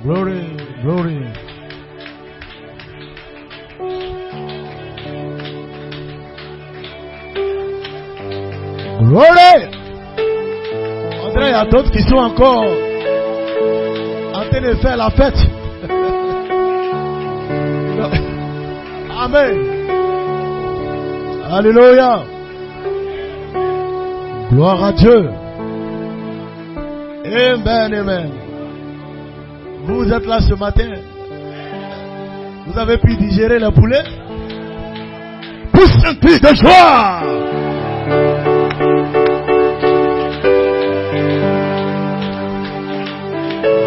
Glory, glory. Glory. André, il y a d'autres qui sont encore en train de faire la fête. Amen. Alléluia. Gloire à Dieu. Amen, amen. Vous êtes là ce matin. Vous avez pu digérer le poulet. Pousse un cri de joie.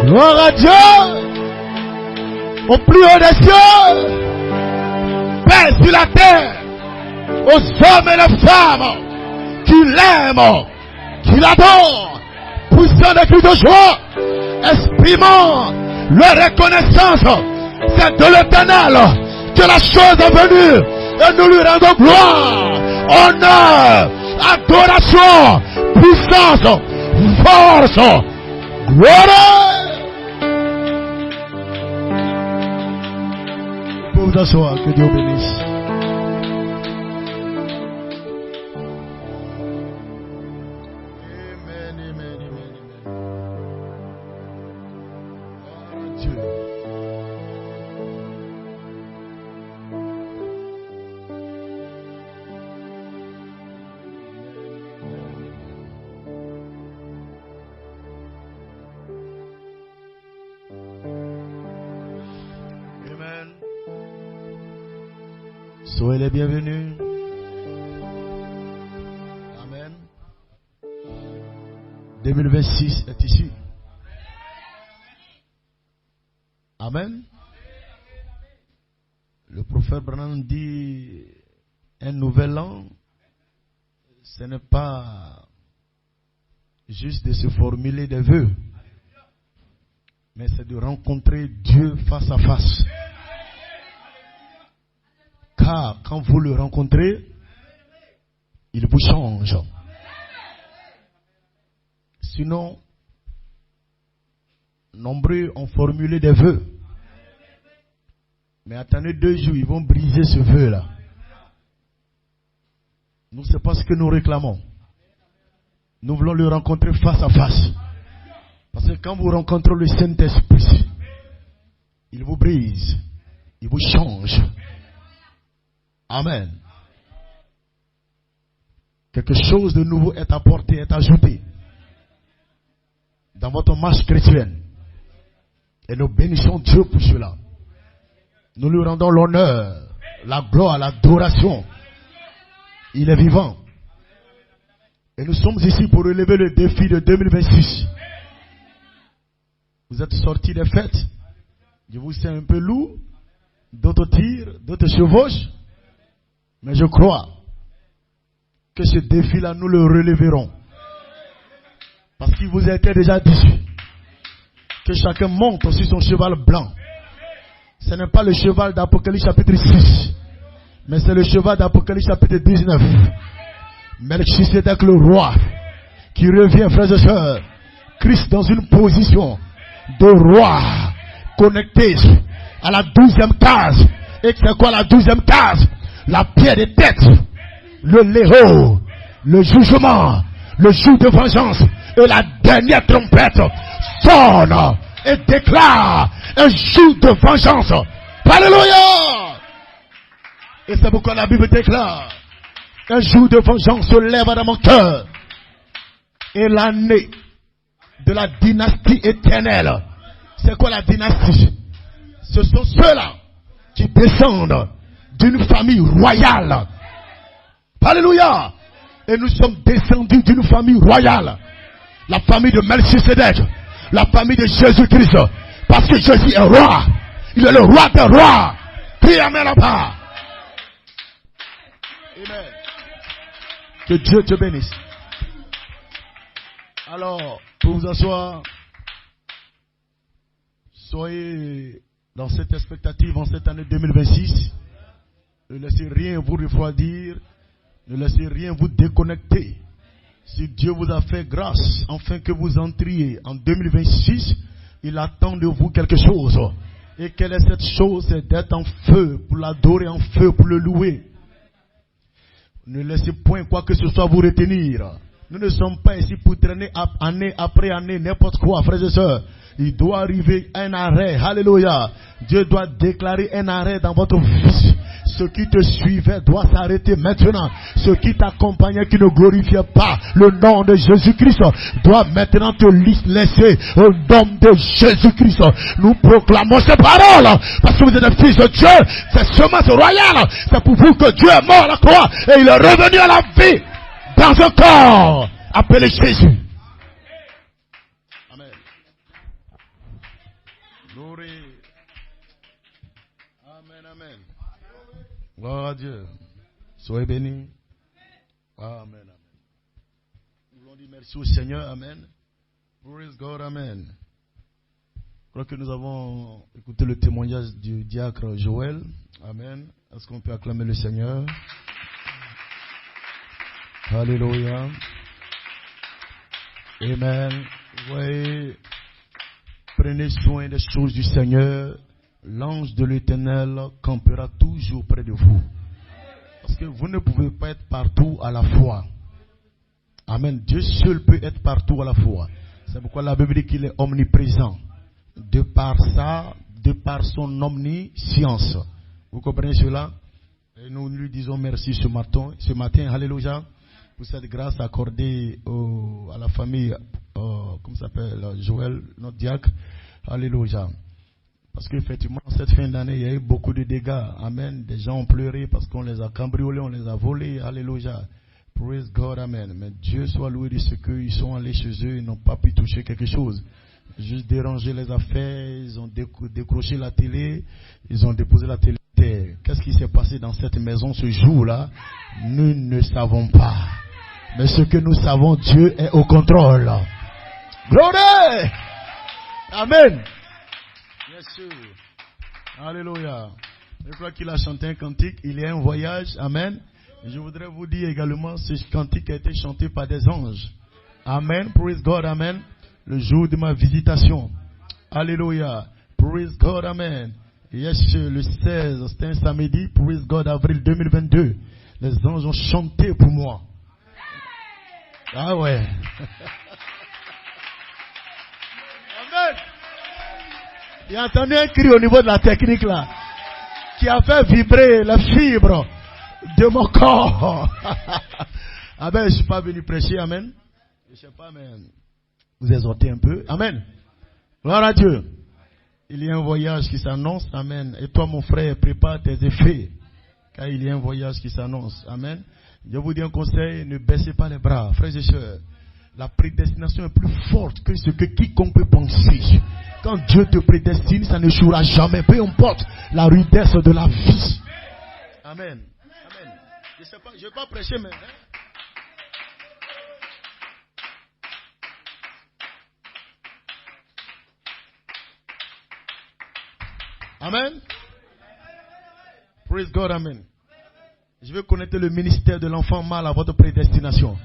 Gloire à Dieu. Au plus haut des cieux. Paix sur la terre. Aux hommes et les femmes qui l'aiment, qui l'adorent. Poussant des cris de joie. Exprimant leur reconnaissance. C'est de l'Éternel que la chose est venue. Et nous lui rendons gloire, honneur, adoration, puissance, force, gloire. Vous vous asseoir, que Dieu bénisse. Soyez les bienvenus. Amen. 2026 est ici. Amen. Le prophète Branham dit un nouvel an, ce n'est pas juste de se formuler des vœux, mais c'est de rencontrer Dieu face à face. Car quand vous le rencontrez, il vous change. Sinon, nombreux ont formulé des vœux. Mais attendez 2 jours, ils vont briser ce vœu-là. Nous, c'est pas ce que nous réclamons. Nous voulons le rencontrer face à face. Parce que quand vous rencontrez le Saint-Esprit, il vous brise, il vous change. Amen. Quelque chose de nouveau est apporté, est ajouté dans votre marche chrétienne. Et nous bénissons Dieu pour cela. Nous lui rendons l'honneur, la gloire, l'adoration. Il est vivant. Et nous sommes ici pour relever le défi de 2026. Vous êtes sortis des fêtes. Je vous sais un peu lourd. D'autres tirent, d'autres chevauchent. Mais je crois que ce défi-là, nous le relèverons. Parce qu'il vous a été déjà dit que chacun monte sur son cheval blanc. Ce n'est pas le cheval d'Apocalypse chapitre 6, mais c'est le cheval d'Apocalypse chapitre 19. Melchisedec le roi, qui revient, frères et sœurs, Christ dans une position de roi, connecté à la 12e case. Et c'est quoi la 12e case? La pierre des têtes, le léo, le jugement, le jour de vengeance et la dernière trompette sonne et déclare un jour de vengeance. Alléluia! Et c'est pourquoi la Bible déclare un jour de vengeance se lève dans mon cœur. Et l'année de la dynastie éternelle. C'est quoi la dynastie? Ce sont ceux-là qui descendent d'une famille royale. Alléluia. Et nous sommes descendus d'une famille royale. La famille de Melchisedec. La famille de Jésus-Christ. Parce que Jésus est roi. Il est le roi des rois. Crie amen là-bas. Amen. Que Dieu te bénisse. Alors, pour vous asseoir, soyez dans cette expectative en cette année 2026. Ne laissez rien vous refroidir. Ne laissez rien vous déconnecter. Si Dieu vous a fait grâce, afin que vous entriez en 2026 Il attend de vous quelque chose. Et quelle est cette chose? C'est d'être en feu, pour l'adorer en feu, pour le louer. Ne laissez point quoi que ce soit vous retenir. Nous ne sommes pas ici pour traîner année après année n'importe quoi, frères et sœurs. Il doit arriver un arrêt. Alléluia. Dieu doit déclarer un arrêt dans votre vie. Ce qui te suivait doit s'arrêter maintenant. Ce qui t'accompagnait, qui ne glorifiait pas le nom de Jésus-Christ, doit maintenant te laisser au nom de Jésus-Christ. Nous proclamons ces paroles parce que vous êtes des fils de Dieu. C'est semence royale. C'est pour vous que Dieu est mort à la croix et il est revenu à la vie dans un corps appelé Jésus. Amen. Gloire. Amen, amen. Gloire à Dieu. Soyez bénis. Amen, amen. Nous voulons dire merci au Seigneur. Amen. Praise God. Amen. Je crois que nous avons écouté le témoignage du diacre Joël. Amen. Est-ce qu'on peut acclamer le Seigneur? Alléluia. Amen. Vous voyez, prenez soin des choses du Seigneur. L'ange de l'Éternel campera toujours près de vous. Parce que vous ne pouvez pas être partout à la fois. Amen. Dieu seul peut être partout à la fois. C'est pourquoi la Bible dit qu'il est omniprésent. De par ça, de par son omniscience. Vous comprenez cela? Et nous lui disons merci ce matin, alléluia, pour cette grâce accordée à la famille, comment s'appelle, Joël, notre diacre. Alléluia. Parce qu'effectivement, cette fin d'année, il y a eu beaucoup de dégâts. Amen. Des gens ont pleuré parce qu'on les a cambriolés, on les a volés. Alléluia. Praise God. Amen. Mais Dieu soit loué de ce qu'ils sont allés chez eux, ils n'ont pas pu toucher quelque chose. Juste déranger les affaires, ils ont décroché la télé, ils ont déposé la télé. Qu'est-ce qui s'est passé dans cette maison ce jour-là? Nous ne savons pas. Mais ce que nous savons, Dieu est au contrôle. Gloire! Amen. Bien sûr. Alléluia. Je crois qu'il a chanté un cantique. Il y a un voyage. Amen. Et je voudrais vous dire également, ce cantique a été chanté par des anges. Amen. Praise God. Amen. Le jour de ma visitation. Alléluia. Praise God. Amen. Yes, le 16, c'était un samedi. Praise God, avril 2022. Les anges ont chanté pour moi. Ah ouais. Amen. J'ai entendu un cri au niveau de la technique là, qui a fait vibrer la fibre de mon corps. Amen. Je suis pas venu prêcher. Amen. Je sais pas, mais vous exhortez un peu. Amen. Gloire à Dieu. Il y a un voyage qui s'annonce. Amen. Et toi, mon frère, prépare tes effets. Car il y a un voyage qui s'annonce. Amen. Je vous dis un conseil, ne baissez pas les bras, frères et sœurs. La prédestination est plus forte que ce que quiconque peut penser. Quand Dieu te prédestine, ça ne jouera jamais. Peu importe la rudesse de la vie. Amen. Amen. Je sais pas, je ne vais pas prêcher, mais... Amen. Praise God, amen. Je vais connaître le ministère de l'enfant mâle à votre prédestination.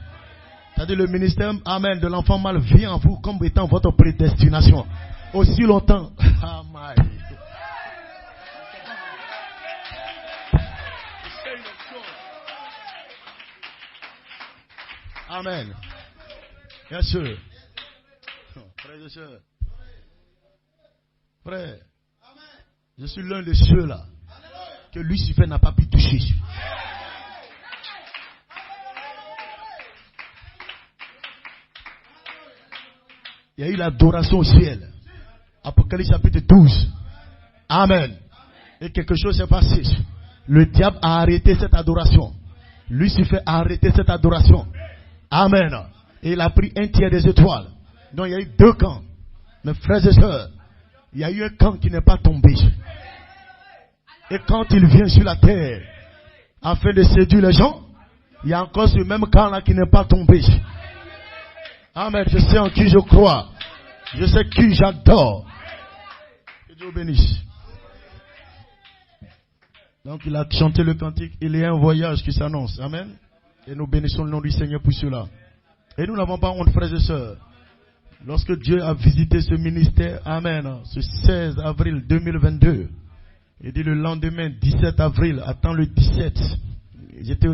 C'est-à-dire le ministère, amen, de l'enfant mâle vient en vous comme étant votre prédestination. Aussi longtemps. Amen. Bien sûr. Frère et sœurs. Frère. Je suis l'un de ceux-là que Lucifer n'a pas pu toucher. Il y a eu l'adoration au ciel. Apocalypse chapitre 12. Amen. Et quelque chose s'est passé. Le diable a arrêté cette adoration. Lucifer a arrêté cette adoration. Amen. Et il a pris un tiers des étoiles. Donc il y a eu deux camps. Mes frères et sœurs, il y a eu un camp qui n'est pas tombé. Et quand il vient sur la terre, afin de séduire les gens, il y a encore ce même camp-là qui n'est pas tombé. Amen. Je sais en qui je crois. Je sais qui j'adore. Que Dieu bénisse. Donc il a chanté le cantique. Il y a un voyage qui s'annonce. Amen. Et nous bénissons le nom du Seigneur pour cela. Et nous n'avons pas honte, frères et sœurs. Lorsque Dieu a visité ce ministère, amen, ce 16 avril 2022, il dit le lendemain, 17 avril, attends le 17, j'étais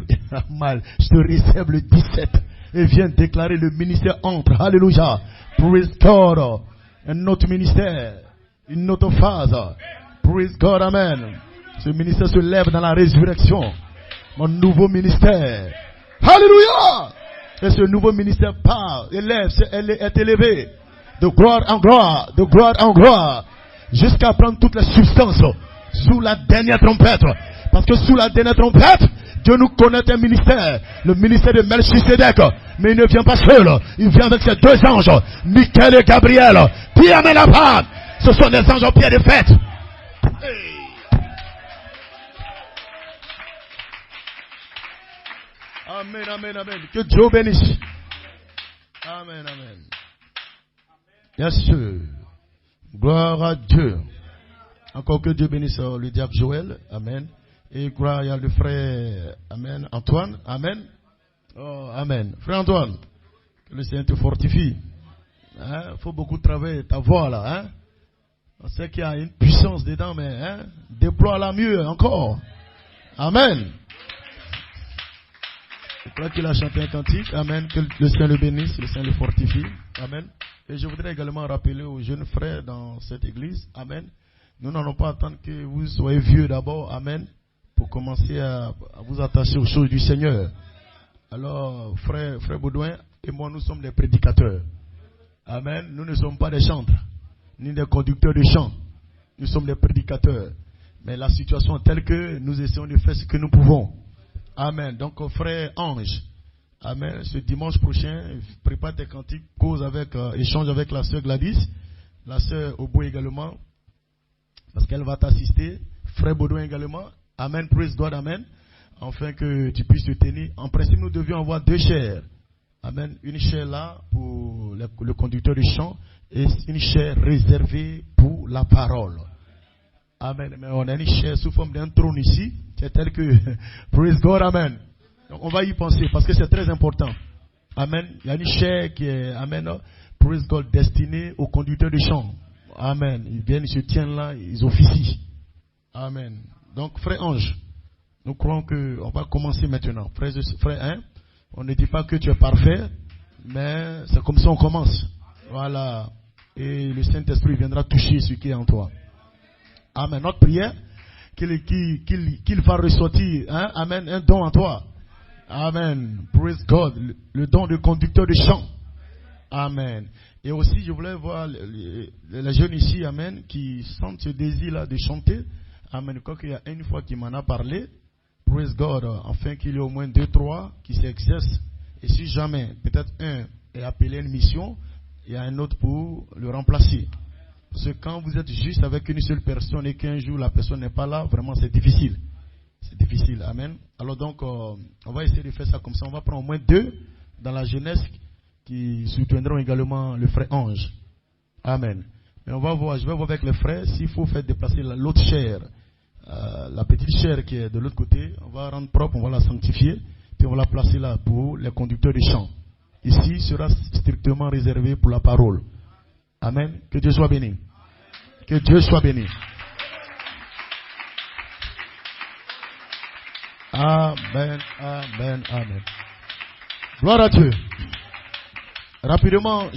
mal, je te réserve le 17, et viens déclarer le ministère entre, alléluia, praise God, un autre ministère, une autre phase, praise God, amen, ce ministère se lève dans la résurrection, mon nouveau ministère, alléluia, et ce nouveau ministère part, elle est élevée, de gloire en gloire, de gloire en gloire, jusqu'à prendre toute la substance, sous la dernière trompette, parce que sous la dernière trompette, Dieu nous connaît un ministère, le ministère de Melchisedec, mais il ne vient pas seul, il vient avec ses deux anges, Michael et Gabriel, qui amènent la part, ce sont des anges en pied de fête. Hey. Amen, amen, amen, que Dieu bénisse. Amen, amen. Bien sûr, gloire à Dieu. Encore que Dieu bénisse le diable Joël, amen. Et gloire à le frère, amen, Antoine, amen. Oh, amen. Frère Antoine, que le Seigneur te fortifie. Il faut beaucoup travailler ta voix là. Hein? On sait qu'il y a une puissance dedans, mais déploie-la mieux encore. Amen. Je crois qu'il a chanté un cantique, amen. Que le Seigneur le bénisse, le Seigneur le fortifie, amen. Et je voudrais également rappeler aux jeunes frères dans cette église, amen. Nous n'allons pas attendre que vous soyez vieux d'abord, amen, pour commencer à vous attacher aux choses du Seigneur. Alors, frère Baudouin et moi, nous sommes des prédicateurs. Amen. Nous ne sommes pas des chantres, ni des conducteurs de chants. Nous sommes des prédicateurs. Mais la situation est telle que nous essayons de faire ce que nous pouvons. Amen. Donc, frère Ange, amen. Ce dimanche prochain, prépare tes cantiques, échange avec la sœur Gladys, la sœur Obo également, parce qu'elle va t'assister. Frère Baudouin également. Amen. Praise God. Amen. Afin que tu puisses te tenir. En principe, nous devions avoir 2 chaires. Amen. Une chaire là pour le conducteur de chant et une chaire réservée pour la parole. Amen. Mais on a une chaire sous forme d'un trône ici. C'est tel que, praise God. Amen. Donc on va y penser parce que c'est très important. Amen. Il y a une chaire qui est, amen, praise God, destinée aux conducteurs de chant. Amen. Ils viennent, ils se tiennent là, ils officient. Amen. Donc, frère Ange, nous croyons qu'on va commencer maintenant. Frère, hein, on ne dit pas que tu es parfait, mais c'est comme ça on commence. Voilà. Et le Saint-Esprit viendra toucher ce qui est en toi. Amen. Notre prière, qu'il va ressortir, hein, amen, un don en toi. Amen. Praise God. Le don de conducteur de chant. Amen. Et aussi, je voulais voir les jeunes ici, amen, qui sentent ce désir-là de chanter. Amen. Quoi qu'il y a une fois qui m'en a parlé, praise God, afin qu'il y ait au moins 2, 3 qui s'exercent. Et si jamais, peut-être un est appelé à une mission, il y a un autre pour le remplacer. Parce que quand vous êtes juste avec une seule personne et qu'un jour la personne n'est pas là, vraiment c'est difficile. C'est difficile. Amen. Alors donc, on va essayer de faire ça comme ça. On va prendre au moins 2 dans la jeunesse qui soutiendront également le frère Ange. Amen. Mais on va voir, je vais voir avec les frères s'il faut faire déplacer l'autre chair, la petite chair qui est de l'autre côté, on va rendre propre, on va la sanctifier, puis on va la placer là pour les conducteurs de chant. Ici sera strictement réservé pour la parole. Amen. Que Dieu soit béni. Que Dieu soit béni. Amen, amen, amen. Gloire à Dieu. Rapidement,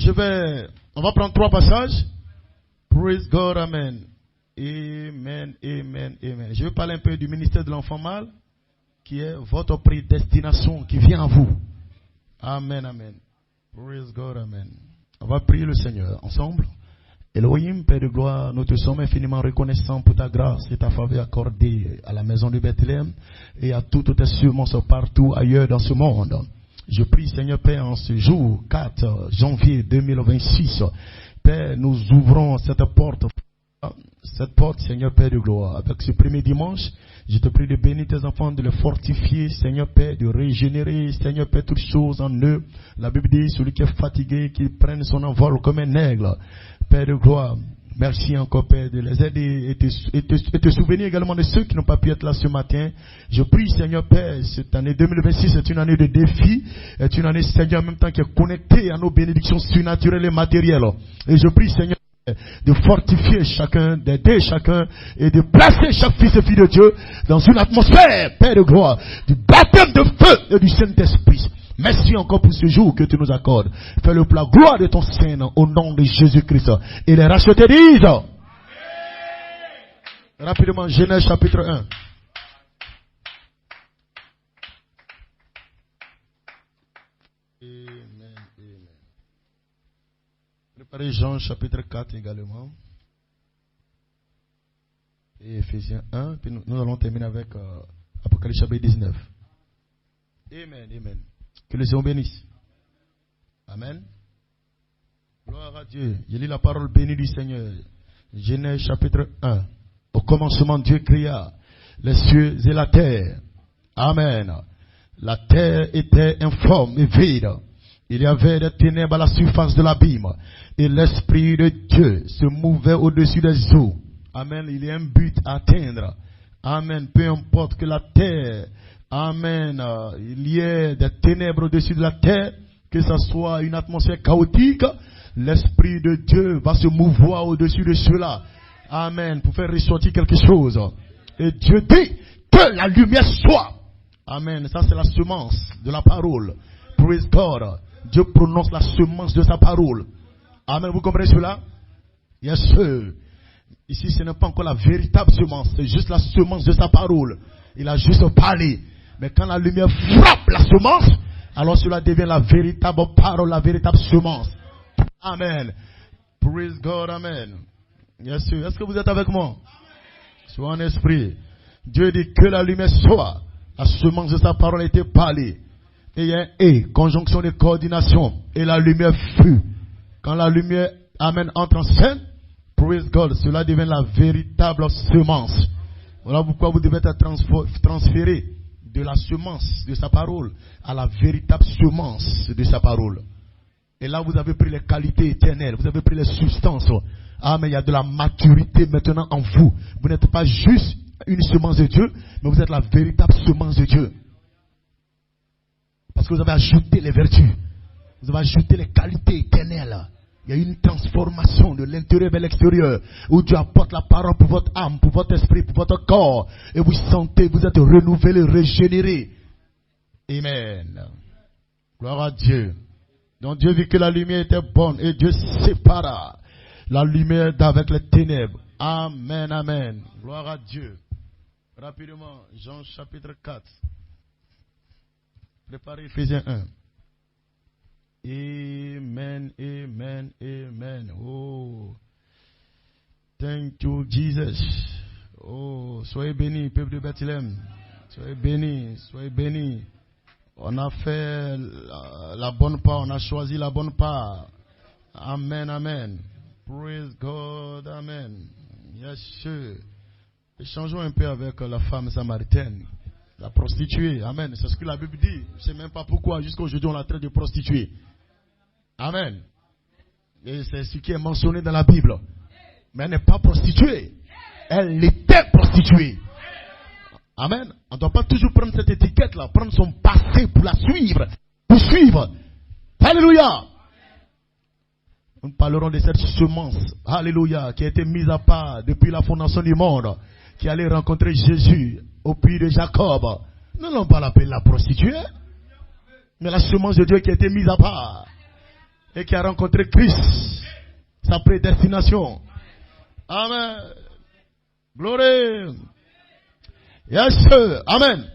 on va prendre 3 passages. Praise God, amen. Amen, amen, amen. Je vais parler un peu du ministère de l'enfant mâle, qui est votre prédestination, qui vient à vous. Amen, amen. Praise God, amen. On va prier le Seigneur ensemble. Elohim, Père de gloire, nous te sommes infiniment reconnaissants pour ta grâce et ta faveur accordée à la maison de Bethléem et à toutes tes semences partout ailleurs dans ce monde. Je prie, Seigneur Père, en ce jour 4 janvier 2026, Père, nous ouvrons cette porte, Seigneur Père de gloire. Avec ce premier dimanche, je te prie de bénir tes enfants, de les fortifier, Seigneur Père, de régénérer, Seigneur Père, toutes choses en eux. La Bible dit, celui qui est fatigué, qu'il prenne son envol comme un aigle. Père de gloire, Merci encore, Père, de les aider et te souvenir également de ceux qui n'ont pas pu être là ce matin. Je prie, Seigneur Père, cette année 2026 est une année de défi, est une année, Seigneur, en même temps qui est connectée à nos bénédictions surnaturelles et matérielles. Et je prie, Seigneur, de fortifier chacun, d'aider chacun et de placer chaque fils et fille de Dieu dans une atmosphère, Père de gloire, du baptême de feu et du Saint-Esprit. Merci encore pour ce jour que tu nous accordes. Fais-le pour la gloire de ton Saint au nom de Jésus-Christ. Et les rachetés disent. Amen. Rapidement, Genèse chapitre 1. Amen. Préparez Jean chapitre 4 également. Et Ephésiens 1. Puis nous allons terminer avec Apocalypse chapitre 19. Amen. Amen. Que le Seigneur bénisse. Amen. Gloire à Dieu. Je lis la parole bénie du Seigneur. Genèse chapitre 1. Au commencement, Dieu créa les cieux et la terre. Amen. La terre était informe et vide. Il y avait des ténèbres à la surface de l'abîme. Et l'Esprit de Dieu se mouvait au-dessus des eaux. Amen. Il y a un but à atteindre. Amen. Peu importe que la terre, amen, il y ait des ténèbres au-dessus de la terre, que ce soit une atmosphère chaotique, l'Esprit de Dieu va se mouvoir au-dessus de cela. Amen. Pour faire ressortir quelque chose. Et Dieu dit que la lumière soit. Amen. Ça c'est la semence de la parole. Praise God. Dieu prononce la semence de sa parole. Amen. Vous comprenez cela? Yes, sir. Ici, ce n'est pas encore la véritable semence. C'est juste la semence de sa parole. Il a juste parlé. Mais quand la lumière frappe la semence, alors cela devient la véritable parole, la véritable semence. Amen. Praise God. Amen. Yes, sir. Est-ce que vous êtes avec moi? Sois en esprit. Dieu dit que la lumière soit. La semence de sa parole a été parlée. Et il y a un et, conjonction de coordination. Et la lumière fut. Quand la lumière, amen, entre en scène, praise God, cela devient la véritable semence. Voilà pourquoi vous devez être transféré de la semence de sa parole à la véritable semence de sa parole. Et là, vous avez pris les qualités éternelles, vous avez pris les substances. Ah, mais il y a de la maturité maintenant en vous. Vous n'êtes pas juste une semence de Dieu, mais vous êtes la véritable semence de Dieu. Parce que vous avez ajouté les vertus. Vous avez ajouté les qualités éternelles. Il y a une transformation de l'intérieur vers l'extérieur. Où Dieu apporte la parole pour votre âme, pour votre esprit, pour votre corps. Et vous sentez, vous êtes renouvelé, régénéré. Amen. Gloire à Dieu. Donc Dieu vit que la lumière était bonne. Et Dieu sépara la lumière d'avec les ténèbres. Amen, amen. Gloire à Dieu. Rapidement, Jean chapitre 4. Préparez Ephésiens 1. Amen, amen, amen. Oh, thank you, Jesus. Oh, soyez bénis, peuple de Bethléem. Soyez bénis, soyez bénis. On a fait la bonne part, on a choisi la bonne part. Amen, amen. Praise God, amen. Yes, sir. Échangeons un peu avec la femme samaritaine. La prostituée, amen. C'est ce que la Bible dit. Je ne sais même pas pourquoi jusqu'à aujourd'hui on la traite de prostituée. Amen. Et c'est ce qui est mentionné dans la Bible. Mais elle n'est pas prostituée. Elle était prostituée. Amen. On ne doit pas toujours prendre cette étiquette-là, prendre son passé pour la suivre. Pour suivre. Alléluia. Nous parlerons de cette semence. Alléluia. Qui a été mise à part depuis la fondation du monde. Qui allait rencontrer Jésus au puits de Jacob. Nous n'allons pas l'appeler la prostituée. Mais la semence de Dieu qui a été mise à part. Et qui a rencontré Christ. Sa prédestination. Amen. Gloire. Yes, sir. Amen.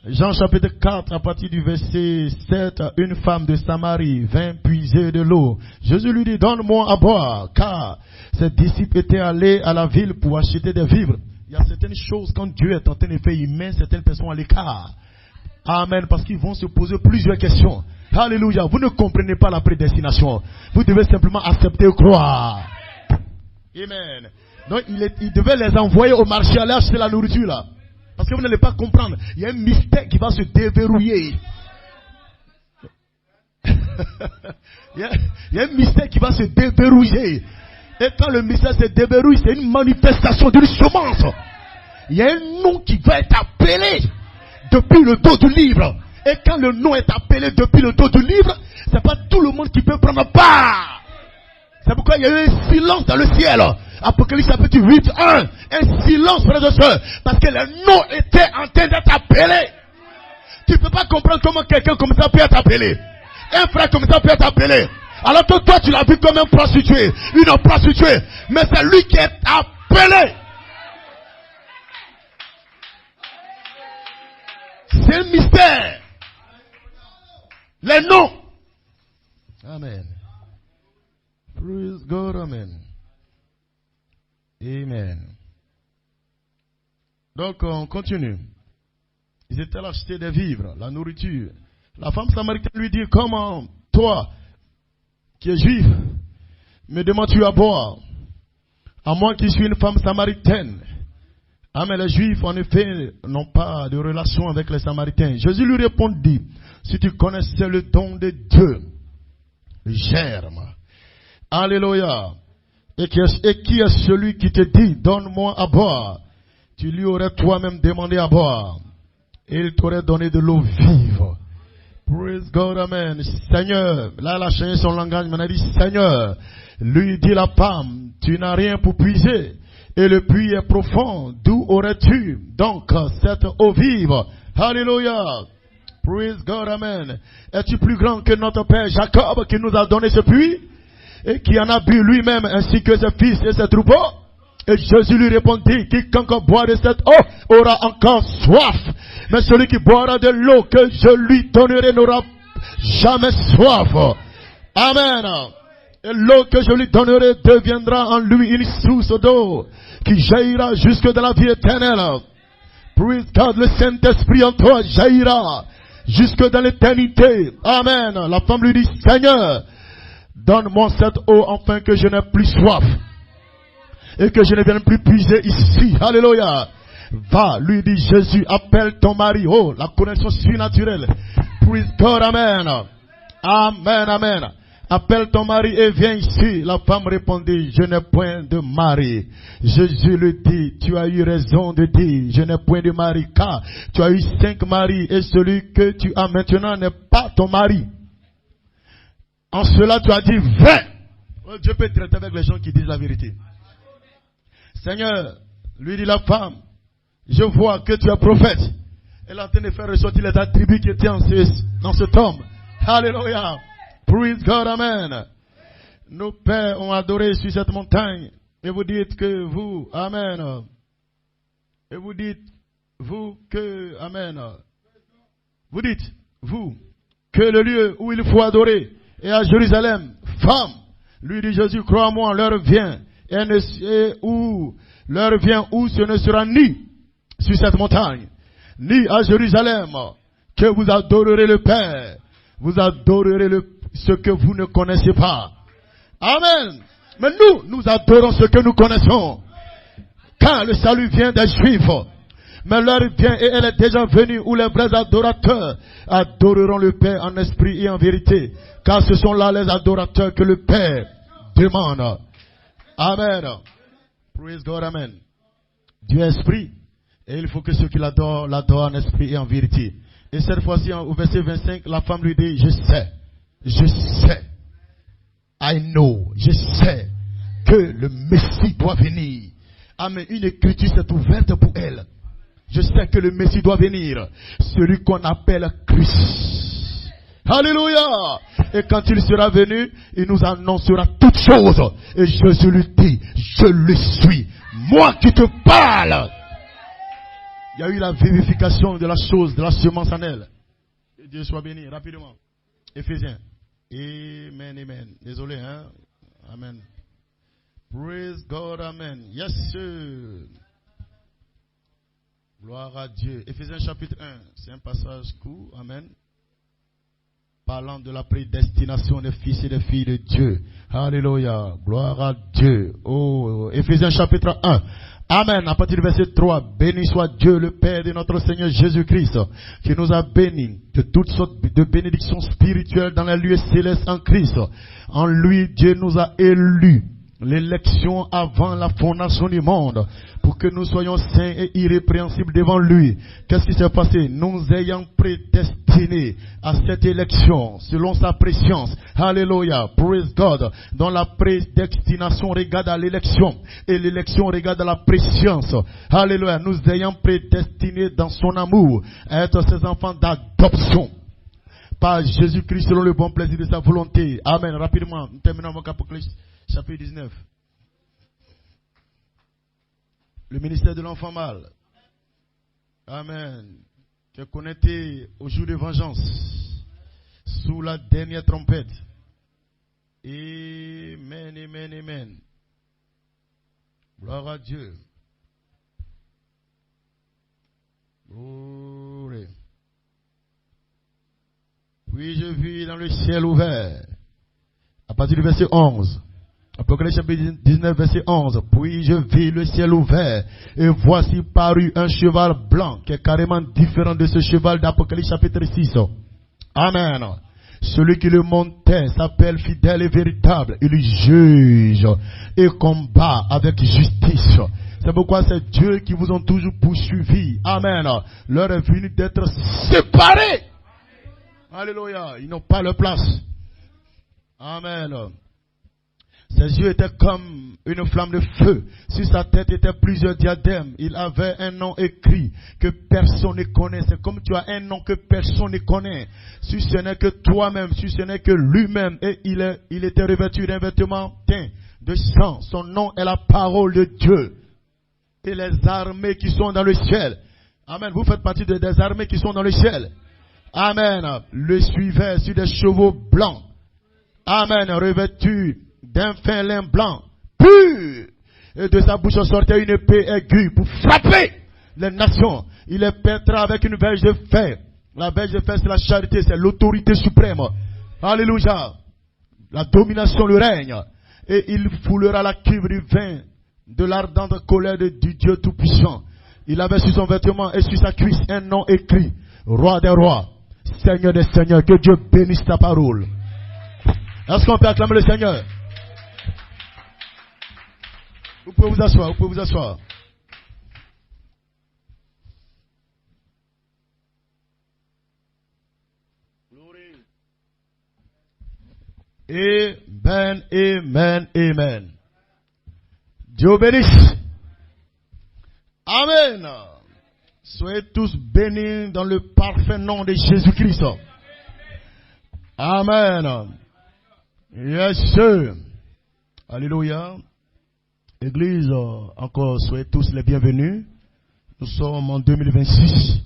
Jean chapitre 4, à partir du verset 7, une femme de Samarie vint puiser de l'eau. Jésus lui dit, donne-moi à boire, car ses disciples étaient allés à la ville pour acheter des vivres. Il y a certaines choses, quand Dieu est en train de faire, il met certaines personnes à l'écart. Amen, parce qu'ils vont se poser plusieurs questions. Alléluia, vous ne comprenez pas la prédestination. Vous devez simplement accepter et croire. Amen. Donc il devait les envoyer au marché, aller acheter la nourriture là. Parce que vous n'allez pas comprendre. Il y a un mystère qui va se déverrouiller. Il y a un mystère qui va se déverrouiller. Et quand le mystère se déverrouille, c'est une manifestation d'une semence. Il y a un nom qui va être appelé depuis le dos du livre. Et quand le nom est appelé depuis le dos du livre, c'est pas tout le monde qui peut prendre part. C'est pourquoi il y a eu un silence dans le ciel. Apocalypse chapitre 8, 1. Un silence, frères et sœurs. Parce que le nom était en train d'être appelé. Tu ne peux pas comprendre comment quelqu'un comme ça peut être appelé. Un frère comme ça peut être appelé. Alors que toi tu l'as vu comme un prostitué. Une prostituée. Mais c'est lui qui est appelé. C'est un mystère. Les noms. Amen. Praise God, amen. Amen. Donc on continue. Ils étaient allés acheter des vivres, la nourriture. La femme samaritaine lui dit, comment toi, qui es juif, me demandes-tu à boire? À moi qui suis une femme samaritaine. Ah mais les juifs en effet n'ont pas de relation avec les samaritains. Jésus lui répondit, si tu connaissais le don de Dieu, le germe. Alléluia. Et qui est celui qui te dit, donne-moi à boire? Tu lui aurais toi-même demandé à boire. Et il t'aurait donné de l'eau vive. Praise God, amen. Seigneur, là elle a changé son langage, mais elle a dit, Seigneur, lui dit la femme, tu n'as rien pour puiser. Et le puits est profond, d'où aurais-tu donc cette eau vive? Alléluia. Praise God, amen. Es-tu plus grand que notre père Jacob qui nous a donné ce puits? Et qui en a bu lui-même ainsi que ses fils et ses troupeaux? Et Jésus lui répondit, quiconque boit de cette eau aura encore soif. Mais celui qui boira de l'eau que je lui donnerai n'aura jamais soif. Amen. Et l'eau que je lui donnerai deviendra en lui une source d'eau qui jaillira jusque dans la vie éternelle. Praise God, le Saint-Esprit en toi jaillira jusque dans l'éternité. Amen. La femme lui dit, Seigneur, donne-moi cette eau afin que je n'ai plus soif. Et que je ne vienne plus puiser ici. Alléluia. Va, lui dit Jésus, appelle ton mari. Oh, la connexion surnaturelle. Praise God, amen. Amen, amen. Appelle ton mari et viens ici. La femme répondit, je n'ai point de mari. Jésus lui dit, tu as eu raison de dire, je n'ai point de mari, car tu as eu 5 maris et celui que tu as maintenant n'est pas ton mari. En cela, tu as dit vrai. Oh, Dieu peut traiter avec les gens qui disent la vérité. Seigneur, lui dit la femme, je vois que tu es prophète. Elle est en train de faire ressortir les attributs qui étaient dans cet homme. Alléluia. Praise God, amen. Nos pères ont adoré sur cette montagne. Et vous dites que vous, amen. Et vous dites, vous, que, amen. Vous dites, vous, que le lieu où il faut adorer est à Jérusalem. Femme, lui dit Jésus, crois-moi, l'heure vient. Et où l'heure vient où ce ne sera ni sur cette montagne, ni à Jérusalem, que vous adorerez le Père. Vous adorerez ce que vous ne connaissez pas. Amen. Mais nous adorons ce que nous connaissons. Car le salut vient des Juifs. Mais l'heure vient et elle est déjà venue où les vrais adorateurs adoreront le Père en esprit et en vérité. Car ce sont là les adorateurs que le Père demande. Amen. Praise God, amen. Dieu est esprit. Et il faut que ceux qui l'adorent en esprit et en vérité. Et cette fois-ci, au verset 25, la femme lui dit, je sais, I know, je sais que le Messie doit venir. Amen. Une écriture s'est ouverte pour elle. Je sais que le Messie doit venir. Celui qu'on appelle Christ. Alléluia. Et quand il sera venu, il nous annoncera toutes choses. Et Jésus lui dit, je le suis. Moi qui te parle. Il y a eu la vérification de la chose, de la semence en elle. Que Dieu soit béni. Rapidement. Éphésiens. Amen, amen. Désolé, hein. Amen. Praise God, amen. Yes, sir. Gloire à Dieu. Éphésiens chapitre 1. C'est un passage court. Amen. Parlant de la prédestination des fils et des filles de Dieu. Alléluia. Gloire à Dieu. Oh, Éphésiens chapitre 1. Amen. À partir du verset 3. Béni soit Dieu, le Père de notre Seigneur Jésus-Christ, qui nous a bénis de toutes sortes de bénédictions spirituelles dans les lieux célestes en Christ. En lui, Dieu nous a élus l'élection avant la fondation du monde, pour que nous soyons saints et irrépréhensibles devant lui. Qu'est-ce qui s'est passé? Nous ayant prédestinés à cette élection, selon sa préscience. Alléluia, praise God. Dans la prédestination regarde à l'élection, et l'élection regarde à la préscience. Alléluia, nous ayant prédestinés dans son amour à être ses enfants d'adoption par Jésus-Christ selon le bon plaisir de sa volonté. Amen. Rapidement, nous terminons avec Apocalypse chapitre 19. Le ministère de l'enfant mâle. Amen. Qui est connecté au jour de vengeance. Sous la dernière trompette. Amen, amen, amen. Gloire à Dieu. Gloire. Puis je vis dans le ciel ouvert. À partir du verset 11. Apocalypse chapitre 19, verset 11. Puis je vis le ciel ouvert, et voici parut un cheval blanc, qui est carrément différent de ce cheval d'Apocalypse chapitre 6. Amen. Celui qui le montait s'appelle fidèle et véritable. Il juge et combat avec justice. C'est pourquoi c'est Dieu qui vous ont toujours poursuivi. Amen. L'heure est venue d'être séparés. Alléluia. Ils n'ont pas leur place. Amen. Ses yeux étaient comme une flamme de feu. Sur sa tête étaient plusieurs diadèmes. Il avait un nom écrit que personne ne connaît. C'est comme tu as un nom que personne ne connaît. Si ce n'est que toi-même, si ce n'est que lui-même. Et il était revêtu d'un vêtement teint de sang. Son nom est la parole de Dieu. Et les armées qui sont dans le ciel. Amen. Vous faites partie des armées qui sont dans le ciel. Amen. Le suivait sur des chevaux blancs. Amen. Revêtu d'un fin lin blanc, pur. Et de sa bouche sortait une épée aiguë pour frapper les nations. Il les pètera avec une verge de fer. La verge de fer, c'est la charité, c'est l'autorité suprême. Alléluia. La domination, le règne. Et il foulera la cuve du vin de l'ardente colère du Dieu Tout-Puissant. Il avait sur son vêtement et sur sa cuisse un nom écrit. Roi des rois, Seigneur des seigneurs. Que Dieu bénisse ta parole. Est-ce qu'on peut acclamer le Seigneur? Vous pouvez vous asseoir, vous pouvez vous asseoir. Amen, amen, amen. Dieu bénisse. Amen. Soyez tous bénis dans le parfait nom de Jésus-Christ. Amen. Yes, sir. Alléluia. Église, encore soyez tous les bienvenus. Nous sommes en 2026.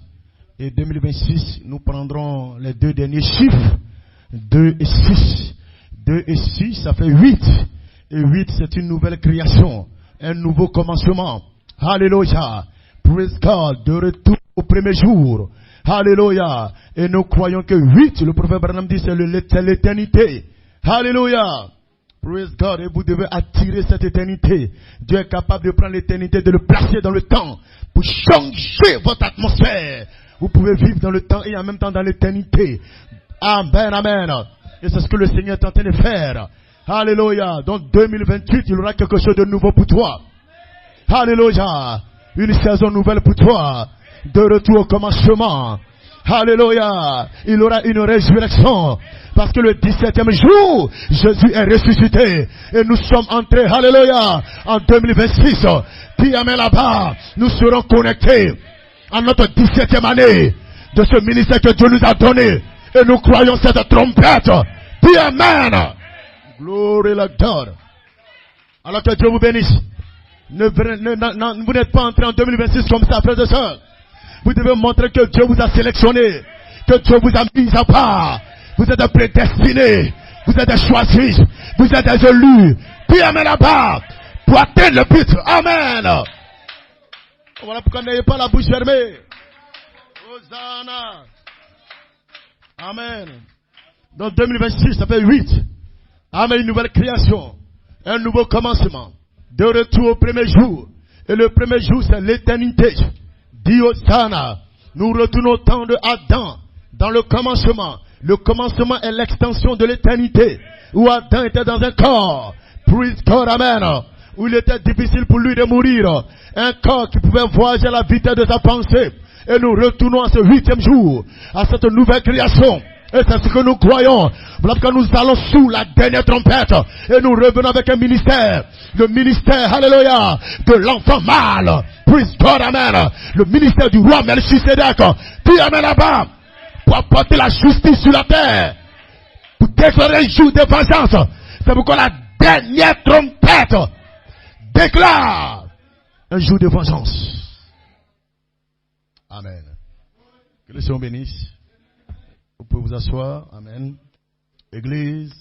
Et 2026, nous prendrons les deux derniers chiffres. 2 et 6. 2 et 6, ça fait 8. Et 8, c'est une nouvelle création. Un nouveau commencement. Alléluia. Praise God. De retour au premier jour. Alléluia. Et nous croyons que 8, le prophète Branham dit, c'est l'éternité. Alléluia. Praise God. Et vous devez attirer cette éternité. Dieu est capable de prendre l'éternité, de le placer dans le temps pour changer votre atmosphère. Vous pouvez vivre dans le temps et en même temps dans l'éternité. Amen, amen. Et c'est ce que le Seigneur est en train de faire. Alléluia. Donc 2028, il y aura quelque chose de nouveau pour toi. Alléluia. Une saison nouvelle pour toi. De retour au commencement. Alléluia. Il y aura une résurrection. Parce que le 17e jour, Jésus est ressuscité. Et nous sommes entrés, alléluia, en 2026. Qui amène là-bas, nous serons connectés à notre 17e année de ce ministère que Dieu nous a donné. Et nous croyons cette trompette. Dis amen. Glory à Dieu. Alors que Dieu vous bénisse. Vous n'êtes pas entrés en 2026 comme ça, frères et sœurs. Vous devez montrer que Dieu vous a sélectionné. Que Dieu vous a mis à part. Vous êtes prédestinés. Vous êtes choisis. Vous êtes des élus. Puis amen là-bas. Pour atteindre le but. Amen. Voilà pourquoi n'ayez pas la bouche fermée. Hosanna. Amen. Donc 2026, ça fait 8. Amen. Une nouvelle création. Un nouveau commencement. De retour au premier jour. Et le premier jour, c'est l'éternité. Dis Hosanna. Nous retournons au temps de Adam. Dans le commencement. Le commencement est l'extension de l'éternité. Où Adam était dans un corps. Praise God, amen. Où il était difficile pour lui de mourir. Un corps qui pouvait voyager à la vitesse de sa pensée. Et nous retournons à ce 8e jour, à cette nouvelle création. Et c'est ce que nous croyons. Voilà pourquoi nous allons sous la dernière trompette. Et nous revenons avec un ministère. Le ministère, alléluia, de l'enfant mâle. Praise God, amen. Le ministère du roi Melchisedec. Qui amène là-bas pour apporter la justice sur la terre. Pour déclarer un jour de vengeance. C'est pourquoi la dernière trompette déclare un jour de vengeance. Amen. Que le Seigneur bénisse. Vous pouvez vous asseoir. Amen. Église,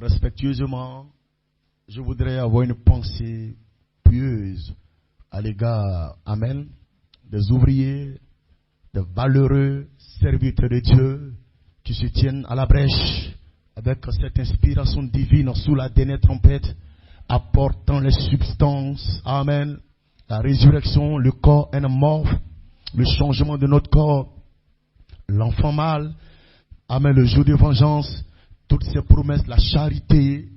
respectueusement, je voudrais avoir une pensée pieuse à l'égard, amen, des ouvriers, des valeureux serviteurs de Dieu qui se tiennent à la brèche avec cette inspiration divine sous la dernière trompette, apportant les substances, amen, la résurrection, le corps anamorphe, le changement de notre corps, l'enfant mâle, amen, le jour de vengeance, toutes ces promesses, la charité,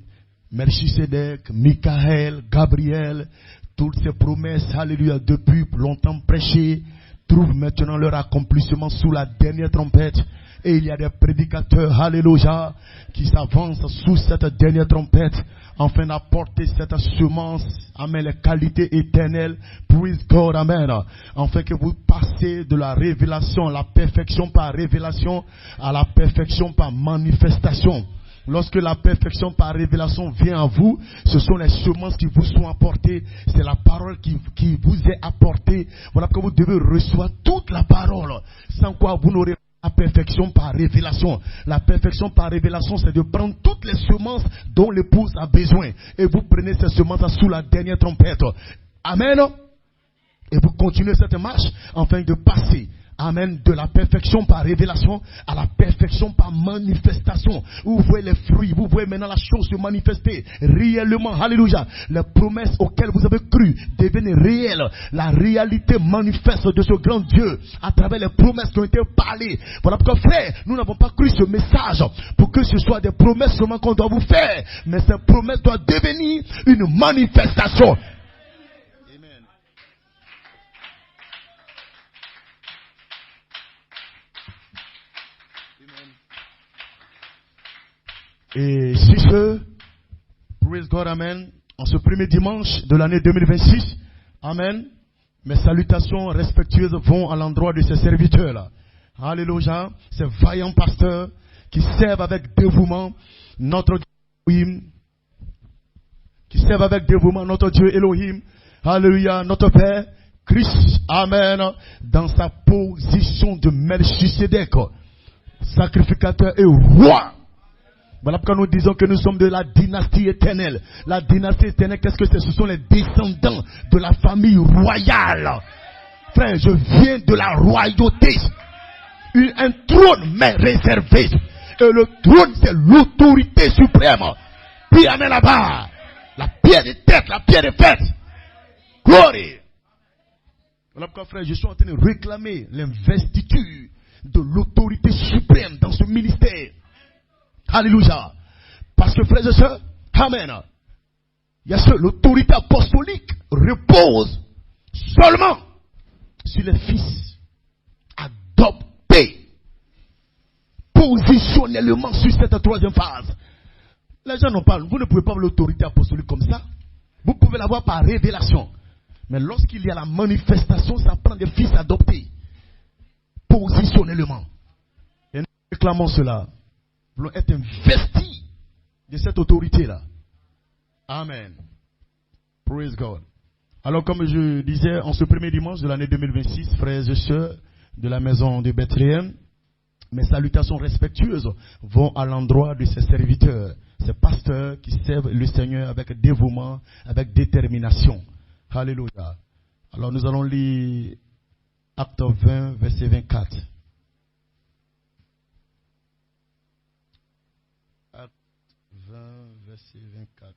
Melchisedec, Michael, Gabriel, toutes ces promesses, alléluia, depuis longtemps prêchées, trouvent maintenant leur accomplissement sous la dernière trompette. Et il y a des prédicateurs, alléluia, qui s'avancent sous cette dernière trompette, afin d'apporter cette semence, amen, les qualités éternelles, praise God, amen, afin que vous passez de la révélation, la perfection par révélation, à la perfection par manifestation. Lorsque la perfection par révélation vient à vous, ce sont les semences qui vous sont apportées. C'est la parole qui vous est apportée. Voilà que vous devez recevoir toute la parole. Sans quoi vous n'aurez pas la perfection par révélation. La perfection par révélation, c'est de prendre toutes les semences dont l'épouse a besoin. Et vous prenez ces semences sous la dernière trompette. Amen. Et vous continuez cette marche afin de passer, amen, de la perfection par révélation à la perfection par manifestation. Vous voyez les fruits, vous voyez maintenant la chose se manifester réellement. Alléluia. Les promesses auxquelles vous avez cru deviennent réelles. La réalité manifeste de ce grand Dieu à travers les promesses qui ont été parlées. Voilà pourquoi, frère, nous n'avons pas cru ce message pour que ce soit des promesses seulement qu'on doit vous faire. Mais ces promesses doivent devenir une manifestation. Et si ce, praise God, amen, en ce premier dimanche de l'année 2026, amen, mes salutations respectueuses vont à l'endroit de ces serviteurs-là. Alléluia, ces vaillants pasteurs qui servent avec dévouement notre Dieu Elohim, qui servent avec dévouement notre Dieu Elohim, alléluia, notre Père, Christ, amen, dans sa position de Melchisedec, sacrificateur et roi. Voilà pourquoi nous disons que nous sommes de la dynastie éternelle. La dynastie éternelle, qu'est-ce que c'est? Ce sont les descendants de la famille royale. Frère, je viens de la royauté. Un trône m'est réservé. Et le trône, c'est l'autorité suprême. Puis amène là-bas. La pierre de tête, la pierre de fête. Gloire. Voilà pourquoi, frère, je suis en train de réclamer l'investiture de l'autorité suprême dans ce ministère. Alléluia. Parce que, frères et sœurs, amen, l'autorité apostolique repose seulement sur les fils adoptés positionnellement sur cette troisième phase. Les gens n'ont pas, vous ne pouvez pas avoir l'autorité apostolique comme ça. Vous pouvez l'avoir par révélation. Mais lorsqu'il y a la manifestation, ça prend des fils adoptés positionnellement. Et nous réclamons cela. Nous voulons être investis de cette autorité-là. Amen. Praise God. Alors, comme je disais, en ce premier dimanche de l'année 2026, frères et sœurs de la maison de Bethléem, mes salutations respectueuses vont à l'endroit de ces serviteurs, ces pasteurs qui servent le Seigneur avec dévouement, avec détermination. Alléluia. Alors, nous allons lire Acte 20, verset 24. Acte 20, verset 24.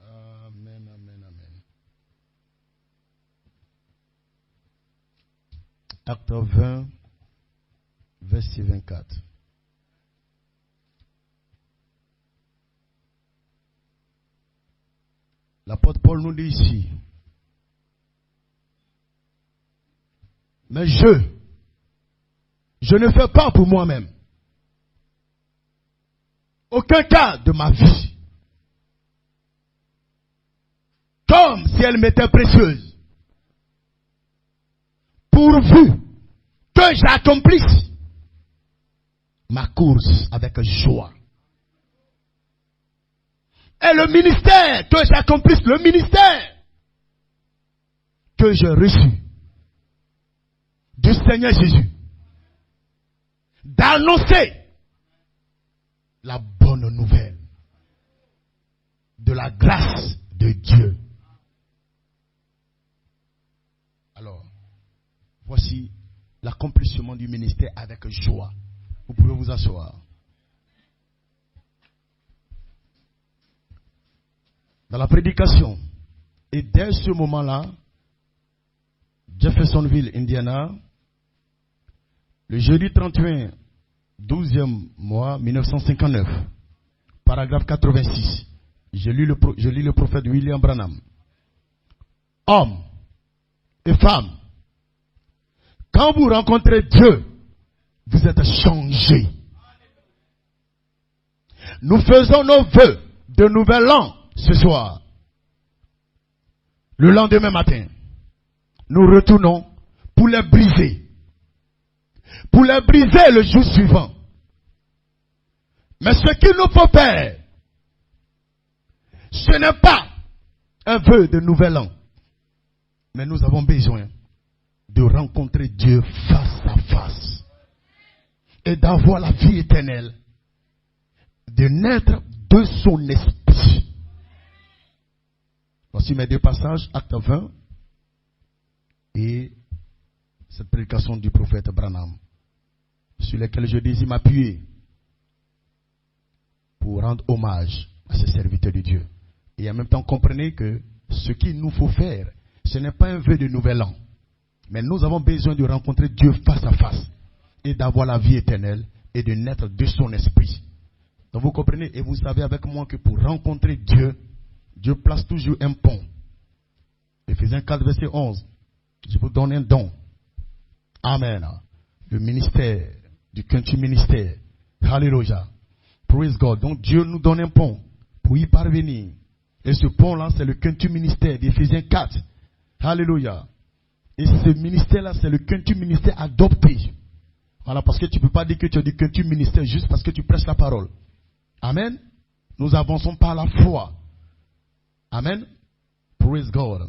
Amen, amen, amen. Acte 20, verset 24. L'apôtre Paul nous dit ici, mais je ne fais pas pour moi-même. Aucun cas de ma vie. Comme si elle m'était précieuse. Pourvu que j'accomplisse ma course avec joie. Et le ministère, que j'accomplisse le ministère que j'ai reçu du Seigneur Jésus. D'annoncer la bonne nouvelle de la grâce de Dieu. Alors, voici l'accomplissement du ministère avec joie. Vous pouvez vous asseoir. Dans la prédication, et dès ce moment-là, Jeffersonville, Indiana, le jeudi 31, 12e mois, 1959, paragraphe 86, je lis le prophète William Branham. Hommes et femmes, quand vous rencontrez Dieu, vous êtes changés. Nous faisons nos vœux de nouvel an ce soir. Le lendemain matin, nous retournons pour les briser. Pour les briser le jour suivant. Mais ce qu'il nous faut faire, ce n'est pas un vœu de nouvel an. Mais nous avons besoin de rencontrer Dieu face à face. Et d'avoir la vie éternelle. De naître de son esprit. Voici mes deux passages, acte 20 et cette prédication du prophète Branham, sur lesquels je désire m'appuyer pour rendre hommage à ces serviteurs de Dieu. Et en même temps, comprenez que ce qu'il nous faut faire, ce n'est pas un vœu de nouvel an, mais nous avons besoin de rencontrer Dieu face à face et d'avoir la vie éternelle et de naître de son esprit. Donc vous comprenez et vous savez avec moi que pour rencontrer Dieu, Dieu place toujours un pont. Éphésiens 4, verset 11. Je vous donne un don. Amen. Le ministère, du country ministère. Hallelujah. Praise God. Donc Dieu nous donne un pont pour y parvenir. Et ce pont-là, c'est le country ministère d'Éphésiens 4. Hallelujah. Et ce ministère-là, c'est le country ministère adopté. Voilà, parce que tu ne peux pas dire que tu as du country ministère juste parce que tu prêches la parole. Amen. Nous avançons par la foi. Amen. Praise God.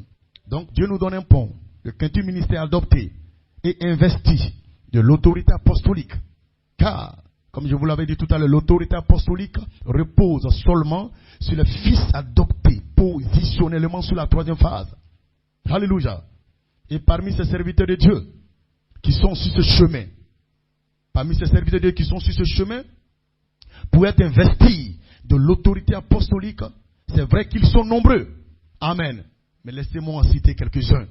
Donc Dieu nous donne un pont, le country ministère adopté et investi de l'autorité apostolique. Car, comme je vous l'avais dit tout à l'heure, l'autorité apostolique repose seulement sur le Fils adopté, positionnellement sur la troisième phase. Alléluia. Et parmi ces serviteurs de Dieu qui sont sur ce chemin, pour être investis de l'autorité apostolique, c'est vrai qu'ils sont nombreux. Amen. Mais laissez-moi en citer quelques-uns.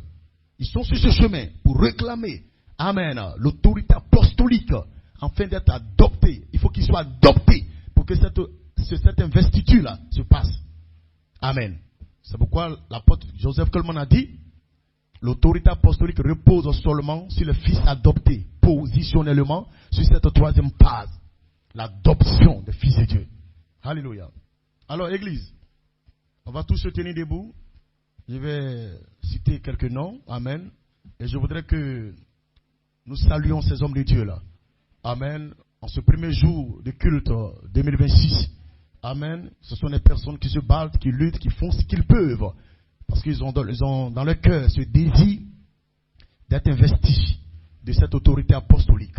Ils sont sur ce chemin pour réclamer, amen, l'autorité apostolique afin d'être adoptés. Il faut qu'ils soient adoptés pour que cette investiture-là se passe. Amen. C'est pourquoi l'apôtre Joseph Coleman a dit, l'autorité apostolique repose seulement sur le Fils adopté, positionnellement sur cette troisième phase, l'adoption des fils de Dieu. Alléluia. Alors, Église, on va tous se tenir debout. Je vais citer quelques noms. Amen. Et je voudrais que nous saluions ces hommes de Dieu là. Amen. En ce premier jour de culte 2026. Amen. Ce sont des personnes qui se battent, qui luttent, qui font ce qu'ils peuvent. Parce qu'ils ont dans leur cœur ce désir d'être investis de cette autorité apostolique.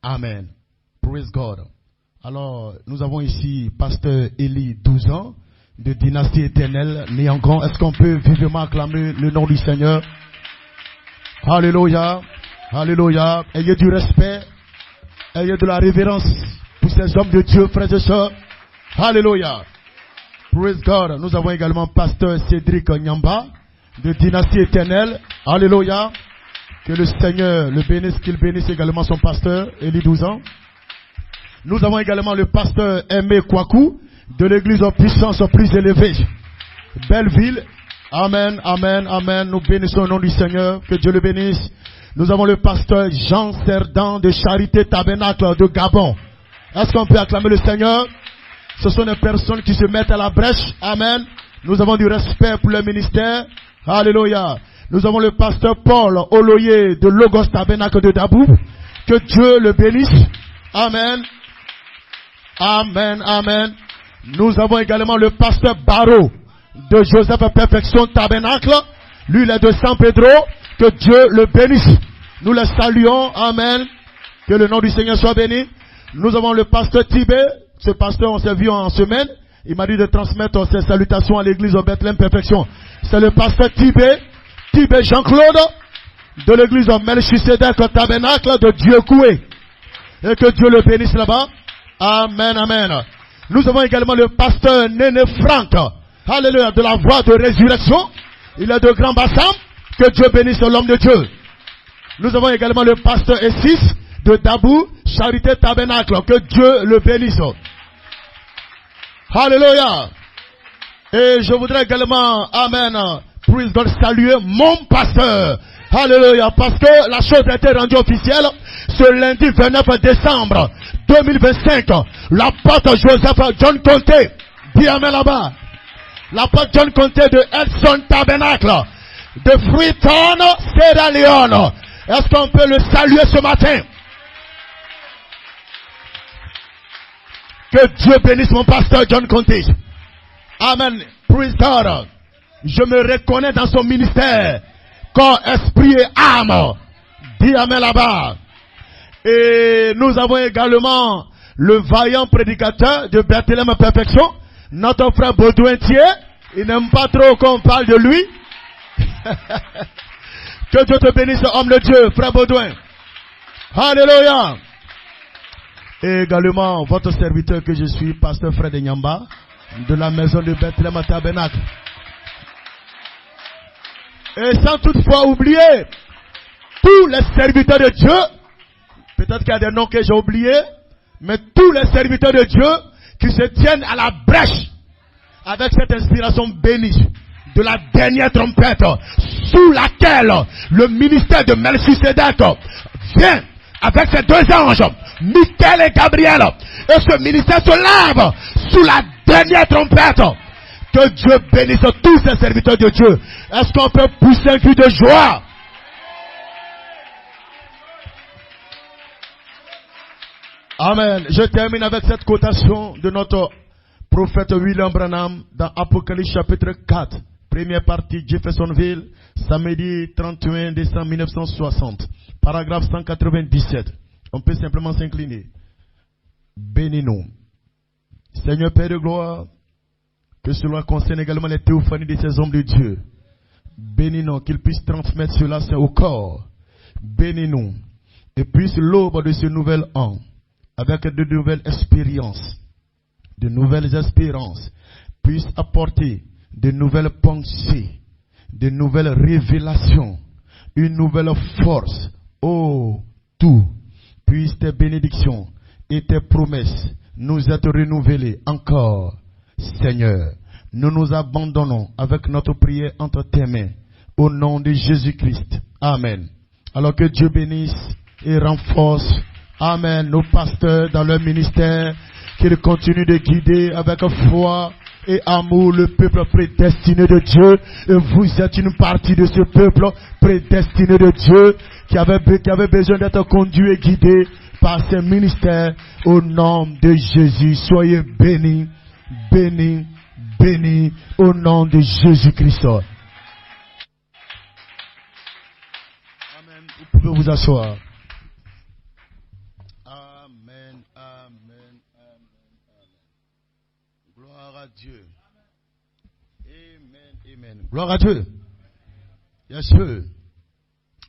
Amen. Praise God. Alors, nous avons ici Pasteur Élie 12 ans. De dynastie éternelle, Niangon. Est-ce qu'on peut vivement acclamer le nom du Seigneur? Alléluia. Alléluia. Ayez du respect. Ayez de la révérence pour ces hommes de Dieu, frères et sœurs. Alléluia. Praise God. Nous avons également Pasteur Cédric Nyamba, de dynastie éternelle. Alléluia. Que le Seigneur le bénisse, qu'il bénisse également son pasteur, Élie 12 ans. Nous avons également le pasteur Aimé Kwaku, de l'église en puissance plus élevée, Belleville, Amen, amen, amen. Nous bénissons le nom du Seigneur. Que Dieu le bénisse. Nous avons le pasteur Jean Cerdan de Charité Tabernacle de Gabon. Est-ce qu'on peut acclamer le Seigneur? Ce sont des personnes qui se mettent à la brèche. Amen. Nous avons du respect pour le ministère. Alléluia. Nous avons le pasteur Paul Oloye de Logos Tabernacle de Dabou. Que Dieu le bénisse. Amen. Amen, amen. Nous avons également le pasteur Barreau de Joseph Perfection Tabernacle. Lui, il est de San Pedro. Que Dieu le bénisse. Nous le saluons. Amen. Que le nom du Seigneur soit béni. Nous avons le pasteur Tibé. Ce pasteur, on s'est vu en semaine. Il m'a dit de transmettre ses salutations à l'église au Bethléem Perfection. C'est le pasteur Tibé Jean-Claude de l'église au Melchisedec Tabernacle de Dieu Coué. Et que Dieu le bénisse là-bas. Amen, amen. Nous avons également le pasteur Néné Franck. Alléluia, de la voie de résurrection. Il est de Grand Bassam. Que Dieu bénisse l'homme de Dieu. Nous avons également le pasteur Essis de Dabou, Charité Tabernacle. Que Dieu le bénisse. Alléluia. Et je voudrais également, amen, praise God, saluer mon pasteur. Alléluia. Parce que la chose a été rendue officielle ce lundi 29 décembre 2025. L'apôtre Joseph John Conté. Dis amen là-bas. L'apôtre John Conté de Edson Tabernacle. De Freetown, Sierra Leone. Est-ce qu'on peut le saluer ce matin? Que Dieu bénisse mon pasteur John Conté. Amen. Praise God. Je me reconnais dans son ministère. Corps, esprit et âme. Dis amen là-bas. Et nous avons également le vaillant prédicateur de Bethléem Perfection. Notre frère Baudouin Thier. Il n'aime pas trop qu'on parle de lui. Que Dieu te bénisse, homme de Dieu, frère Baudouin. Alléluia. Et également, votre serviteur que je suis, pasteur Fred Nyamba, de la maison de Bethléem Tabernacle. Et sans toutefois oublier tous les serviteurs de Dieu, peut-être qu'il y a des noms que j'ai oubliés, mais tous les serviteurs de Dieu qui se tiennent à la brèche avec cette inspiration bénie de la dernière trompette sous laquelle le ministère de Melchisedec vient avec ses deux anges, Michael et Gabriel. Et ce ministère se lève sous la dernière trompette. Que Dieu bénisse tous ces serviteurs de Dieu. Est-ce qu'on peut pousser un cri de joie? Amen. Je termine avec cette quotation de notre prophète William Branham dans Apocalypse chapitre 4. Première partie, Jeffersonville, samedi 31 décembre 1960. Paragraphe 197. On peut simplement s'incliner. Bénis-nous. Seigneur Père de gloire, que cela concerne également les théophanies de ces hommes de Dieu. Bénis-nous, qu'ils puissent transmettre cela au corps. Bénis-nous. Et puisse l'aube de ce nouvel an, avec de nouvelles expériences, de nouvelles espérances, puisse apporter de nouvelles pensées, de nouvelles révélations, une nouvelle force. Oh, tout, puisse tes bénédictions et tes promesses nous être renouvelées encore. Seigneur, nous nous abandonnons avec notre prière entre tes mains, au nom de Jésus-Christ. Amen. Alors que Dieu bénisse et renforce, amen, nos pasteurs dans leur ministère, qu'ils continuent de guider avec foi et amour le peuple prédestiné de Dieu. Et vous êtes une partie de ce peuple prédestiné de Dieu qui avait besoin d'être conduit et guidé par ces ministères au nom de Jésus. Soyez bénis, bénis, bénis au nom de Jésus-Christ. Amen. Vous pouvez vous asseoir. Amen, amen, amen, amen. Gloire à Dieu. Amen, amen. Gloire à Dieu. Bien sûr.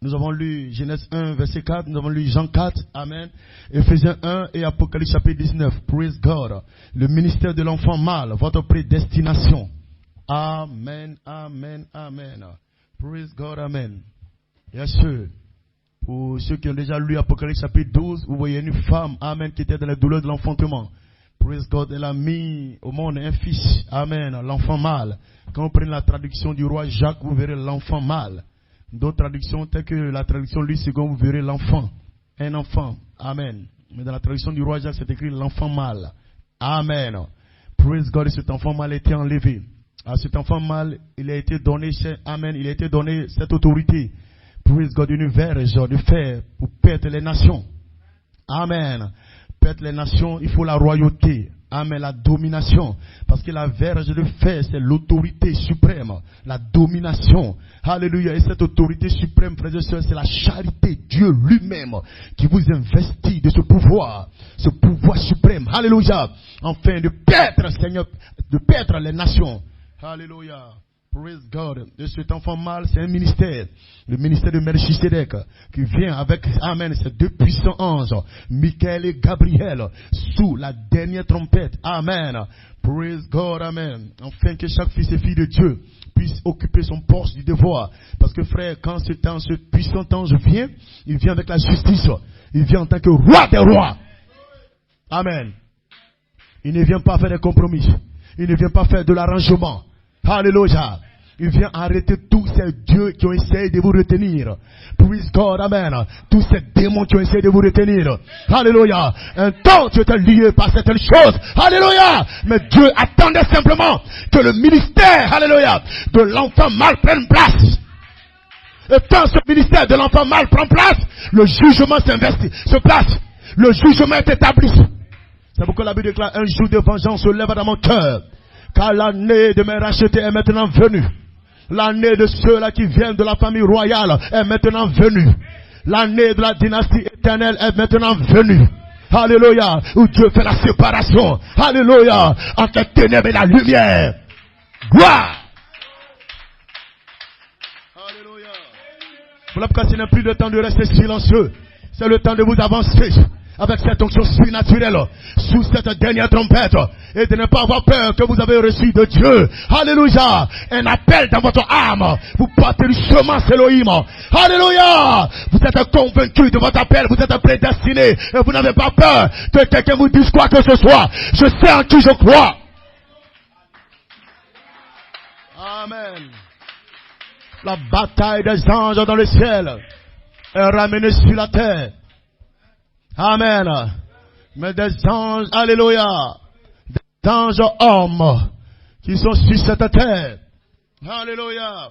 Nous avons lu Genèse 1, verset 4. Nous avons lu Jean 4. Amen. Éphésiens 1 et Apocalypse chapitre 19. Praise God. Le ministère de l'enfant mâle. Votre prédestination. Amen, amen, amen. Praise God, amen. Bien sûr. Pour ceux qui ont déjà lu Apocalypse chapitre 12, vous voyez une femme, amen, qui était dans la douleur de l'enfantement. Praise God, elle a mis au monde un fils. Amen. L'enfant mâle. Quand vous prenez la traduction du roi Jacques, vous verrez l'enfant mâle. D'autres traductions, telles que la traduction Louis II, vous verrez l'enfant. Un enfant. Amen. Mais dans la traduction du roi Jacques, c'est écrit l'enfant mâle. Amen. Praise God, cet enfant mâle a été enlevé. À cet enfant mâle, il a été donné, amen, il a été donné cette autorité. Praise God, une verge de fer pour perdre les nations. Amen. Perdre les nations, il faut la royauté. Amen, la domination. Parce que la verge de fer, c'est l'autorité suprême. La domination. Alléluia. Et cette autorité suprême, frères et sœurs, c'est la charité. Dieu lui-même qui vous investit de ce pouvoir suprême. Alléluia. Afin de perdre, Seigneur, de perdre les nations. Alléluia. Praise God. De cet enfant mâle, c'est un ministère. Le ministère de Melchisedec qui vient avec, amen, ces deux puissants anges, Michael et Gabriel, sous la dernière trompette. Amen. Praise God. Amen. Afin que chaque fils et fille de Dieu puisse occuper son poste du devoir. Parce que frère, quand ce puissant ange vient, il vient avec la justice. Il vient en tant que roi des rois. Amen. Il ne vient pas faire des compromis. Il ne vient pas faire de l'arrangement. Alléluia. Il vient arrêter tous ces dieux qui ont essayé de vous retenir. Praise God, amen. Tous ces démons qui ont essayé de vous retenir. Alléluia. Un temps tu étais lié par certaines choses. Alléluia. Mais Dieu attendait simplement que le ministère, alléluia, de l'enfant mâle prenne place. Et quand ce ministère de l'enfant mâle prend place, le jugement s'investit, se place. Le jugement est établi. C'est pourquoi la Bible déclare: un jour de vengeance se lève dans mon cœur. Car l'année de mes rachetés est maintenant venue. L'année de ceux-là qui viennent de la famille royale est maintenant venue. L'année de la dynastie éternelle est maintenant venue. Alléluia. Où Dieu fait la séparation. Alléluia. Entre les ténèbres et la lumière. Gloire. Alléluia. Voilà pourquoi ce n'est plus le temps de rester silencieux. C'est le temps de vous avancer avec cette onction surnaturelle, sous cette dernière trompette, et de ne pas avoir peur que vous avez reçu de Dieu. Alléluia. Un appel dans votre âme. Vous portez une semence Elohim. Alléluia. Vous êtes convaincu de votre appel. Vous êtes prédestiné. Et vous n'avez pas peur que quelqu'un vous dise quoi que ce soit. Je sais en qui je crois. Amen. La bataille des anges dans le ciel est ramenée sur la terre. Amen. Mais des anges, alléluia, des anges hommes qui sont sur cette terre. Alléluia.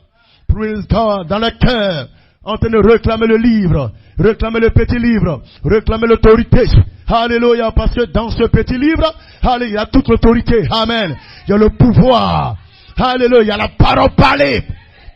Praise God. Dans le cœur, en train de réclamer le livre, réclamer le petit livre, réclamer l'autorité. Alléluia. Parce que dans ce petit livre, alléluia, il y a toute l'autorité. Amen. Il y a le pouvoir. Alléluia. Il y a la parole parlée.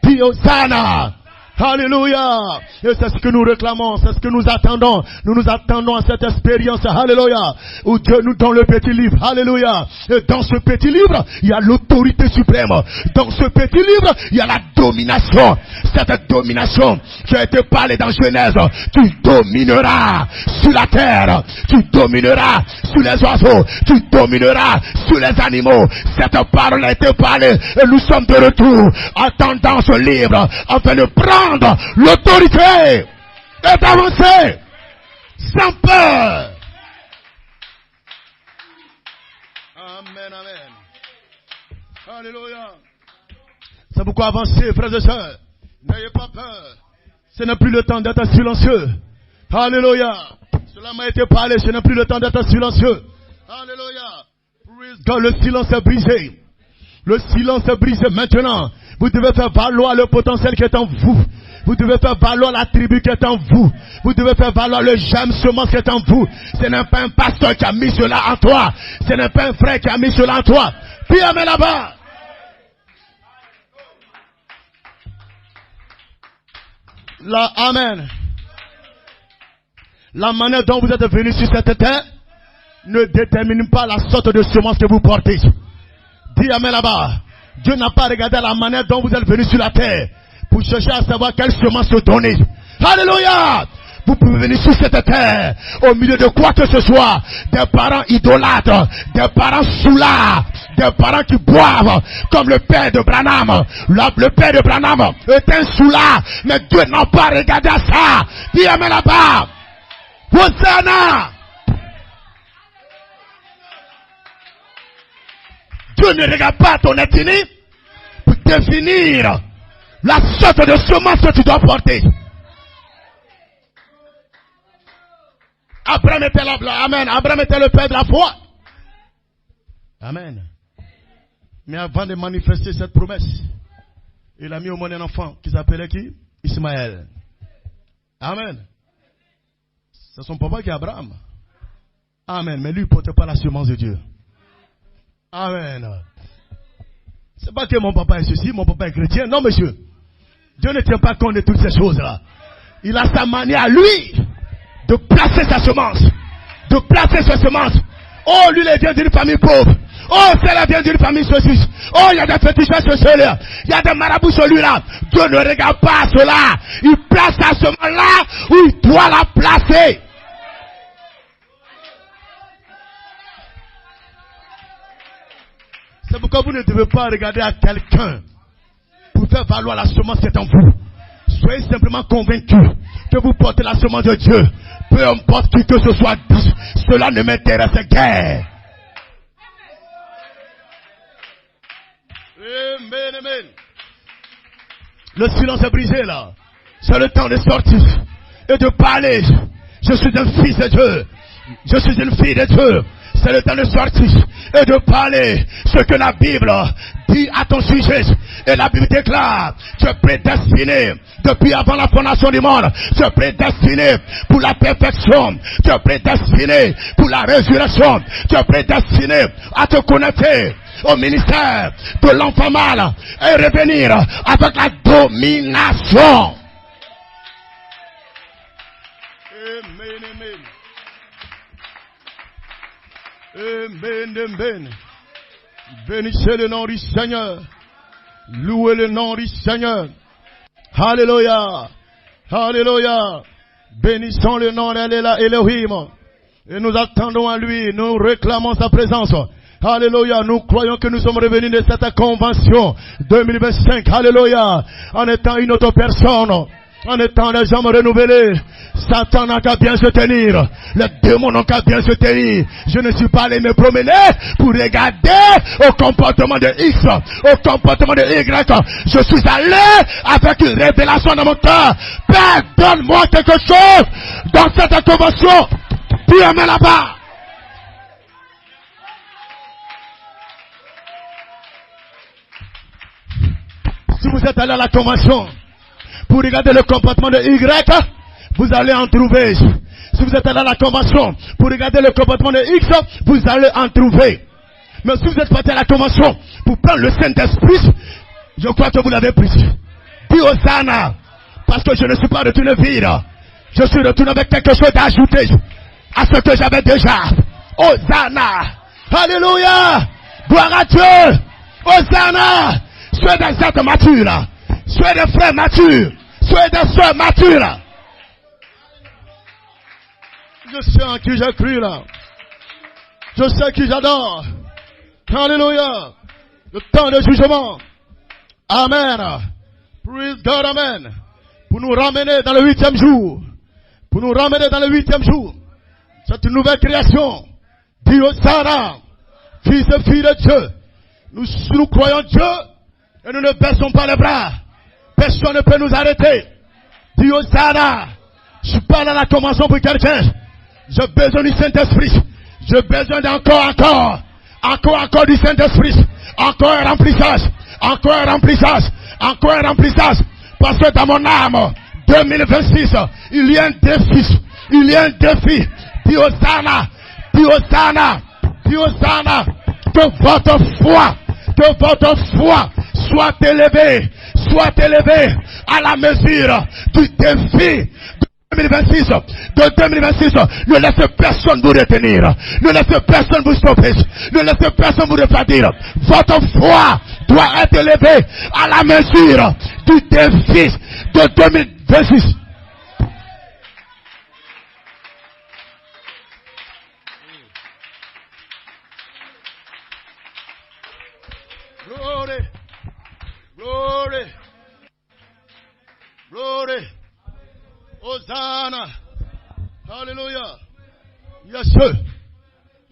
Puis Hosanna. Alléluia. Et c'est ce que nous réclamons, c'est ce que nous attendons. Nous nous attendons à cette expérience. Alléluia. Où Dieu nous donne le petit livre. Alléluia. Et dans ce petit livre, il y a l'autorité suprême. Dans ce petit livre, il y a la domination. Cette domination qui a été parlée dans Genèse. Tu domineras sur la terre. Tu domineras sur les oiseaux. Tu domineras sur les animaux. Cette parole a été parlée. Et nous sommes de retour, attendant ce livre, afin de prendre l'autorité et d'avancer sans peur. Amen, amen. Alléluia. C'est pourquoi avancez, frères et sœurs. N'ayez pas peur. Ce n'est plus le temps d'être silencieux. Alléluia. Cela m'a été parlé. Ce n'est plus le temps d'être silencieux. Alléluia. Quand le silence est brisé. Le silence est brisé maintenant. Vous devez faire valoir le potentiel qui est en vous. Vous devez faire valoir la tribu qui est en vous. Vous devez faire valoir le germe semence qui est en vous. Ce n'est pas un pasteur qui a mis cela en toi. Ce n'est pas un frère qui a mis cela en toi. Puis amène là-bas. Amen. La manière dont vous êtes venus sur cette terre ne détermine pas la sorte de semence que vous portez. Dis amen là-bas. Dieu n'a pas regardé la manière dont vous êtes venus sur la terre pour chercher à savoir quelle semence se donner. Alléluia. Vous pouvez venir sur cette terre au milieu de quoi que ce soit. Des parents idolâtres, des parents soulards, des parents qui boivent comme le père de Branham. Le père de Branham est un soulard, mais Dieu n'a pas regardé à ça. Dis amen là-bas. Hosanna. Dieu ne regarde pas ton ethnie pour définir la sorte de semence que tu dois porter. Abraham était Amen. Abraham était le père de la foi. Amen. Mais avant de manifester cette promesse, il a mis au monde un enfant qui s'appelait qui? Ismaël. Amen. C'est son papa qui est Abraham. Amen. Mais lui, il ne portait pas la semence de Dieu. Amen. C'est pas que mon papa est ceci, mon papa est chrétien. Non, monsieur. Dieu ne tient pas compte de toutes ces choses-là. Il a sa manière à lui de placer sa semence. De placer sa semence. Oh, lui, il vient d'une famille pauvre. Oh, celle-là vient d'une famille ceci. Oh, il y a des fétichistes sur celui-là. Il y a des marabouts sur lui-là. Dieu ne regarde pas cela. Il place sa semence là où il doit la placer. C'est pourquoi vous ne devez pas regarder à quelqu'un pour faire valoir la semence qui est en vous. Soyez simplement convaincus que vous portez la semence de Dieu. Peu importe qui que ce soit, cela ne m'intéresse guère. Amen, amen. Le silence est brisé là. C'est le temps de sortir et de parler. Je suis un fils de Dieu. Je suis une fille de Dieu. C'est le temps de sortir et de parler ce que la Bible dit à ton sujet. Et la Bible déclare, tu es prédestiné depuis avant la fondation du monde. Tu es prédestiné pour la perfection. Tu es prédestiné pour la résurrection. Tu es prédestiné à te connecter au ministère de l'enfant mâle et revenir avec la domination. Amen, amen. Amen, amen. Bénissez le nom du Seigneur. Louez le nom du Seigneur. Alléluia. Alléluia. Bénissons le nom d'Elohim. Et nous attendons à lui. Nous réclamons sa présence. Alléluia. Nous croyons que nous sommes revenus de cette convention 2025. Alléluia. En étant une autre personne. En étant des hommes renouvelés. Satan n'a qu'à bien se tenir. Les démons n'ont qu'à bien se tenir. Je ne suis pas allé me promener pour regarder au comportement de X, au comportement de Y. Je suis allé avec une révélation dans mon cœur. Père, donne-moi quelque chose dans cette convention. Puis amène là-bas. Si vous êtes allé à la convention pour regarder le comportement de Y, vous allez en trouver. Si vous êtes allé à la convention pour regarder le comportement de X, vous allez en trouver. Mais si vous êtes parti à la convention pour prendre le Saint-Esprit, je crois que vous l'avez pris. Dis Hosanna, parce que je ne suis pas retourné vide. Je suis retourné avec quelque chose à ajouter à ce que j'avais déjà. Hosanna, alléluia, gloire à Dieu. Hosanna, soyez des êtres matures, soyez des frères matures, soyez des soeurs matures. Je sais en qui j'ai cru là. Je sais qui j'adore. Alléluia. Le temps de jugement. Amen. Praise God, amen. Pour nous ramener dans le 8e jour. Pour nous ramener dans le 8e jour. C'est une nouvelle création. Dieu Sarah, fils et fille de Dieu. Nous croyons Dieu et nous ne baissons pas les bras. Personne ne peut nous arrêter. Dieu Sarah, je parle à la convention pour quelqu'un. J'ai besoin du Saint-Esprit. J'ai besoin encore du Saint-Esprit. Encore un remplissage. Encore un remplissage. Encore un remplissage. Parce que dans mon âme, 2026, il y a un défi. Il y a un défi. Dis Hosanna. Dis Hosanna. Dis Hosanna. Que votre foi soit élevée. Soit élevée à la mesure du défi. 2026, de 2026, ne laissez personne vous retenir, ne laissez personne vous stopper, ne laissez personne vous refroidir. Votre foi doit être élevée à la mesure du défi de 2026. Glory, glory, glory. Hosanna. Alléluia. Yes, sir.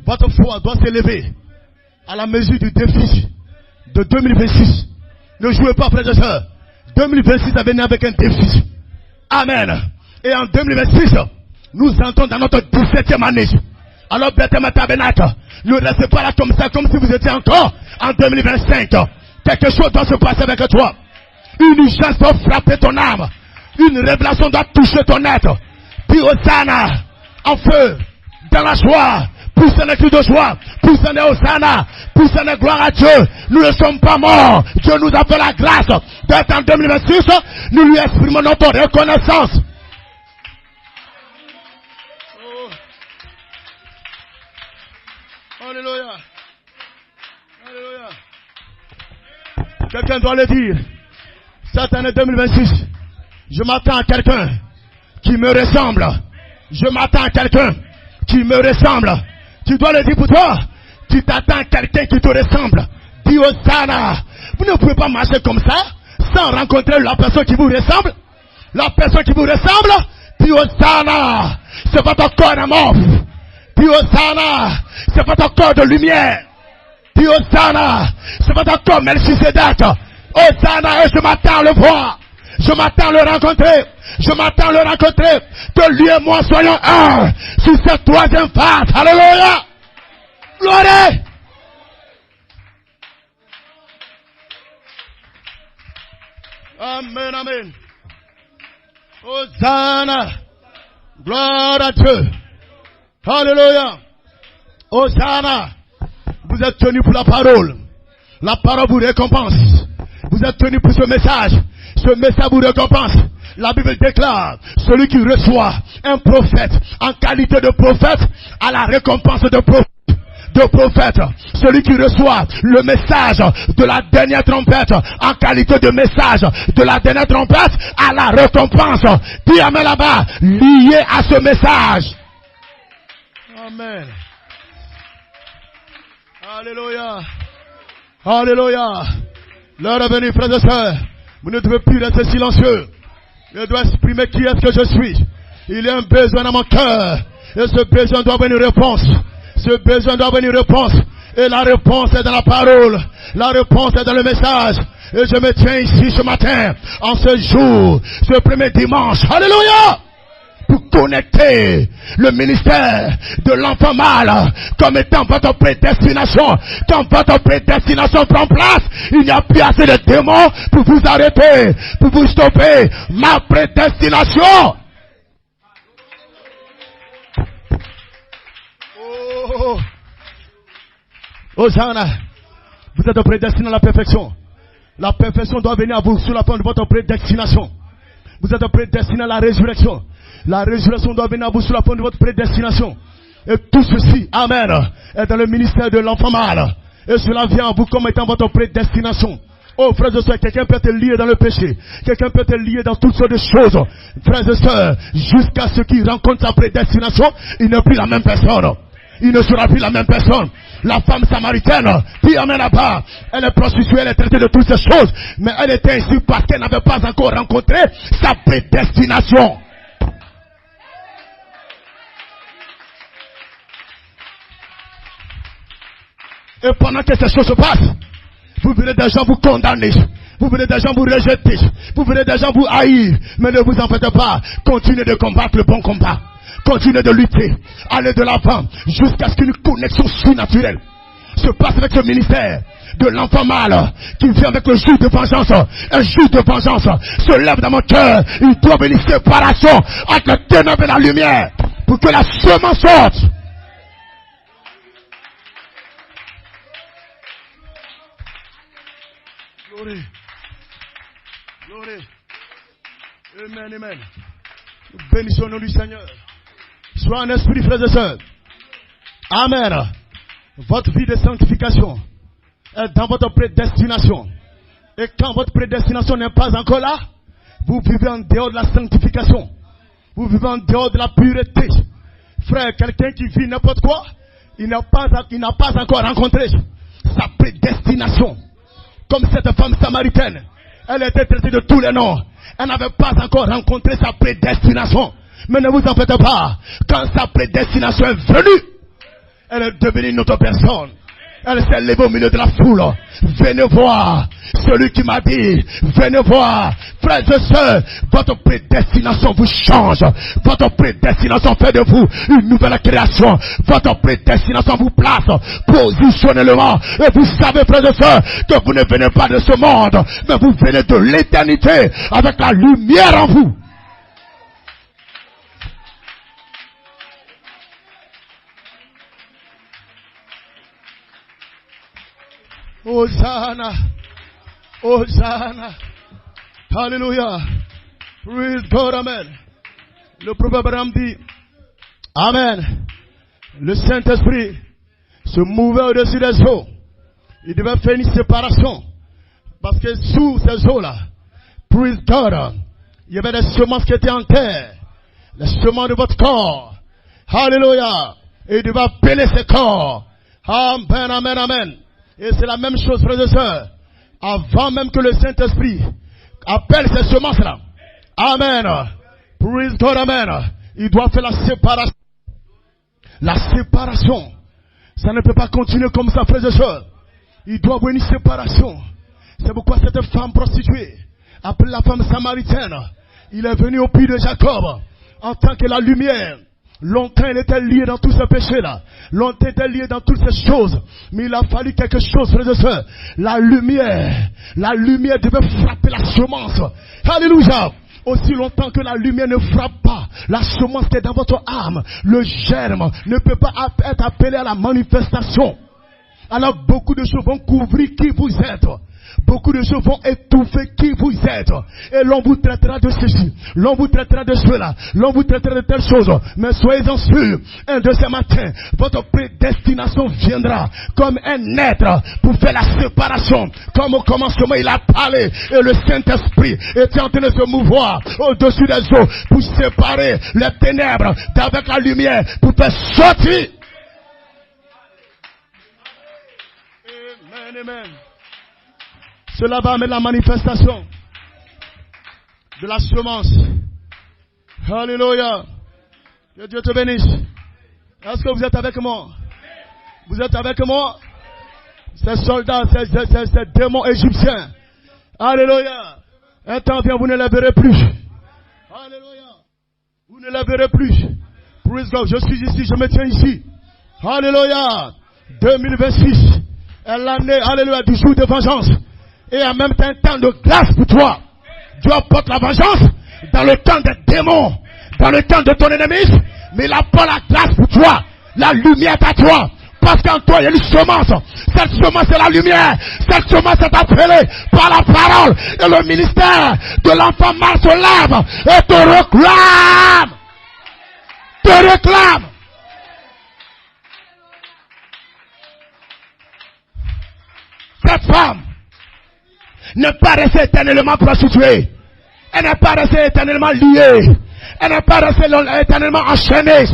Votre foi doit s'élever à la mesure du défi de 2026. Ne jouez pas, frères et sœurs. 2026 a venu avec un défi. Amen. Et en 2026, nous entrons dans notre 17e année. Alors, Bethlehem Tabernacle, ne restez pas là comme ça, comme si vous étiez encore en 2025. Quelque chose doit se passer avec toi. Une urgence doit frapper ton âme. Une révélation doit toucher ton être. Puis Hosanna, en feu, dans la joie. Poussez les cris de joie. Poussez les Hosanna. Poussez les gloire à Dieu. Nous ne sommes pas morts. Dieu nous a fait la grâce d'être en 2026. Nous lui exprimons notre reconnaissance. Alléluia. Alléluia. Quelqu'un doit le dire. Cette année 2026, je m'attends à quelqu'un qui me ressemble. Je m'attends à quelqu'un qui me ressemble. Tu dois le dire pour toi. Tu t'attends à quelqu'un qui te ressemble. Dis Hosanna. Vous ne pouvez pas marcher comme ça sans rencontrer la personne qui vous ressemble. La personne qui vous ressemble. Dis Hosanna. C'est votre corps amour. Dis Hosanna. C'est votre corps de lumière. Dis Hosanna. C'est votre corps Melchisedec. Hosanna, et je m'attends à le voir. Je m'attends à le rencontrer. Je m'attends à le rencontrer. Que lui et moi soyons un sur cette troisième phase. Alléluia. Gloire. Amen, amen. Hosanna. Gloire à Dieu. Alléluia. Hosanna. Vous êtes tenus pour la parole. La parole vous récompense. Vous êtes tenus pour ce message. Ce message vous récompense. La Bible déclare, celui qui reçoit un prophète en qualité de prophète a la récompense de prophète. Celui qui reçoit le message de la dernière trompette en qualité de message de la dernière trompette a la récompense. Dis amen là-bas, lié à ce message. Amen. Alléluia. Alléluia. L'heure est venue, frères et sœurs. Vous ne devez plus rester silencieux. Je dois exprimer qui est-ce que je suis. Il y a un besoin dans mon cœur. Et ce besoin doit avoir une réponse. Ce besoin doit avoir une réponse. Et la réponse est dans la parole. La réponse est dans le message. Et je me tiens ici ce matin, en ce jour, ce premier dimanche. Alléluia! Pour connecter le ministère de l'enfant mâle comme étant votre prédestination. Quand votre prédestination prend place, il n'y a plus assez de démons pour vous arrêter, pour vous stopper. Ma prédestination. Oh, Hosanna, vous êtes prédestiné à la perfection. La perfection doit venir à vous sous la forme de votre prédestination. Vous êtes prédestiné à la résurrection. La résurrection doit venir à vous sous la forme de votre prédestination. Et tout ceci, amen, est dans le ministère de l'enfant mâle. Et cela vient à vous comme étant votre prédestination. Oh, frères et sœurs, quelqu'un peut être lié dans le péché. Quelqu'un peut être lié dans toutes sortes de choses. Frères et sœurs, jusqu'à ce qu'il rencontre sa prédestination, il n'est plus la même personne. Il ne sera plus la même personne. La femme samaritaine, qui amène là-bas, elle est prostituée, elle est traitée de toutes ces choses. Mais elle était ici parce qu'elle n'avait pas encore rencontré sa prédestination. Et pendant que ces choses se passent, vous verrez des gens vous condamner. Vous verrez des gens vous rejeter. Vous verrez des gens vous haïr. Mais ne vous en faites pas. Continuez de combattre le bon combat. Continuez de lutter. Allez de l'avant. Jusqu'à ce qu'une connexion surnaturelle se passe avec ce ministère de l'enfant mâle qui vient avec le jour de vengeance. Un jour de vengeance se lève dans mon cœur. Il doit venir une séparation entre le ténèbre et la lumière pour que la semence sorte. Glory. Glory. Amen, amen. Nous bénissons le nom du Seigneur. Sois en esprit, frères et sœurs. Amen. Votre vie de sanctification est dans votre prédestination. Et quand votre prédestination n'est pas encore là, vous vivez en dehors de la sanctification. Vous vivez en dehors de la pureté. Frère, quelqu'un qui vit n'importe quoi, il n'a pas encore rencontré sa prédestination. Comme cette femme samaritaine, elle était traitée de tous les noms. Elle n'avait pas encore rencontré sa prédestination. Mais ne vous en faites pas. Quand sa prédestination est venue, elle est devenue une autre personne. Elle s'est levée au milieu de la foule. Venez voir celui qui m'a dit, venez voir. Frères et sœurs, votre prédestination vous change. Votre prédestination fait de vous une nouvelle création. Votre prédestination vous place positionnellement. Et vous savez, frères et sœurs, que vous ne venez pas de ce monde, mais vous venez de l'éternité avec la lumière en vous. Hosanna, Hosanna, Alléluia, praise God, Amen. Le prophète Abraham dit, Amen. Le Saint-Esprit se mouvait au-dessus des eaux. Il devait faire une séparation. Parce que sous ces eaux-là, praise God, il y avait des semences qui étaient en terre. Les semences de votre corps. Alléluia. Et il devait appeler ces corps. Amen, amen, amen. Et c'est la même chose, frères et sœurs. Avant même que le Saint-Esprit appelle ces semences-là. Amen. Praise God, amen. Il doit faire la séparation. La séparation. Ça ne peut pas continuer comme ça, frères et sœurs. Il doit avoir une séparation. C'est pourquoi cette femme prostituée, appelée la femme samaritaine, il est venu au puits de Jacob en tant que la lumière. Longtemps il était lié dans tous ces péchés-là. Longtemps il était lié dans toutes ces choses. Mais il a fallu quelque chose, frères et sœurs. La lumière devait frapper la semence. Alléluia. Aussi longtemps que la lumière ne frappe pas la semence qui est dans votre âme, le germe ne peut pas être appelé à la manifestation. Alors beaucoup de choses vont couvrir qui vous êtes. Beaucoup de choses vont étouffer qui vous êtes. Et l'on vous traitera de ceci, l'on vous traitera de cela, l'on vous traitera de telles choses. Mais soyez-en sûrs, un de ces matins, votre prédestination viendra comme un être pour faire la séparation. Comme au commencement il a parlé et le Saint-Esprit était en train de se mouvoir au-dessus des eaux pour séparer les ténèbres d'avec la lumière, pour faire sortir. Amen, amen. Cela va amener la manifestation de la semence. Alléluia. Que Dieu te bénisse. Est-ce que vous êtes avec moi? Vous êtes avec moi? Ces soldats, ces démons égyptiens. Alléluia. Un temps vient, vous ne les verrez plus. Alléluia. Vous ne les verrez plus. Praise God. Je suis ici, je me tiens ici. Alléluia. 2026 est l'année, alléluia, du jour de vengeance. Et en même temps, un temps de grâce pour toi. Dieu apporte la vengeance dans le temps des démons, dans le temps de ton ennemi, mais il apporte la grâce pour toi. La lumière est à toi. Parce qu'en toi, il y a une semence. Cette semence, c'est la lumière. Cette semence est appelée par la parole. Et le ministère de l'enfant mâle se lève et te réclame. Te réclame. Cette femme n'est pas restée éternellement prostituée. Elle n'est pas restée éternellement liée. Elle n'est pas restée éternellement enchaînée.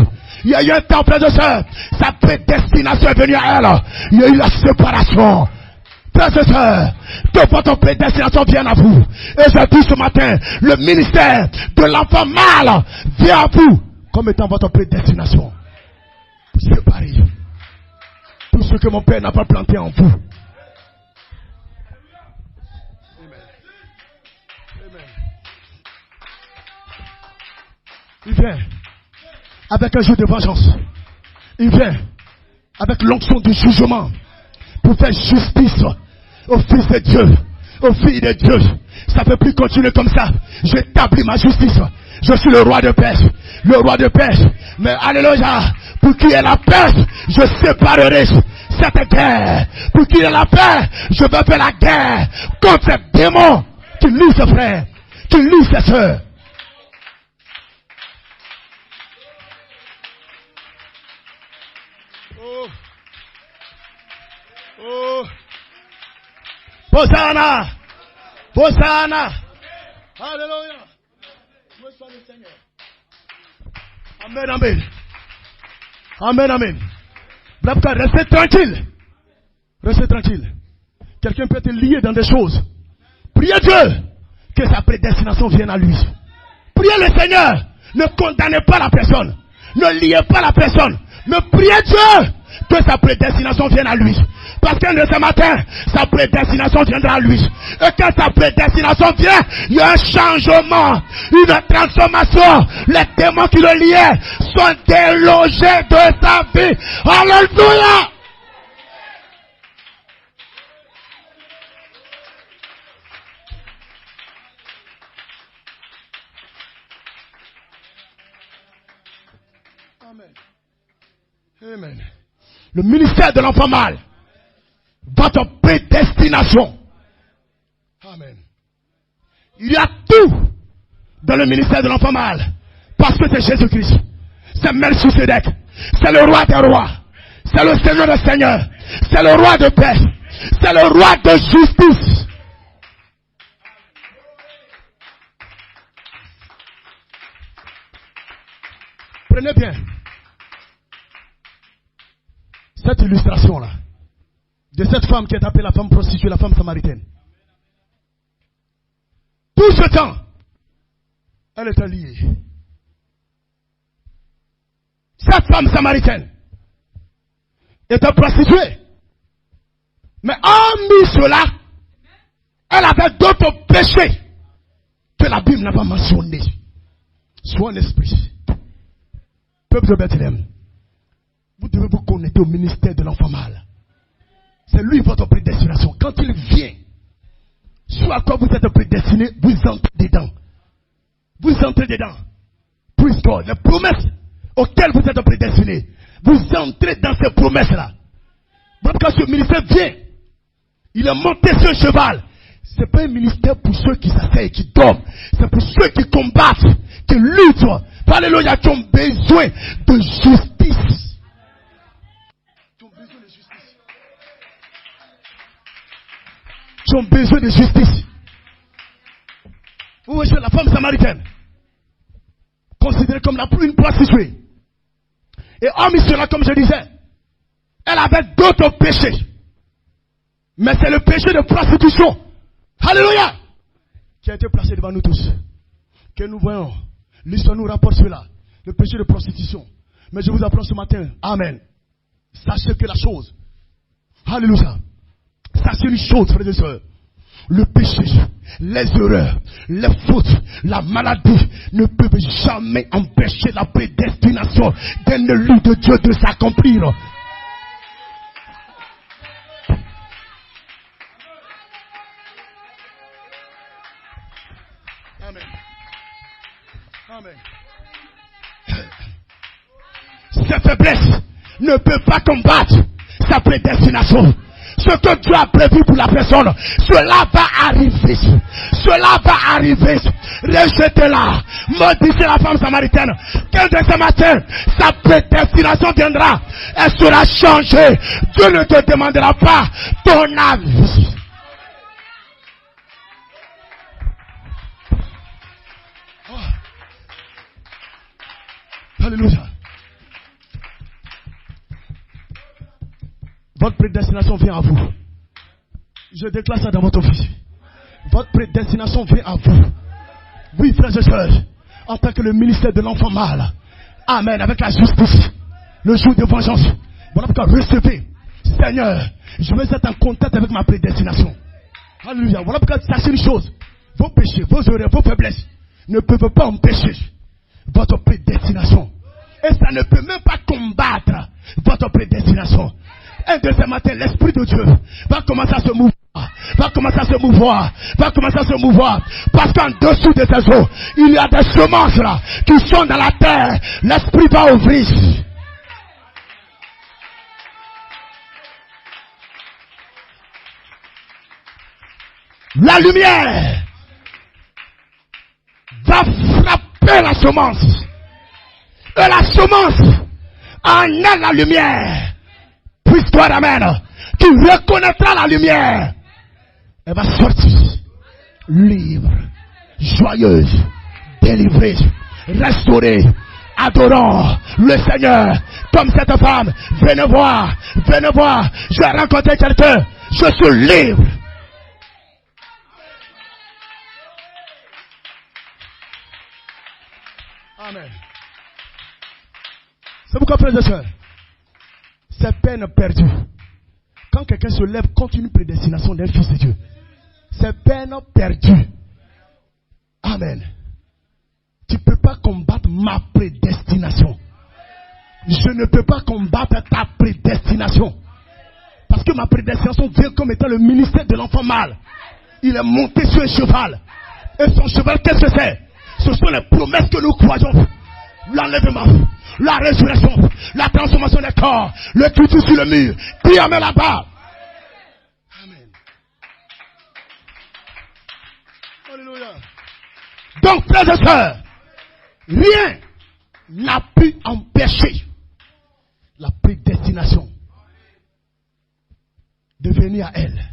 Il y a eu un temps, frères et sœurs, sa prédestination est venue à elle. Il y a eu la séparation. Frères et sœurs, que votre prédestination vienne à vous. Et je dis ce matin, le ministère de l'enfant mâle vient à vous comme étant votre prédestination. Vous séparez tout ce que mon Père n'a pas planté en vous. Il vient avec un jeu de vengeance. Il vient avec l'onction du jugement pour faire justice aux fils de Dieu, aux filles de Dieu. Ça ne peut plus continuer comme ça. J'établis ma justice. Je suis le roi de paix. Le roi de paix. Mais alléluia, pour qu'il y ait la paix, je séparerai cette guerre. Pour qu'il y ait la paix, je vais faire la guerre contre ces démons qui nuisent ses frères, qui nuisent ses sœurs. Hosanna! Hosanna! Alléluia! Où est le Seigneur? Amen, amen. Amen, amen. Restez tranquille. Restez tranquille. Quelqu'un peut être lié dans des choses. Priez Dieu que sa prédestination vienne à lui. Priez le Seigneur. Ne condamnez pas la personne. Ne liez pas la personne. Mais priez Dieu que sa prédestination vienne à lui. Parce que ce matin, sa prédestination viendra à lui. Et quand sa prédestination vient, il y a un changement, une transformation. Les démons qui le liaient sont délogés de sa vie. Alléluia! Amen. Amen. Le ministère de l'enfant mâle, votre prédestination. Amen. Il y a tout dans le ministère de l'enfant mâle. Parce que c'est Jésus-Christ. C'est Melchisedec. C'est le roi des rois. C'est le Seigneur des seigneurs. C'est le roi de paix. C'est le roi de justice. Prenez bien cette illustration-là de cette femme qui est appelée la femme prostituée, la femme samaritaine. Tout ce temps, elle était liée. Cette femme samaritaine était prostituée. Mais hormis cela, elle avait d'autres péchés que la Bible n'a pas mentionnés. Soit un esprit. Peuple de Bethléem, vous devez vous connecter au ministère de l'enfant mâle. C'est lui votre prédestination. Quand il vient, soit à quoi vous êtes prédestiné, vous entrez dedans. Vous entrez dedans. Praise God. Les promesses auxquelles vous êtes prédestiné, vous entrez dans ces promesses-là. Quand ce ministère vient, il est monté sur un cheval. Ce n'est pas un ministère pour ceux qui s'asseyent et qui dorment. C'est pour ceux qui combattent, qui luttent. Alléluia, qui ont besoin de justice. Qui ont besoin de justice. Qui ont besoin de justice. Vous voyez la femme samaritaine, considérée comme une prostituée. Et hormis cela, comme je disais, elle avait d'autres péchés. Mais c'est le péché de prostitution. Alléluia. Qui a été placé devant nous tous. Que nous voyons. L'histoire nous rapporte cela. Le péché de prostitution. Mais je vous apprends ce matin. Amen. Sachez que la chose. Alléluia. Sachez une chose, frères et sœurs. Le péché, les erreurs, les fautes, la maladie ne peuvent jamais empêcher la prédestination d'un élu de Dieu de s'accomplir. Amen. Amen. Cette faiblesse ne peut pas combattre sa prédestination. Ce que Dieu a prévu pour la personne, cela va arriver. Cela va arriver. Rejetez-la. Maudissez la femme samaritaine. Quand de ce matin, sa prédestination viendra, elle sera changée. Dieu ne te demandera pas ton avis. Alléluia. Votre prédestination vient à vous. Je déclare ça dans votre office. Votre prédestination vient à vous. Oui, frères et sœurs, en tant que le ministère de l'enfant mâle. Amen. Avec la justice. Le jour de vengeance. Voilà pourquoi recevez. Seigneur, je veux être en contact avec ma prédestination. Alléluia. Voilà pourquoi sachez une chose. Vos péchés, vos erreurs, vos faiblesses ne peuvent pas empêcher votre prédestination. Et ça ne peut même pas combattre votre prédestination. Un de ces matins, l'Esprit de Dieu va commencer à se mouvoir. Va commencer à se mouvoir. Va commencer à se mouvoir. Parce qu'en dessous de ces eaux, il y a des semences là qui sont dans la terre. L'Esprit va ouvrir. La lumière va frapper la semence. Et la semence en est la lumière. Puisse-toi, amen. Qui reconnaîtra la lumière. Elle va sortir libre, joyeuse, délivrée, restaurée, adorant le Seigneur. Comme cette femme. Venez voir. Venez voir. J'ai rencontré quelqu'un. Je suis libre. Amen. C'est pourquoi, frères et sœurs, c'est peine perdue. Quand quelqu'un se lève contre une prédestination d'un fils de Dieu, c'est peine perdue. Amen. Tu ne peux pas combattre ma prédestination. Je ne peux pas combattre ta prédestination. Parce que ma prédestination vient comme étant le ministère de l'enfant mâle. Il est monté sur un cheval. Et son cheval, qu'est-ce que c'est? Ce sont les promesses que nous croyons. L'enlèvement, la résurrection, la transformation des corps, le culte sur le mur. Dis amen là-bas. Amen. Alléluia. Donc, frères et sœurs, rien n'a pu empêcher la prédestination de venir à elle.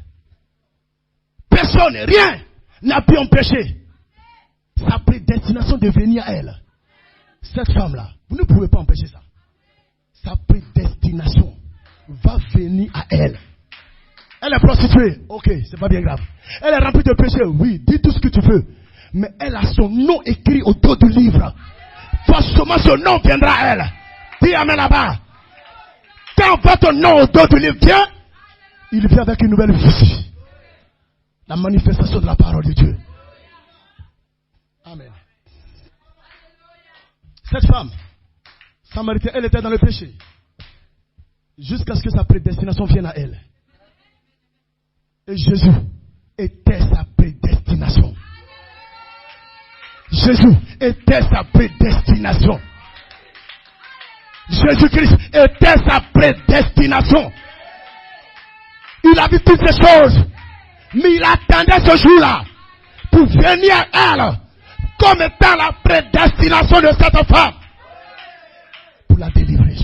Personne, rien n'a pu empêcher sa prédestination de venir à elle. Cette femme-là, vous ne pouvez pas empêcher ça. Sa prédestination va venir à elle. Elle est prostituée, ok, c'est pas bien grave. Elle est remplie de péchés, oui, dis tout ce que tu veux. Mais elle a son nom écrit au dos du livre. Forcément, ce nom viendra à elle. Dis amen là-bas. Quand votre nom au dos du livre vient, il vient avec une nouvelle vie. La manifestation de la parole de Dieu. Amen. Cette femme, samaritaine, elle était dans le péché. Jusqu'à ce que sa prédestination vienne à elle. Et Jésus était sa prédestination. Jésus était sa prédestination. Jésus-Christ était sa prédestination. Il a vu toutes ces choses. Mais il attendait ce jour-là pour venir à elle comme étant la prédestination de cette femme pour la délivrer.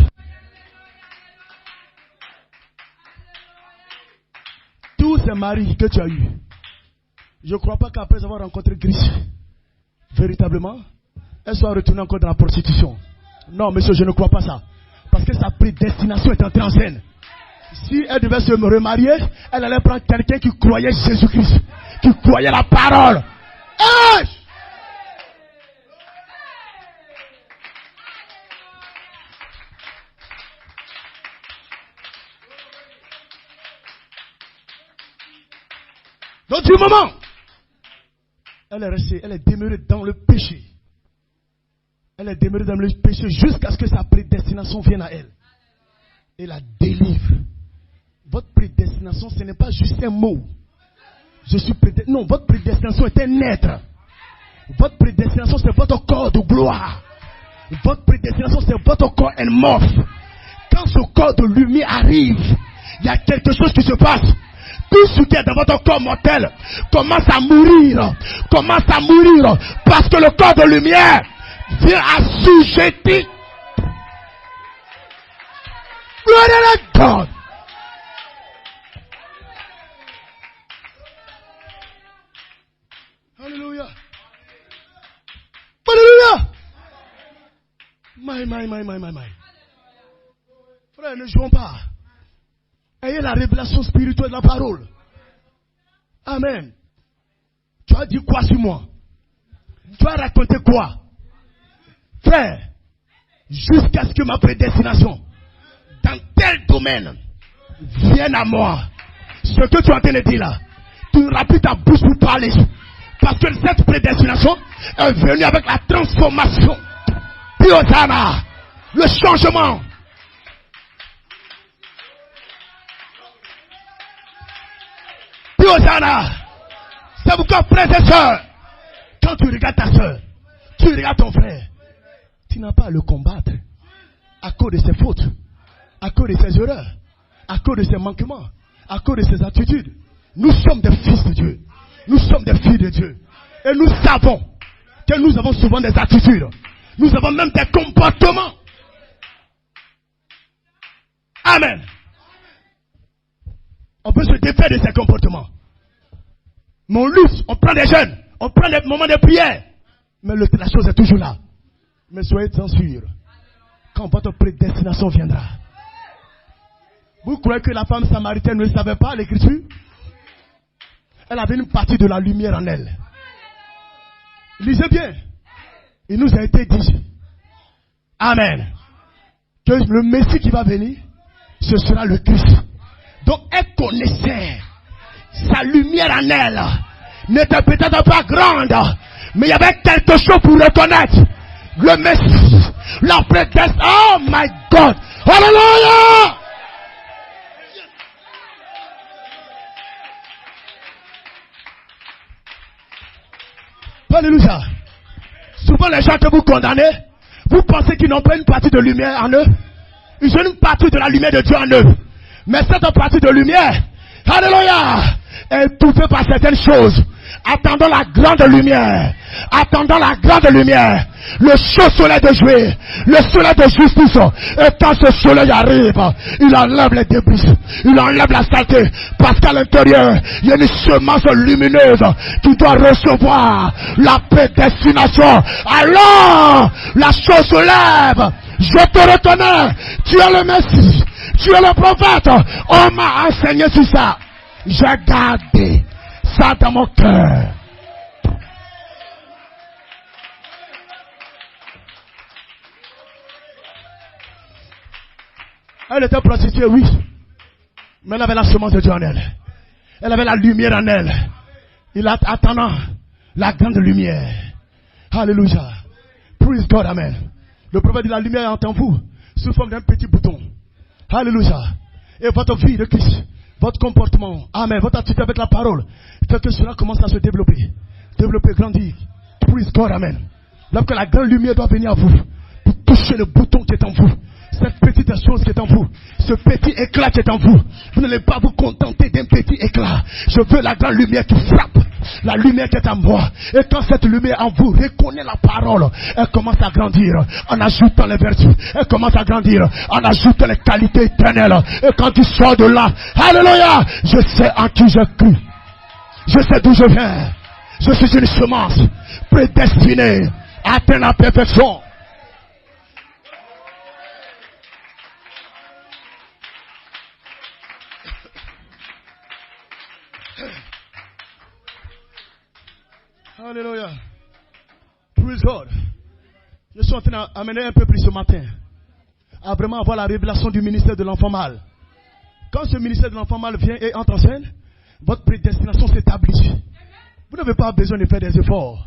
Tous ces maris que tu as eus, je ne crois pas qu'après avoir rencontré Christ, véritablement, elle soit retournée encore dans la prostitution. Non, monsieur, je ne crois pas ça. Parce que sa prédestination est entrée en scène. Si elle devait se remarier, elle allait prendre quelqu'un qui croyait Jésus-Christ, qui croyait la parole. Hey! Donc du moment, elle est restée, elle est demeurée dans le péché. Elle est demeurée dans le péché jusqu'à ce que sa prédestination vienne à elle. Et la délivre. Votre prédestination, ce n'est pas juste un mot. Je suis prédestiné. Non, votre prédestination est un être. Votre prédestination, c'est votre corps de gloire. Votre prédestination, c'est votre corps morphe. Quand ce corps de lumière arrive, il y a quelque chose qui se passe. Tout ce qui est dans votre corps mortel commence à mourir. Commence à mourir. Parce que le corps de lumière vient assujettir. Glory to God. Alléluia. Alléluia. My. Frère, ne jouons pas. Ayez la révélation spirituelle de la parole. Amen. Tu as dit quoi sur moi? Tu as raconté quoi? Frère, jusqu'à ce que ma prédestination dans tel domaine vienne à moi. Ce que tu es en train de dire là, tu n'auras plus ta bouche pour parler. Parce que cette prédestination est venue avec la transformation. Piotana, le changement. Piotana, c'est pourquoi frères et sœurs, quand tu regardes ta sœur, tu regardes ton frère, tu n'as pas à le combattre à cause de ses fautes, à cause de ses erreurs, à cause de ses manquements, à cause de ses attitudes. Nous sommes des fils de Dieu. Nous sommes des filles de Dieu. Et nous savons que nous avons souvent des attitudes. Nous avons même des comportements. Amen. On peut se défaire de ces comportements. Mais on lutte, on prend des jeûnes, on prend des moments de prière. Mais la chose est toujours là. Mais soyez sûrs, quand votre prédestination viendra. Vous croyez que la femme samaritaine ne savait pas l'écriture? Elle avait une partie de la lumière en elle. Lisez bien. Il nous a été dit. Amen. Que le Messie qui va venir ce sera le Christ. Donc elle connaissait. Sa lumière en elle n'était peut-être pas grande, mais il y avait quelque chose pour reconnaître le Messie, la prédestination. Oh my God! Hallelujah! Alléluia. Souvent les gens que vous condamnez, vous pensez qu'ils n'ont pas une partie de lumière en eux. Ils ont une partie de la lumière de Dieu en eux. Mais cette partie de lumière, alléluia, est étouffée par certaines choses. Attendons la grande lumière. Attendons la grande lumière. Le chaud soleil de juillet. Le soleil de justice. Et quand ce soleil arrive, il enlève les débris. Il enlève la saleté. Parce qu'à l'intérieur, il y a une semence lumineuse qui doit recevoir la prédestination. Alors, la chose se lève. Je te reconnais. Tu es le Messie. Tu es le prophète. On m'a enseigné sur ça. J'ai gardé ça dans mon cœur. Elle était prostituée, oui. Mais elle avait la semence de Dieu en elle. Elle avait la lumière en elle. Il a attendant la grande lumière. Alléluia. Praise God, amen. Le prophète dit la lumière est en vous, sous forme d'un petit bouton. Alléluia. Et votre vie de Christ, votre comportement, amen, votre attitude avec la parole, fait que cela commence à se développer. Développer, grandir. Praise God, amen. Lorsque la grande lumière doit venir à vous, pour toucher le bouton qui est en vous. Cette petite chose qui est en vous, ce petit éclat qui est en vous, vous n'allez pas vous contenter d'un petit éclat. Je veux la grande lumière qui frappe, la lumière qui est en moi. Et quand cette lumière en vous reconnaît la parole, elle commence à grandir en ajoutant les vertus. Elle commence à grandir en ajoutant les qualités éternelles. Et quand tu sors de là, alléluia, je sais en qui je crie. Je sais d'où je viens. Je suis une semence prédestinée à atteindre la perfection. Alléluia. Praise God. Je suis en train d'amener un peu plus ce matin à vraiment avoir la révélation du ministère de l'enfant mâle. Quand ce ministère de l'enfant mâle vient et entre en scène, votre prédestination s'établit. Vous n'avez pas besoin de faire des efforts.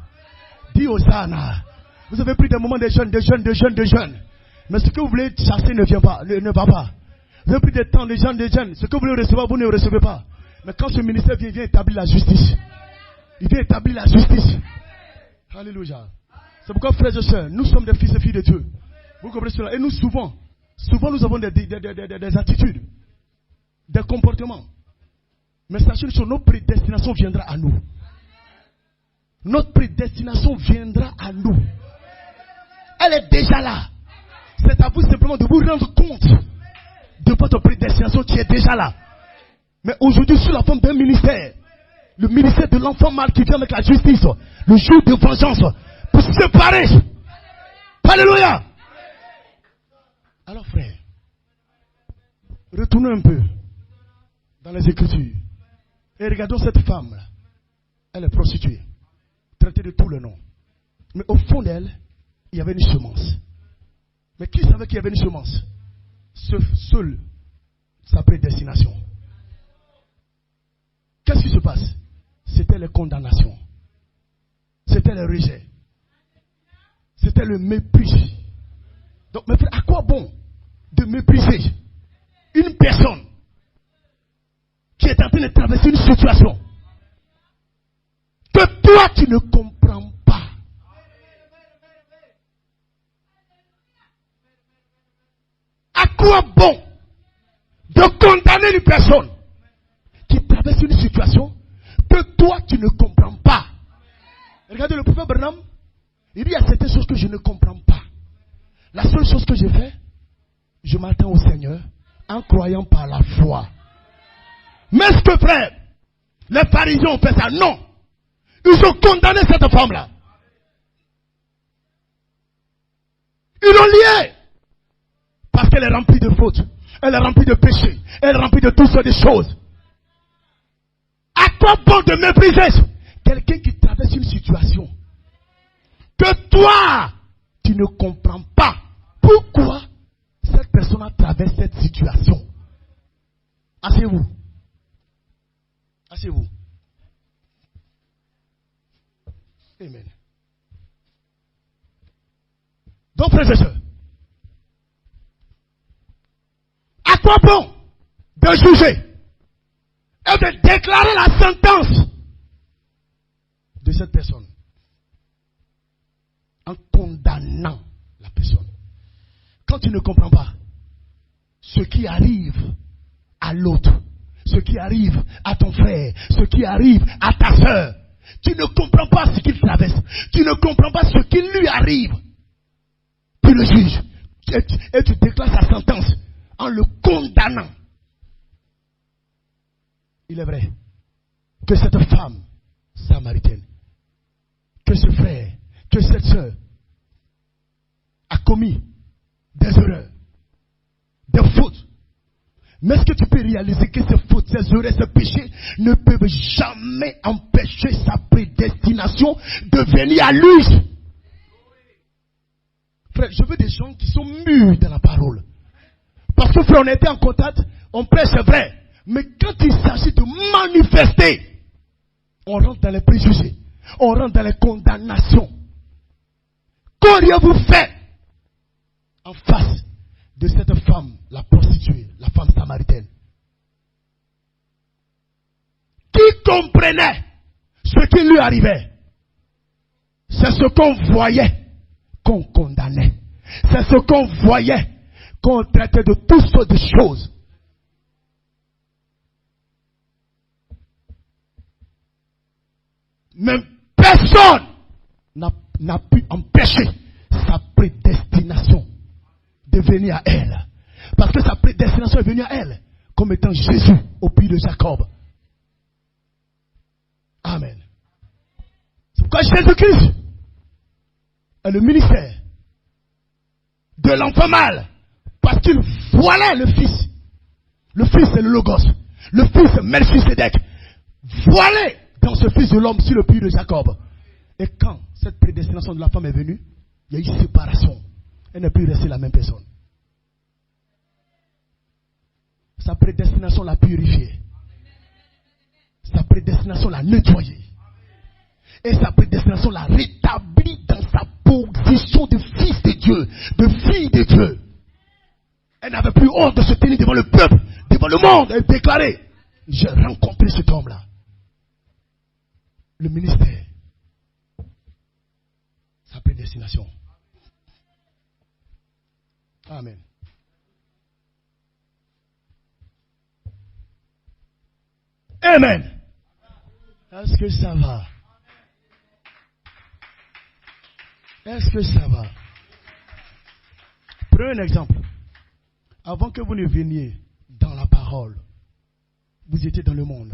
Dis Hosanna. Vous avez pris des moments de jeûne. Mais ce que vous voulez chasser ne vient pas, ne va pas. Vous avez pris des temps de jeûne. Ce que vous voulez recevoir, vous ne recevez pas. Mais quand ce ministère vient établir la justice. Il vient établir la justice. Alléluia. C'est pourquoi, frères et sœurs, nous sommes des fils et filles de Dieu. Vous comprenez cela? Et nous, souvent nous avons des attitudes, des comportements. Mais sachez que notre prédestination viendra à nous. Notre prédestination viendra à nous. Elle est déjà là. C'est à vous simplement de vous rendre compte de votre prédestination qui est déjà là. Mais aujourd'hui, sous la forme d'un ministère, le ministère de l'enfant mâle qui vient avec la justice, le jour de vengeance, pour se séparer. Alléluia. Alors frère, retournons un peu dans les Écritures et regardons cette femme. Elle est prostituée, traitée de tous les noms. Mais au fond d'elle, il y avait une semence. Mais qui savait qu'il y avait une semence? Seule sa prédestination. Qu'est-ce qui se passe? C'était les condamnations. C'était le rejet. C'était le mépris. Donc, mes frères, à quoi bon de mépriser une personne qui est en train de traverser une situation que toi tu ne comprends pas? À quoi bon de condamner une personne qui traverse une situation que toi tu ne comprends pas? Regardez le prophète Branham, il dit il y a certaines choses que je ne comprends pas. La seule chose que j'ai fait, je m'attends au Seigneur en croyant par la foi. Mais ce que frère, les pharisiens ont fait ça? Non. Ils ont condamné cette femme-là. Ils l'ont liée. Parce qu'elle est remplie de fautes. Elle est remplie de péchés. Elle est remplie de toutes sortes de choses. À quoi bon de mépriser quelqu'un qui traverse une situation que toi, tu ne comprends pas? Pourquoi cette personne a traversé cette situation? Asseyez-vous. Asseyez-vous. Amen. Donc, frères et sœurs, à quoi bon de juger et de déclarer la sentence de cette personne en condamnant la personne? Quand tu ne comprends pas ce qui arrive à l'autre, ce qui arrive à ton frère, ce qui arrive à ta soeur, tu ne comprends pas ce qu'il traverse, tu ne comprends pas ce qui lui arrive, tu le juges et tu déclares sa sentence en le condamnant. Il est vrai que cette femme samaritaine, que ce frère, que cette soeur a commis des erreurs, des fautes. Mais est-ce que tu peux réaliser que ces fautes, ces erreurs, ces péchés ne peuvent jamais empêcher sa prédestination de venir à lui? Frère, je veux des gens qui sont mûrs dans la parole. Parce que frère, on était en contact, on prêche, c'est vrai. Mais quand il s'agit de manifester, on rentre dans les préjugés, on rentre dans les condamnations. Qu'auriez-vous fait en face de cette femme, la prostituée, la femme samaritaine, qui comprenait ce qui lui arrivait? C'est ce qu'on voyait qu'on condamnait. C'est ce qu'on voyait qu'on traitait de toutes sortes de choses. Même personne n'a pu empêcher sa prédestination de venir à elle. Parce que sa prédestination est venue à elle comme étant Jésus au puits de Jacob. Amen. C'est pourquoi Jésus-Christ est le ministère de l'enfant mâle. Parce qu'il voilait le Fils. Le Fils c'est le Logos. Le Fils c'est Melchisédek. Voilé dans ce Fils de l'homme sur le puits de Jacob. Et quand cette prédestination de la femme est venue, il y a eu séparation. Elle n'est plus restée la même personne. Sa prédestination l'a purifiée. Sa prédestination l'a nettoyée. Et sa prédestination l'a rétablie dans sa position de fils de Dieu, de fille de Dieu. Elle n'avait plus honte de se tenir devant le peuple, devant le monde, et déclarer: j'ai rencontré cet homme-là. Le ministère, sa prédestination. Amen. Amen. Est-ce que ça va? Est-ce que ça va? Prenez un exemple. Avant que vous ne veniez dans la parole, vous étiez dans le monde.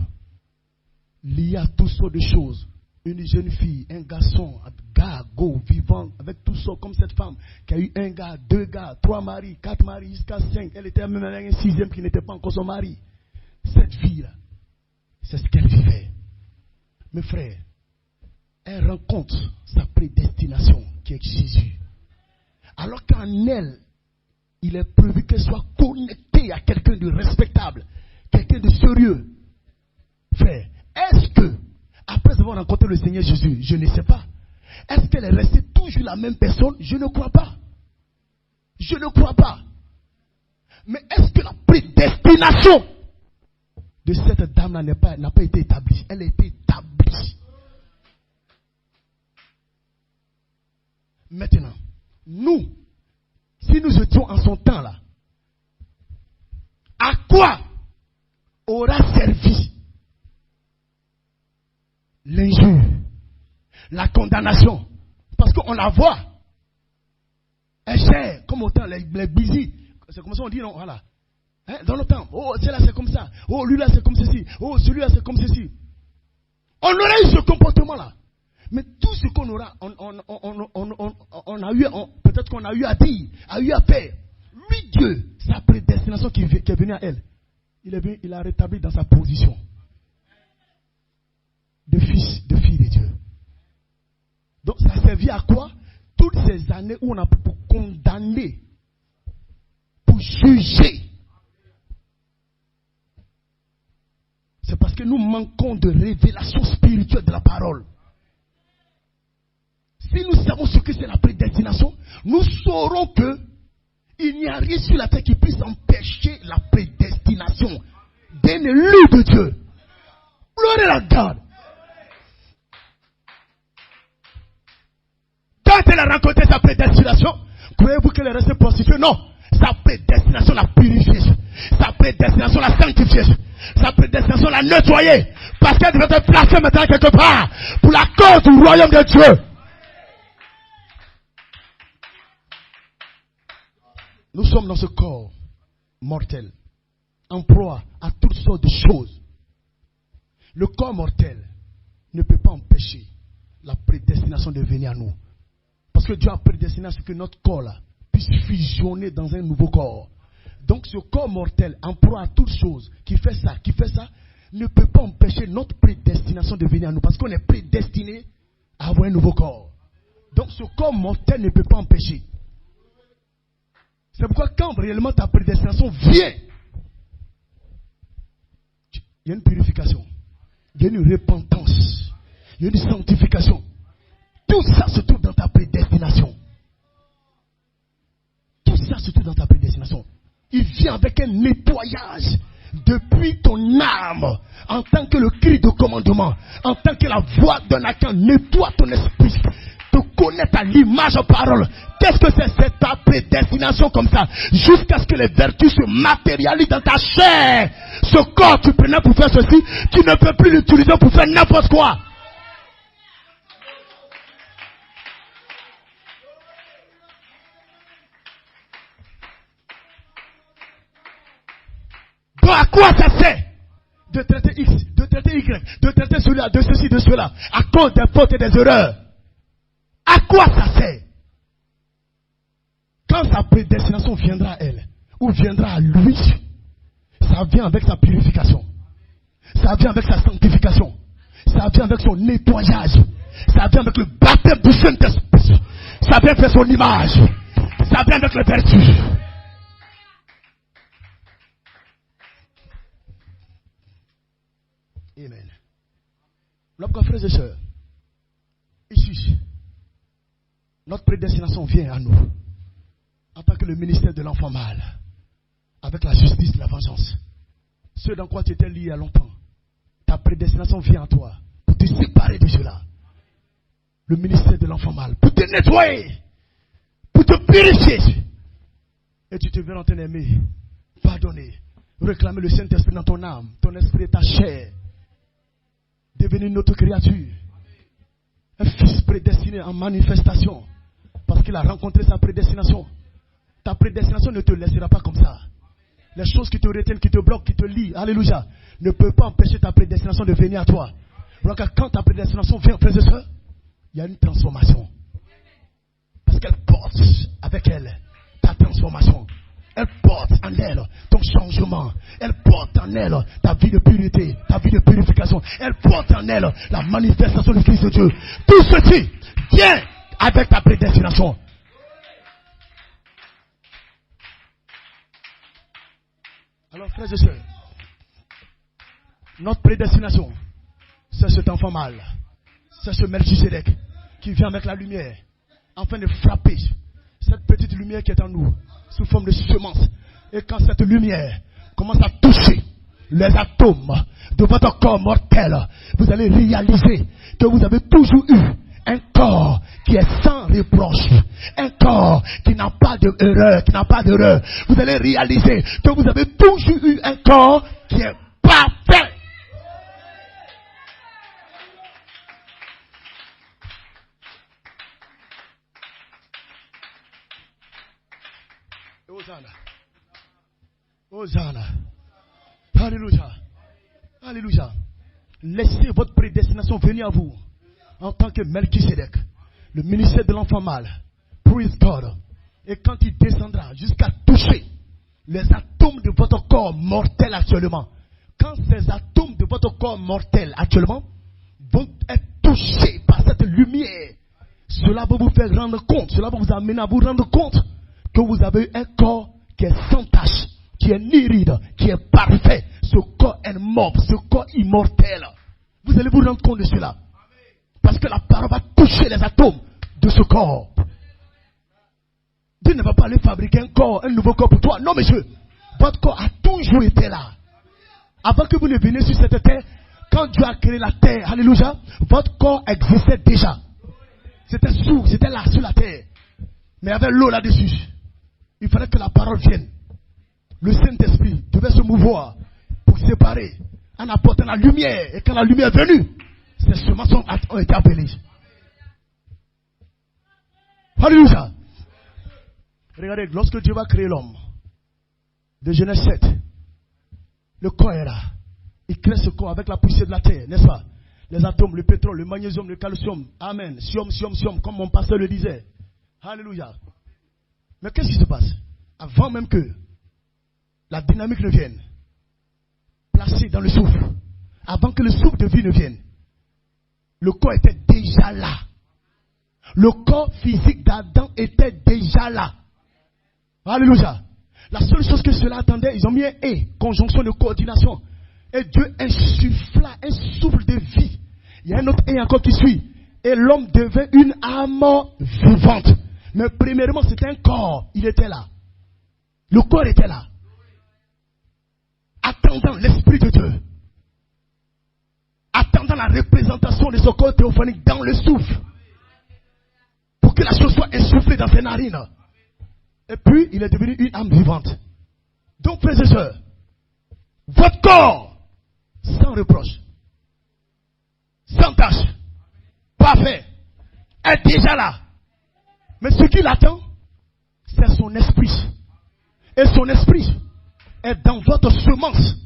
Il y a toutes sortes de choses. Une jeune fille, un garçon, un gars, go, vivant, avec tout ça, comme cette femme, qui a eu un gars, 2 gars, 3 maris, 4 maris, jusqu'à 5. Elle était même avec un 6e qui n'était pas encore son mari. Cette fille-là, c'est ce qu'elle vivait. Mes frères, elle rencontre sa prédestination qui est Jésus. Alors qu'en elle, il est prévu qu'elle soit connectée à quelqu'un de respectable, quelqu'un de sérieux. Frère, est-ce que, après avoir rencontré le Seigneur Jésus, je ne sais pas, est-ce qu'elle est restée toujours la même personne? Je ne crois pas. Je ne crois pas. Mais est-ce que la prédestination de cette dame-là n'a pas été établie? Elle a été établie. Maintenant, nous, si nous étions en son temps là, à quoi aura servi l'injure, la condamnation? Parce qu'on la voit. Elle gère comme autant les busy. C'est comme ça on dit, non, voilà. Hein, dans le temps, oh, celle-là c'est comme ça. Oh, lui là c'est comme ceci. Oh, celui-là c'est comme ceci. On aurait eu ce comportement-là. Mais tout ce qu'on aura, on a eu, peut-être qu'on a eu à dire, a eu à faire. Lui, Dieu, sa prédestination qui est venue à elle, il a rétabli dans sa position de fils, de fille de Dieu. Donc ça a servi à quoi? Toutes ces années où on a pu pour condamner, pour juger. que nous manquons de révélation spirituelle de la parole. Si nous savons ce que c'est la prédestination, nous saurons que il n'y a rien sur la terre qui puisse empêcher la prédestination d'un élu de Dieu. Gloire à God. Quand elle a rencontré sa prédestination, croyez-vous qu'elle est restée prostituée? Non. Sa prédestination l'a purifiée. Sa prédestination l'a sanctifiée. Sa prédestination l'a nettoyée. Parce qu'elle devait être placée maintenant quelque part pour la cause du royaume de Dieu. Nous sommes dans ce corps mortel, en proie à toutes sortes de choses. Le corps mortel ne peut pas empêcher la prédestination de venir à nous. Parce que Dieu a prédestiné à ce que notre corps là puisse fusionner dans un nouveau corps. Donc ce corps mortel, en proie à toutes choses, qui fait ça, ne peut pas empêcher notre prédestination de venir à nous. Parce qu'on est prédestiné à avoir un nouveau corps. Donc ce corps mortel ne peut pas empêcher. C'est pourquoi quand réellement ta prédestination vient, il y a une purification, il y a une repentance, il y a une sanctification. Tout ça se trouve dans ta prédestination. Tout ça se trouve dans ta prédestination. Il vient avec un nettoyage depuis ton âme, en tant que le cri de commandement, en tant que la voix d'un accueil, nettoie ton esprit. Te connaître à l'image en parole. Qu'est-ce que c'est ta prédestination comme ça? Jusqu'à ce que les vertus se matérialisent dans ta chair. Ce corps que tu prenais pour faire ceci, tu ne peux plus l'utiliser pour faire n'importe quoi. Donc à quoi ça sert de traiter X, de traiter Y, de traiter celui-là, de ceci, de cela, à cause des fautes et des erreurs? À quoi ça sert? Quand sa prédestination viendra à elle, ou viendra à lui, ça vient avec sa purification. Ça vient avec sa sanctification. Ça vient avec son nettoyage. Ça vient avec le baptême du Saint-Esprit. Ça vient avec son image. Ça vient avec les vertus. Amen. Voilà, frères et sœurs, ici, notre prédestination vient à nous en tant que le ministère de l'enfant mâle, avec la justice et la vengeance. Ce dans quoi tu étais lié il y a longtemps, ta prédestination vient à toi pour te séparer de cela. Le ministère de l'enfant mâle, pour te nettoyer, pour te purifier. Et tu te verras ton aimé, pardonner, réclamer le Saint-Esprit dans ton âme, ton esprit et ta chair. Devenir une autre créature. Un fils prédestiné en manifestation. Parce qu'il a rencontré sa prédestination. Ta prédestination ne te laissera pas comme ça. Les choses qui te retiennent, qui te bloquent, qui te lient, alléluia, ne peuvent pas empêcher ta prédestination de venir à toi. Donc quand ta prédestination vient, frères et sœurs, il y a une transformation. Parce qu'elle porte avec elle ta transformation. Elle porte en elle ton changement. Elle porte en elle ta vie de pureté, ta vie de purification. Elle porte en elle la manifestation du Christ de Dieu. Tout ceci vient avec ta prédestination. Alors frères et sœurs, notre prédestination, c'est cet enfant mâle, c'est ce Melchisédek qui vient avec la lumière, afin de frapper cette petite lumière qui est en nous, sous forme de semence. Et quand cette lumière commence à toucher les atomes de votre corps mortel, vous allez réaliser que vous avez toujours eu un corps qui est sans reproche, un corps qui n'a pas d'erreur, qui n'a pas d'erreur. Vous allez réaliser que vous avez toujours eu un corps qui est parfait. Hosanna. Hosanna. Alléluia. Alléluia. Laissez votre prédestination venir à vous en tant que Melchisédek, le ministère de l'enfant mâle. Praise God. Et quand il descendra jusqu'à toucher les atomes de votre corps mortel actuellement, quand ces atomes de votre corps mortel actuellement vont être touchés par cette lumière, cela va vous faire rendre compte, cela va vous amener à vous rendre compte que vous avez un corps qui est sans tache, qui est ni ride, qui est parfait, ce corps est mort, ce corps immortel. Vous allez vous rendre compte de cela. Parce que la parole va toucher les atomes de ce corps. Dieu ne va pas aller fabriquer un corps, un nouveau corps pour toi. Non, monsieur. Votre corps a toujours été là. Avant que vous ne veniez sur cette terre, quand Dieu a créé la terre, alléluia, votre corps existait déjà. C'était sourd, c'était là sur la terre. Mais il y avait l'eau là-dessus. Il fallait que la parole vienne. Le Saint-Esprit devait se mouvoir pour séparer en apportant la lumière. Et quand la lumière est venue, ces semences ont été appelées. Alléluia. Regardez, lorsque Dieu va créer l'homme, de Genèse 7, le corps est là. Il crée ce corps avec la poussière de la terre, n'est-ce pas? Les atomes, le pétrole, le magnésium, le calcium. Amen. Sium, comme mon pasteur le disait. Alléluia. Mais qu'est-ce qui se passe? Avant même que la dynamique ne vienne, placée dans le souffle, avant que le souffle de vie ne vienne, le corps était déjà là. Le corps physique d'Adam était déjà là. Alléluia. La seule chose que cela attendait, ils ont mis un et, conjonction de coordination. Et Dieu insuffla un souffle de vie. Il y a un autre et encore qui suit. Et l'homme devait une âme vivante. Mais premièrement, c'était un corps. Il était là. Le corps était là. Attendant l'Esprit de Dieu. Attendant la représentation de ce corps théophanique dans le souffle. Pour que la chose soit insufflée dans ses narines. Et puis, il est devenu une âme vivante. Donc, frères et sœurs, votre corps, sans reproche, sans tâche, parfait, est déjà là. Mais ce qui l'attend, c'est son esprit. Et son esprit est dans votre semence,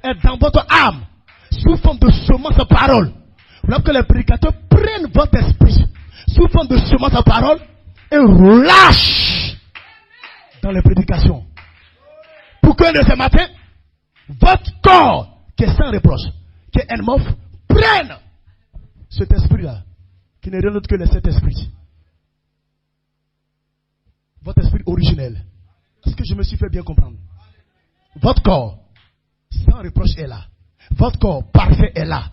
est dans votre âme, sous forme de semence à parole. Lorsque les prédicateurs prennent votre esprit, sous forme de semence à parole, et relâchent dans les prédications. Pour qu'un de ces matins, votre corps, qui est sans reproche, qui est un morphe, prenne cet esprit-là, qui n'est rien d'autre que le Saint-Esprit. Votre esprit originel. Est-ce que je me suis fait bien comprendre? Votre corps, sans reproche, est là. Votre corps parfait est là.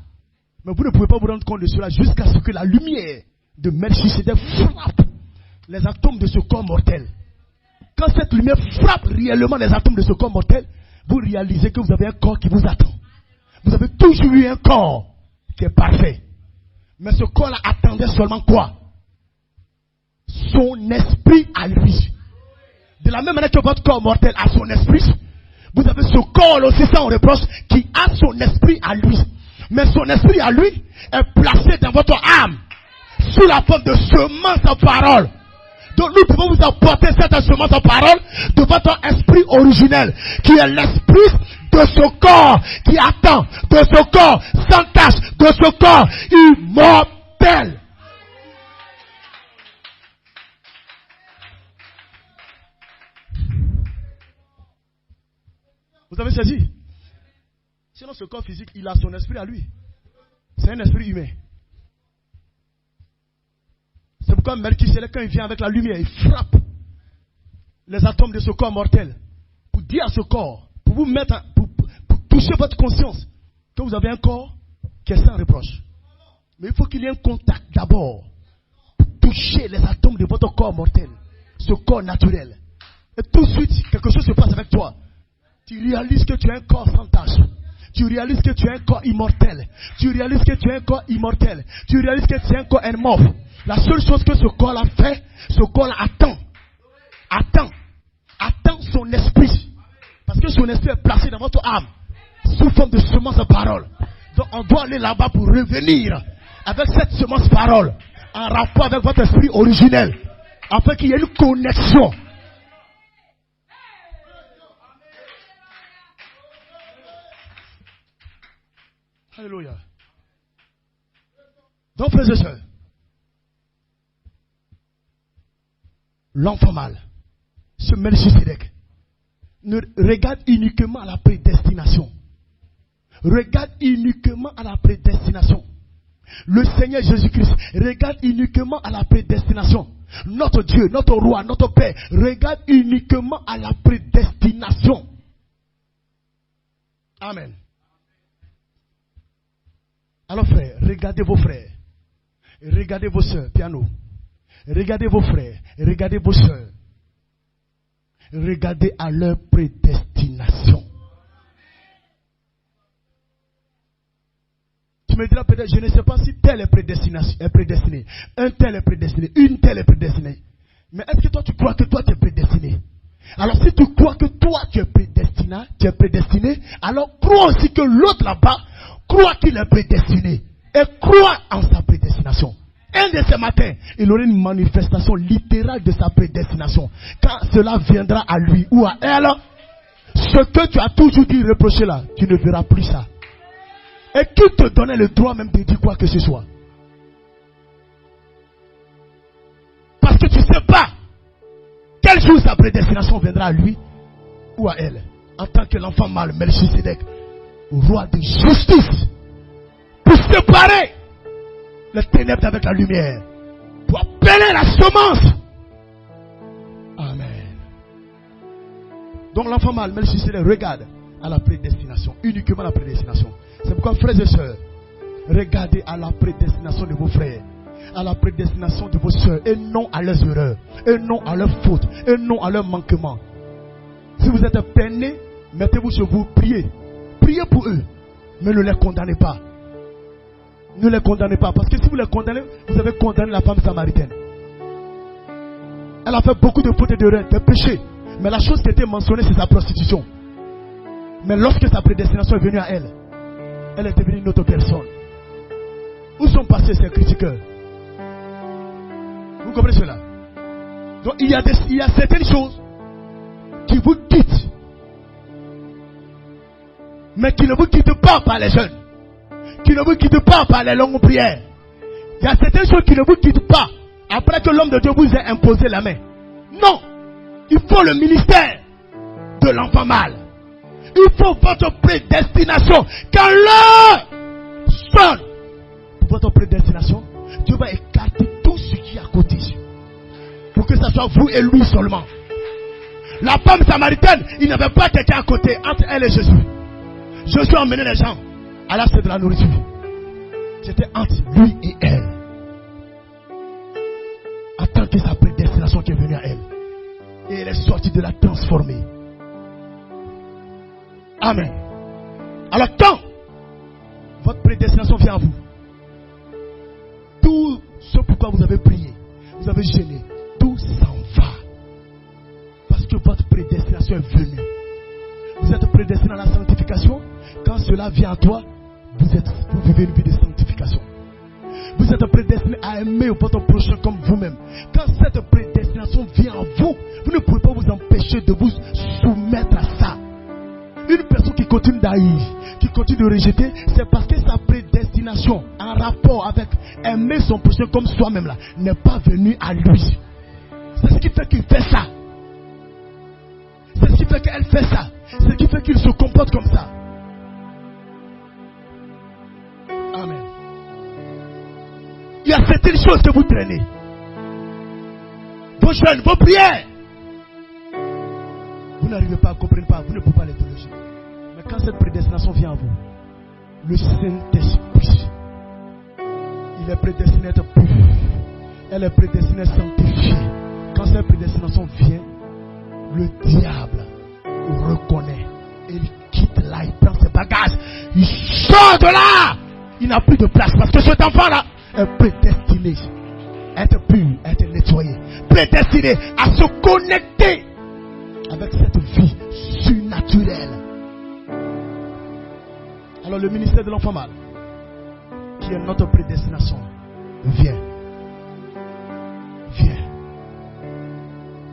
Mais vous ne pouvez pas vous rendre compte de cela jusqu'à ce que la lumière de Melchisédek frappe les atomes de ce corps mortel. Quand cette lumière frappe réellement les atomes de ce corps mortel, vous réalisez que vous avez un corps qui vous attend. Vous avez toujours eu un corps qui est parfait. Mais ce corps-là attendait seulement quoi? Son esprit à lui. De la même manière que votre corps mortel a son esprit, vous avez ce corps aussi sans reproche qui a son esprit à lui. Mais son esprit à lui est placé dans votre âme sous la forme de semence en parole. Donc nous pouvons vous apporter cette semence en parole de votre esprit originel, qui est l'esprit de ce corps qui attend, de ce corps sans tache, de ce corps immortel. Vous avez saisi? Sinon ce corps physique, il a son esprit à lui. C'est un esprit humain. C'est pourquoi Melchisédek, quand il vient avec la lumière, il frappe les atomes de ce corps mortel pour dire à ce corps, pour vous mettre, pour toucher votre conscience que vous avez un corps qui est sans reproche. Mais il faut qu'il y ait un contact d'abord pour toucher les atomes de votre corps mortel, ce corps naturel. Et tout de suite, quelque chose se passe avec toi. Tu réalises que tu as un corps sans tache. Tu réalises que tu as un corps immortel. Tu réalises que tu as un corps immortel. Tu réalises que tu as un corps amorphe. La seule chose que ce corps-là fait, ce corps-là attend son esprit. Parce que son esprit est placé dans votre âme, sous forme de semence de parole. Donc on doit aller là-bas pour revenir avec cette semence parole, en rapport avec votre esprit originel, afin qu'il y ait une connexion. Alléluia. Donc, frères et sœurs, l'enfant mâle, ce Melchisédek, ne regarde uniquement à la prédestination. Regarde uniquement à la prédestination. Le Seigneur Jésus-Christ regarde uniquement à la prédestination. Notre Dieu, notre roi, notre Père regarde uniquement à la prédestination. Amen. Alors frères, regardez vos frères. Regardez vos soeurs, piano. Regardez vos frères. Regardez vos soeurs. Regardez à leur prédestination. Tu me diras peut-être, je ne sais pas si tel est prédestiné. Un tel est prédestiné. Une telle est prédestinée. Mais est-ce que toi tu crois que toi tu es prédestiné? Alors si tu crois que toi tu es prédestiné, alors crois aussi que l'autre là-bas croit qu'il est prédestiné. Et croit en sa prédestination. Un de ces matins, il aurait une manifestation littérale de sa prédestination. Quand cela viendra à lui ou à elle, ce que tu as toujours dit reprocher là, tu ne verras plus ça. Et qui te donnait le droit même de dire quoi que ce soit? Parce que tu ne sais pas quel jour sa prédestination viendra à lui ou à elle. En tant que l'enfant mâle, Melchisedec, roi de justice, pour séparer les ténèbres avec la lumière, pour appeler la semence. Amen. Donc l'enfant mâle, Melchisedec, regarde à la prédestination, uniquement la prédestination. C'est pourquoi, frères et sœurs, regardez à la prédestination de vos frères, à la prédestination de vos sœurs, et non à leurs erreurs, et non à leurs fautes, et non à leurs manquements. Si vous êtes peinés, mettez-vous sur vous, priez. Priez pour eux, mais ne les condamnez pas. Ne les condamnez pas, parce que si vous les condamnez, vous avez condamné la femme samaritaine. Elle a fait beaucoup de fautes et d'erreurs, de péchés. Mais la chose qui était mentionnée, c'est sa prostitution. Mais lorsque sa prédestination est venue à elle, elle est devenue une autre personne. Où sont passés ces critiqueurs? Vous comprenez cela? Donc il y a certaines choses qui vous quittent, mais qui ne vous quittent pas par les jeûnes, qui ne vous quittent pas par les longues prières. Il y a certaines choses qui ne vous quittent pas après que l'homme de Dieu vous ait imposé la main. Non, il faut le ministère de l'enfant mâle. Il faut votre prédestination. Quand l'heure sonne pour votre prédestination, Dieu va écarter tout ce qui est à côté, pour que ce soit vous et lui seulement. La femme samaritaine, il n'y avait pas quelqu'un à côté entre elle et Jésus. Jésus a emmené les gens à l'acheter de la nourriture. C'était entre lui et elle. Attends que sa prédestination qui est venue à elle. Et elle est sortie de la transformer. Amen. Alors quand votre prédestination vient à vous, tout ce pourquoi vous avez prié, vous avez gêné, tout s'en va. Parce que votre prédestination est venue. Vous êtes prédestiné à la sanctification. Quand cela vient à toi, vous vivez une vie de sanctification. Vous êtes prédestiné à aimer votre prochain comme vous-même. Quand cette prédestination vient à vous, vous ne pouvez pas vous empêcher de vous soumettre à ça. Une personne qui continue d'haïr, qui continue de rejeter, c'est parce que sa prédestination en rapport avec aimer son prochain comme soi-même là n'est pas venue à lui. C'est ce qui fait qu'il fait ça. C'est ce qui fait qu'elle fait ça. C'est ce qui fait qu'il se comporte comme ça. Amen. Il y a certaines choses que vous traînez. Vos jeûnes, vos prières. Vous n'arrivez pas à comprendre, vous ne pouvez pas les théologier. Mais quand cette prédestination vient à vous, le Saint-Esprit, il est prédestiné à être pur. Elle est prédestinée à être sanctifiée. Quand cette prédestination vient, le diable reconnaît. Et il quitte là, il prend ses bagages. Il sort de là. Il n'a plus de place. Parce que cet enfant-là est prédestiné à être pur, à être nettoyé. Prédestiné à se connecter avec cette vie surnaturelle. Alors le ministère de l'enfant mâle, qui est notre prédestination, vient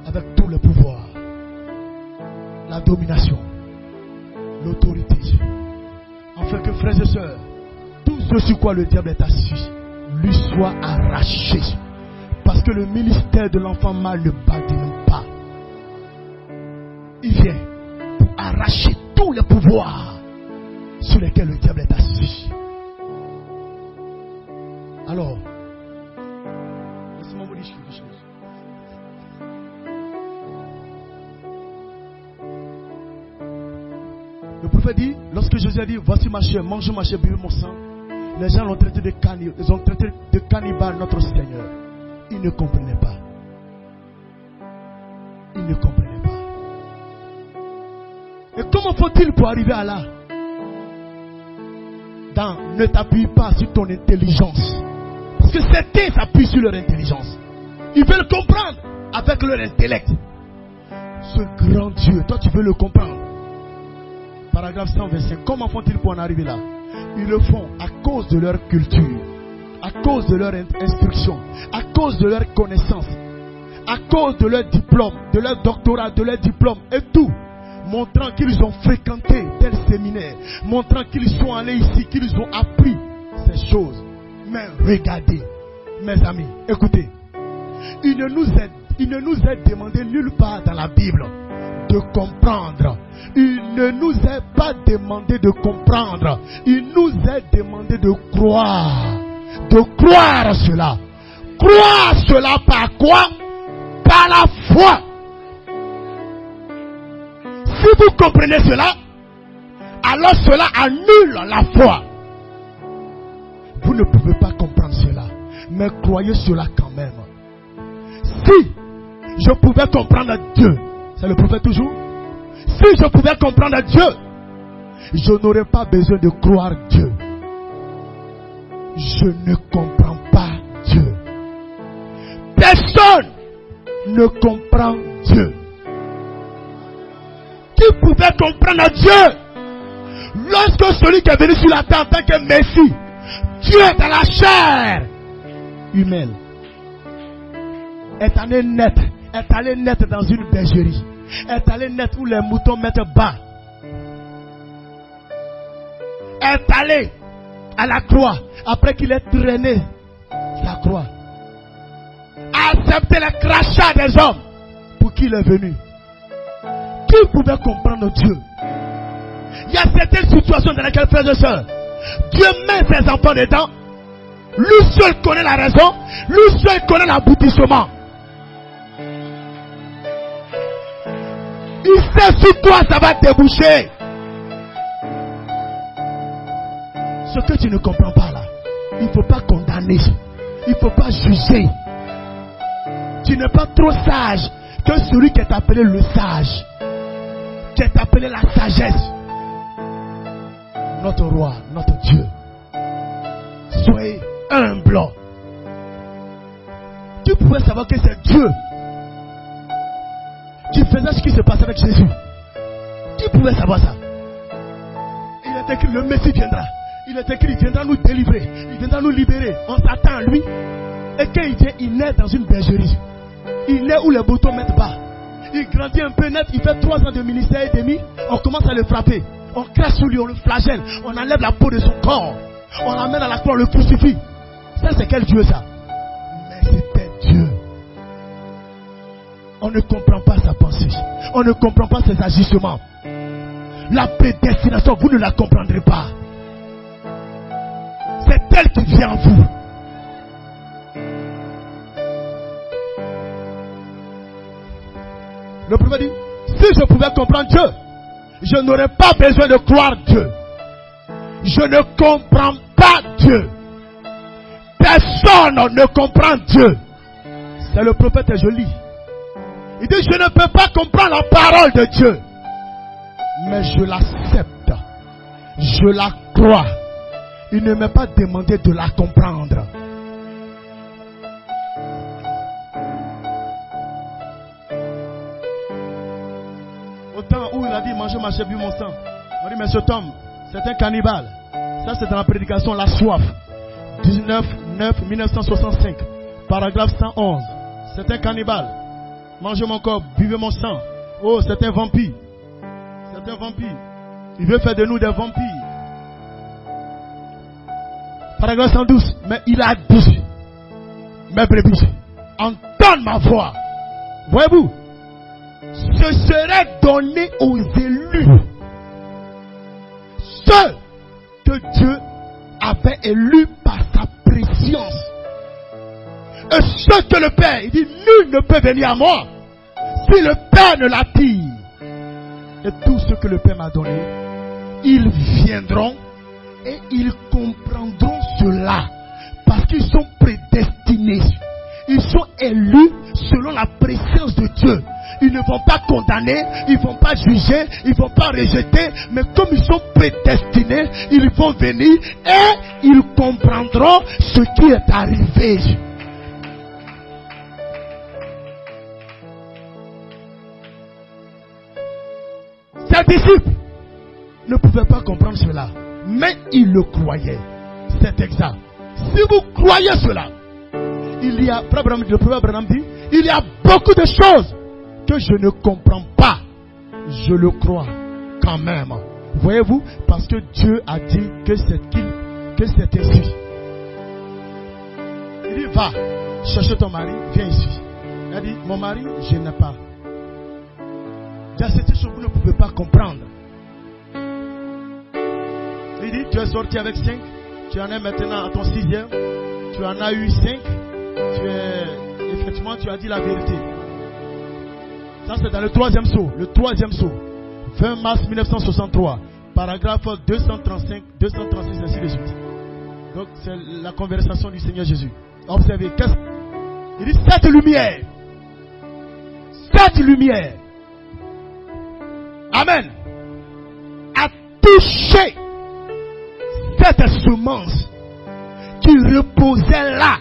avec tout le pouvoir, la domination, l'autorité, afin que frères et sœurs, tout ce sur quoi le diable est assis lui soit arraché, parce que le ministère de l'enfant mâle ne badine pas. Il vient pour arracher tous les pouvoirs sur lesquels le diable est assis. Alors, laissez-moi vous dire quelque chose. Le prophète prophète dit, lorsque Jésus a dit, voici ma chair, mangez ma chair, buvez mon sang, les gens l'ont traité de cannibale, ils ont traité de cannibale notre Seigneur. Ils ne comprenaient pas. Ils ne comprenaient pas. Et comment faut-il pour arriver à là? Ne t'appuie pas sur ton intelligence. Parce que certains s'appuient sur leur intelligence. Ils veulent comprendre avec leur intellect. Ce grand Dieu, toi tu veux le comprendre. Paragraphe 125. Comment font-ils pour en arriver là? Ils le font à cause de leur culture, à cause de leur instruction, à cause de leur connaissance, à cause de leur diplôme, de leur doctorat, de leur diplôme et tout. Montrant qu'ils ont fréquenté tel séminaire, montrant qu'ils sont allés ici, qu'ils ont appris ces choses. Mais regardez, mes amis, écoutez, il ne nous est demandé nulle part dans la Bible de comprendre. Il ne nous est pas demandé de comprendre. Il nous est demandé de croire. De croire cela. Croire cela par quoi? Par la foi. Si vous comprenez cela, alors cela annule la foi. Vous ne pouvez pas comprendre cela, mais croyez cela quand même. Si je pouvais comprendre Dieu, c'est le prophète toujours. Si je pouvais comprendre Dieu, je n'aurais pas besoin de croire Dieu. Je ne comprends pas Dieu. Personne ne comprend Dieu. Qui pouvait comprendre Dieu? Lorsque celui qui est venu sur la terre en tant que Messie, Dieu dans la chair humaine, est allé naître dans une bergerie, est allé naître où les moutons mettent bas, est allé à la croix après qu'il ait traîné sa croix, a accepté les crachats des hommes pour qui il est venu. Qui pouvait comprendre Dieu? Il y a certaines situations dans lesquelles, frères et sœurs, Dieu met ses enfants dedans. Lui seul connaît la raison. Lui seul connaît l'aboutissement. Il sait sur quoi ça va déboucher. Ce que tu ne comprends pas là, il ne faut pas condamner. Il ne faut pas juger. Tu n'es pas trop sage que celui qui est appelé le sage, qui est appelé la sagesse. Notre roi, notre Dieu. Soyez humble. Tu pouvais savoir que c'est Dieu qui faisait ce qui se passe avec Jésus. Tu pouvais savoir ça. Il est écrit, le Messie viendra. Il est écrit, il viendra nous délivrer. Il viendra nous libérer. On s'attend à lui. Et quand il vient, il naît dans une bergerie. Il naît où les boutons mettent bas. Il grandit un peu net. Il fait 3 ans de ministère et demi. On commence à le frapper. On crache sur lui, on le flagelle. On enlève la peau de son corps. On l'amène à la croix, on le crucifie. Ça, c'est quel Dieu ça? Mais c'était Dieu. On ne comprend pas sa pensée. On ne comprend pas ses agissements. La prédestination, vous ne la comprendrez pas. C'est elle qui vient en vous. Le prophète dit, si je pouvais comprendre Dieu, je n'aurais pas besoin de croire Dieu. Je ne comprends pas Dieu. Personne ne comprend Dieu. C'est le prophète et je lis. Il dit, je ne peux pas comprendre la parole de Dieu. Mais je l'accepte. Je la crois. Il ne m'a pas demandé de la comprendre. Au temps où il a dit, mangez ma chair, buvez mon sang. On dit, mais cet homme, c'est un cannibale. Ça, c'est dans la prédication La Soif. 1965. Paragraphe 111. C'est un cannibale. Mangez mon corps, buvez mon sang. Oh, c'est un vampire. C'est un vampire. Il veut faire de nous des vampires. Paragraphe 112. Mais il a dit, mes brebis, entendez ma voix. Voyez-vous, ce serait donné aux élus. Ceux que Dieu avait élus par sa préscience. Et ceux que le Père, il dit, nul ne peut venir à moi si le Père ne l'attire. Et tout ce que le Père m'a donné, ils viendront et ils comprendront cela. Parce qu'ils sont prédestinés. Ils sont élus selon la présence de Dieu. Ils ne vont pas condamner, ils ne vont pas juger, ils ne vont pas rejeter. Mais comme ils sont prédestinés, ils vont venir et ils comprendront ce qui est arrivé. Ses disciples ne pouvaient pas comprendre cela, mais ils le croyaient. C'est exact. Si vous croyez cela, il y a, le prophète Abraham dit, il y a beaucoup de choses que je ne comprends pas. Je le crois quand même. Voyez-vous, parce que Dieu a dit que c'est ainsi. Il dit, va, cherche ton mari, viens ici. Il a dit, mon mari, je n'ai pas. Il y a cette chose que vous ne pouvez pas comprendre. Il dit, tu es sorti avec 5, tu en es maintenant à ton 6e, tu en as eu 5, effectivement tu as dit la vérité. Ça c'est dans le 3e sceau, 20 mars 1963, paragraphe 235, 236, ainsi de suite. Donc c'est la conversation du Seigneur Jésus. Observez, il dit, cette lumière, amen, a touché cette semence qui reposait là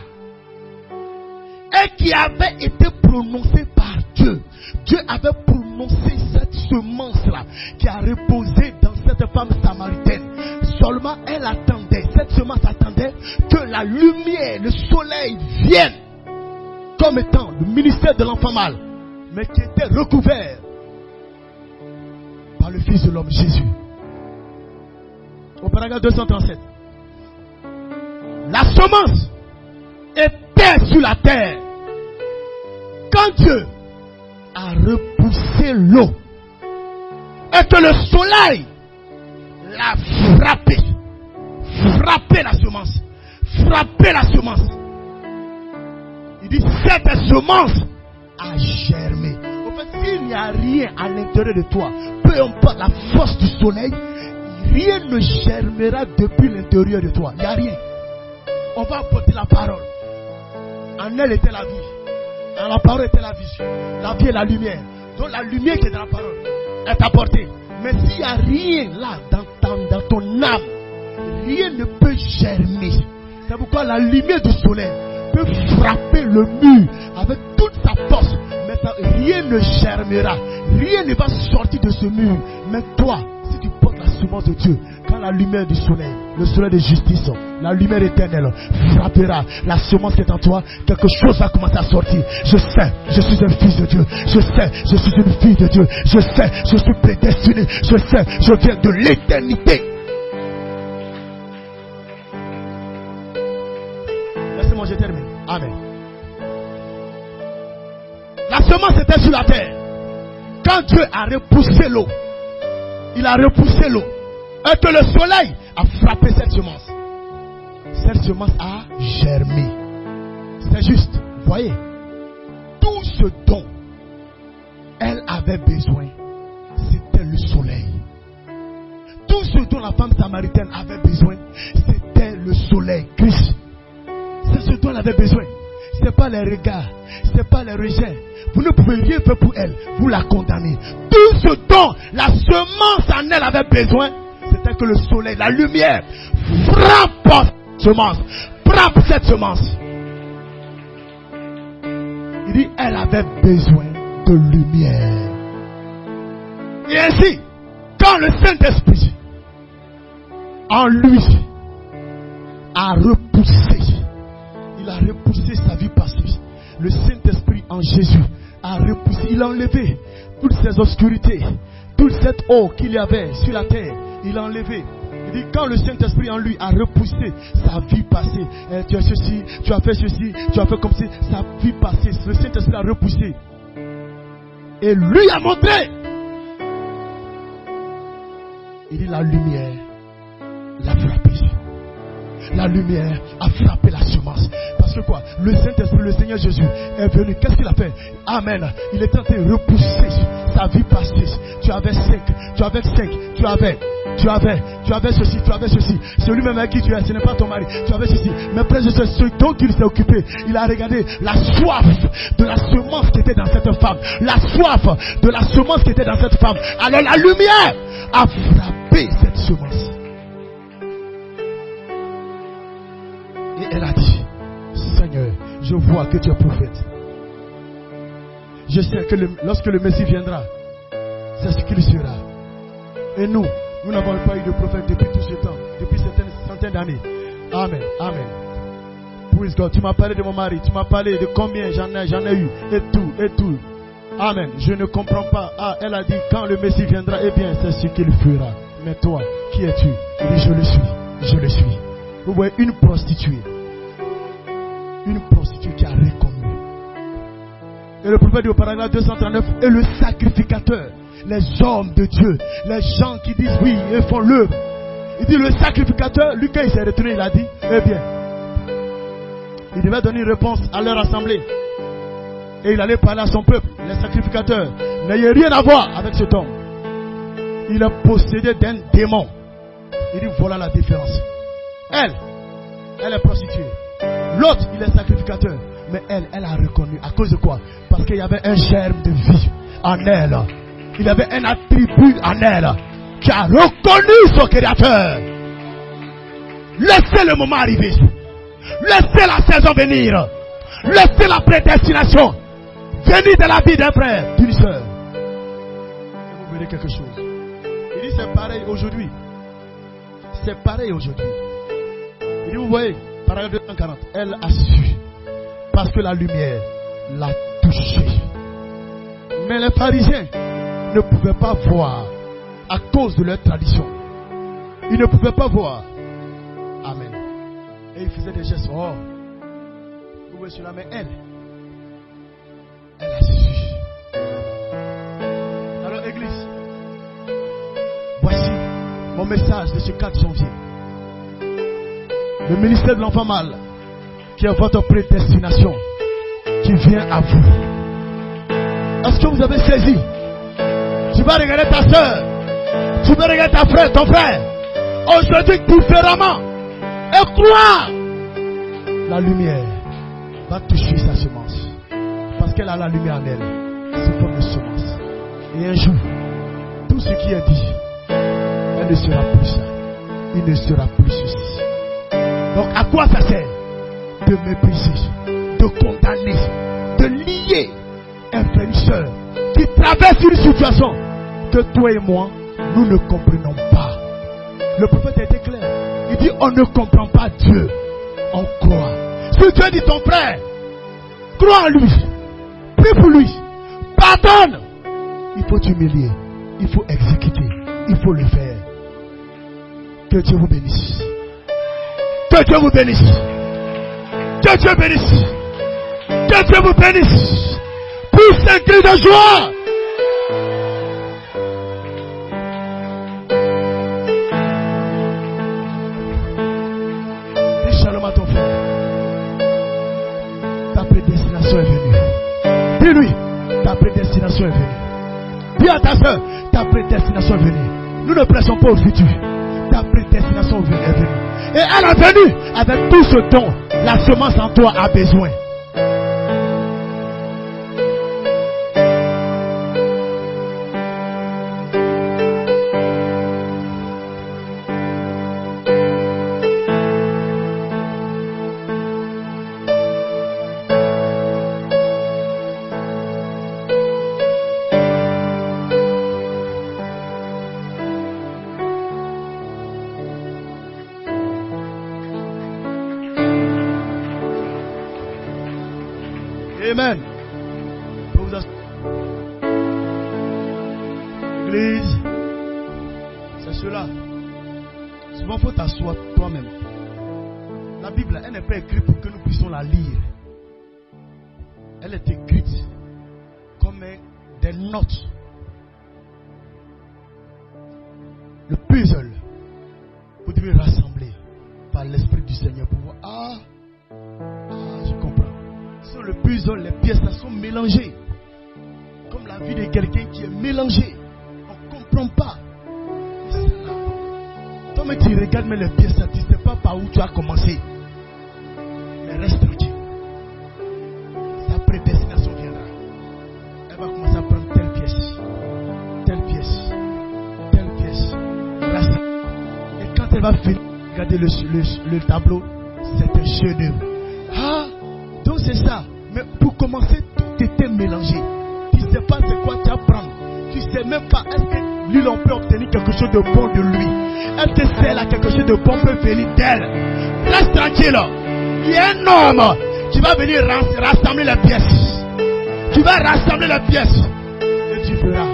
et qui avait été prononcée par Dieu. Dieu avait prononcé cette semence-là qui a reposé dans cette femme samaritaine. Seulement elle attendait, cette semence attendait que la lumière, le soleil vienne comme étant le ministère de l'enfant mâle, mais qui était recouvert par le Fils de l'homme Jésus. Au paragraphe 237. La semence était sur la terre quand Dieu a repoussé l'eau et que le soleil l'a frappé la semence. Il dit, cette semence a germé. En fait, s'il n'y a rien à l'intérieur de toi, peu importe la force du soleil, rien ne germera depuis l'intérieur de toi. Il n'y a rien. On va apporter la parole. En elle était la vie. En la parole était la vie. La vie est la lumière. Donc la lumière qui est dans la parole est apportée. Mais s'il n'y a rien là dans ton âme, rien ne peut germer. C'est pourquoi la lumière du soleil peut frapper le mur avec toute sa force. Mais rien ne germera. Rien ne va sortir de ce mur. Mais toi, si tu portes la semence de Dieu, quand la lumière du soleil, le soleil de justice, la lumière éternelle frappera la semence qui est en toi, quelque chose va commencer à sortir. Je sais, je suis un fils de Dieu. Je sais, je suis une fille de Dieu. Je sais, je suis prédestiné. Je sais, je viens de l'éternité. Laissez-moi, je termine. Amen. La semence était sur la terre. Quand Dieu a repoussé l'eau, il a repoussé l'eau. Et que le soleil a frappé cette semence. Cette semence a germé. C'est juste. Voyez. Tout ce dont elle avait besoin, c'était le soleil. Tout ce dont la femme samaritaine avait besoin, c'était le soleil. Christ. C'est ce dont elle avait besoin. Ce n'est pas les regards. Ce n'est pas les rejets. Vous ne pouvez rien faire pour elle. Vous la condamnez. Tout ce dont la semence en elle avait besoin, c'était que le soleil, la lumière, frappe cette semence. Il dit, elle avait besoin de lumière. Et ainsi, quand le Saint-Esprit, en lui, a repoussé, il a repoussé sa vie passive. Le Saint-Esprit en Jésus a repoussé, il a enlevé toutes ces obscurités, toute cette eau qu'il y avait sur la terre. Il a enlevé. Il dit, quand le Saint-Esprit en lui a repoussé sa vie passée, tu as ceci, tu as fait ceci, tu as fait comme ci, sa vie passée, le Saint-Esprit a repoussé. Et lui a montré. Il dit, la lumière l'a frappé. La lumière a frappé la semence. Parce que quoi? Le Saint-Esprit, le Seigneur Jésus est venu. Qu'est-ce qu'il a fait? Amen. Il est en train de repousser sa vie passée. Tu avais 5, tu avais 5, tu avais. tu avais ceci, tu avais ceci. Celui-même avec qui tu es, ce n'est pas ton mari. Tu avais ceci. Mais frères et sœurs, ce dont il s'est occupé, il a regardé la soif de la semence qui était dans cette femme. La soif de la semence qui était dans cette femme. Alors la lumière a frappé cette semence. Et elle a dit, Seigneur, je vois que tu es prophète. Je sais que lorsque le Messie viendra, c'est ce qu'il sera. Et nous n'avons pas eu de prophète depuis tout ce temps, depuis certaines centaines d'années. Amen, amen. Praise God. Tu m'as parlé de mon mari, tu m'as parlé de combien j'en ai eu, et tout. Amen. Je ne comprends pas. Ah, elle a dit, quand le Messie viendra, eh bien, c'est ce qu'il fera. Mais toi, qui es-tu? Il dit, je le suis. Vous voyez, une prostituée qui a reconnu. Et le prophète du paragraphe 239 est le sacrificateur. Les hommes de Dieu, les gens qui disent oui et font l'œuvre. Il dit le sacrificateur, lui quand il s'est retourné, il a dit, eh bien, il devait donner une réponse à leur assemblée. Et il allait parler à son peuple, les sacrificateurs. N'ayez rien à voir avec cet homme. Il est possédé d'un démon. Il dit voilà la différence. Elle est prostituée. L'autre, il est sacrificateur. Mais elle a reconnu. À cause de quoi? Parce qu'il y avait un germe de vie en elle. Il y avait un attribut en elle qui a reconnu son créateur. Laissez le moment arriver. Laissez la saison venir. Laissez la prédestination venir de la vie d'un frère, d'une soeur. Et vous verrez quelque chose. Il dit c'est pareil aujourd'hui. C'est pareil aujourd'hui. Il dit vous voyez, paragraphe 240, elle a su. Parce que la lumière l'a touché. Mais les pharisiens ne pouvaient pas voir à cause de leur tradition. Ils ne pouvaient pas voir. Amen. Et ils faisaient des gestes. Oh, vous voyez cela, mais elle a su. Alors, Église, voici mon message de ce 4 janvier. Le ministère de l'enfant mâle, qui est votre prédestination, qui vient à vous. Est-ce que vous avez saisi? Tu vas regarder ta soeur, tu vas regarder ta frère, ton frère, aujourd'hui différemment, et croire. La lumière va toucher sa semence, parce qu'elle a la lumière en elle, sous forme de semence. Et un jour, tout ce qui est dit, elle ne sera plus ça, il ne sera plus ceci. Donc à quoi ça sert? De mépriser, de condamner, de lier un frère, une soeur qui traverse une situation que toi et moi, nous ne comprenons pas. Le prophète a été clair. Il dit on ne comprend pas Dieu, on croit. Si Dieu dit ton frère, crois en lui, prie pour lui, pardonne. Il faut t'humilier, il faut exécuter, il faut le faire. Que Dieu vous bénisse. Que Dieu vous bénisse. Que Dieu bénisse. Que Dieu vous bénisse. Pousse un cri de joie. Dis shalom à ton frère. Ta prédestination est venue. Dis-lui, ta prédestination est venue. Dis à ta soeur, ta prédestination est venue. Nous ne pressons pas au futur. Ta prédestination est venue. Et elle est venue avec tout ce dont la semence en toi a besoin. Amen. Église, c'est cela. Souvent, il faut t'asseoir toi-même. La Bible, elle n'est pas écrite pour que nous puissions la lire. Elle est écrite comme des notes. Le puzzle, vous devez rassembler par l'Esprit du Seigneur pour voir. Je comprends. Sur le puzzle, les pièces sont mélangées. Comme la vie de quelqu'un qui est mélangée. On ne comprend pas. Et c'est là Comme tu regardes mais les pièces, tu ne sais pas par où tu as commencé. Mais reste tranquille. Sa prédestination viendra. Elle va commencer à prendre telle pièce, telle pièce, telle pièce. Et quand elle va finir, regardez le tableau, c'est un chef-d'œuvre. Ah, donc c'est ça. Mais pour commencer, tout était mélangé. Tu ne sais pas c'est quoi tu apprends. Tu ne sais même pas est-ce que lui on peut obtenir quelque chose de bon de lui. Est-ce que celle a quelque chose de bon peut venir d'elle. Reste tranquille. Il y a un homme qui va venir rassembler les pièces. Tu vas rassembler les pièces. Et tu verras